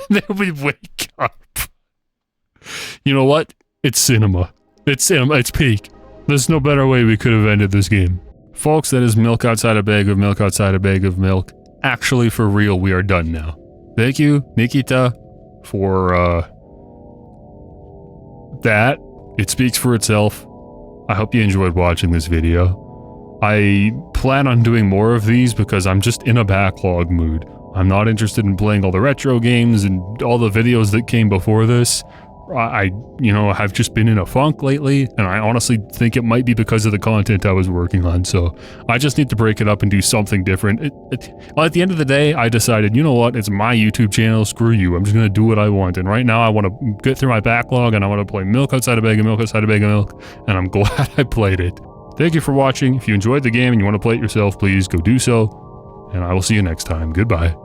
Then we wake up. You know what? It's cinema. It's cinema. It's peak. There's no better way we could have ended this game. Folks, that is milk outside a bag of milk outside a bag of milk. Actually, for real, we are done now. Thank you, Nikita, for, that. It speaks for itself. I hope you enjoyed watching this video. I plan on doing more of these because I'm just in a backlog mood. I'm not interested in playing all the retro games and all the videos that came before this. You know, have just been in a funk lately, and I honestly think it might be because of the content I was working on, so I just need to break it up and do something different. Well, at the end of the day, I decided, you know what, it's my YouTube channel, screw you, I'm just gonna do what I want, and right now I want to get through my backlog, and I want to play Milk Outside a Bag of Milk Outside a Bag of Milk, and I'm glad I played it. Thank you for watching. If you enjoyed the game and you want to play it yourself, please go do so, and I will see you next time. Goodbye.